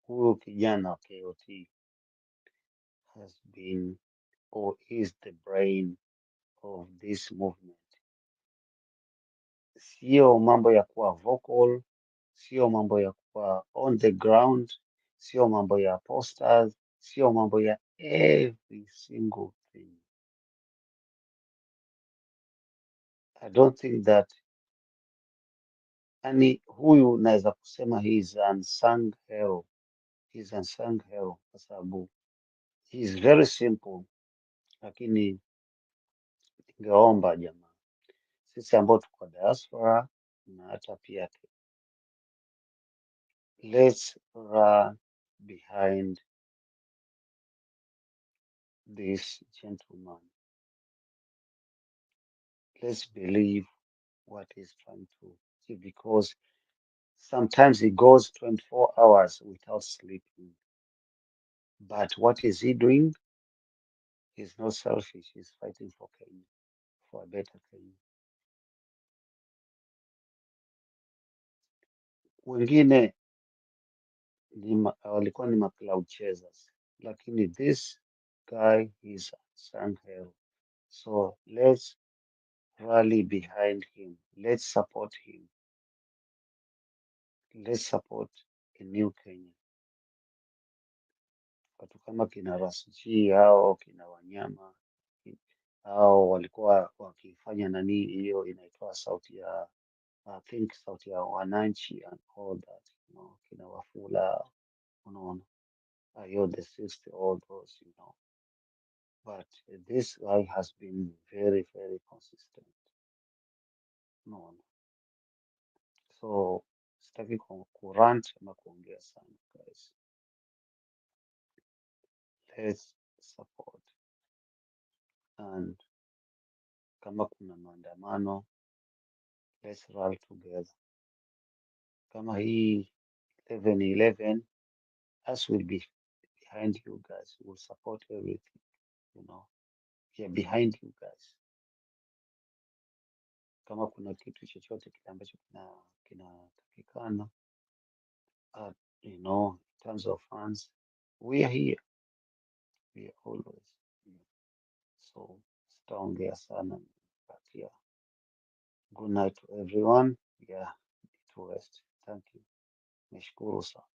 huyu kijana wa KOT has been or is the brain of this movement. Sio mambo ya kuwa vocal, sio mambo ya kuwa on the ground, sio mambo ya posters, sio mambo ya every single thing. I don't think that ani huyu naweza kusema he is unsung hero. He is unsung hero kwa sababu he is very simple, lakini ningeomba jamaa sisi ambao tuko diaspora na hata pia let's run behind this gentleman. Let's believe what he's trying to achieve because sometimes he goes 24 hours without sleeping. But what is he doing? He's not selfish. He's fighting for Kenya, for a better Kenya. Wengine walikuwa ni cloud chasers, lakini this guy is unsung hero. So let's rally behind him. Let's support him. Let's support a new Kenya. Watu kama kina Rasji hao kina Wanyama hao walikuwa wakifanya nani, hiyo inaitwa sauti ya I think sauti ya wananchi and all that, you know, kina Wafula, unaona, hiyo the 60 all those, you know, but this guy has been very very consistent, unaona, so sitaki kurant ama kuongea sana guys, let's support and kama kuna maandamano let's rally together. Kama hii 11-11, us will be behind you guys. We'll support everything, you know. We are behind you guys. Kama kuna kitu chochote kile ambacho kinatakikana, you know, in terms of funds, we are here. We are always here. So sitaongea sana, but yeah. Good night to everyone. Yeah, to rest. Thank you. Nashukuru sana.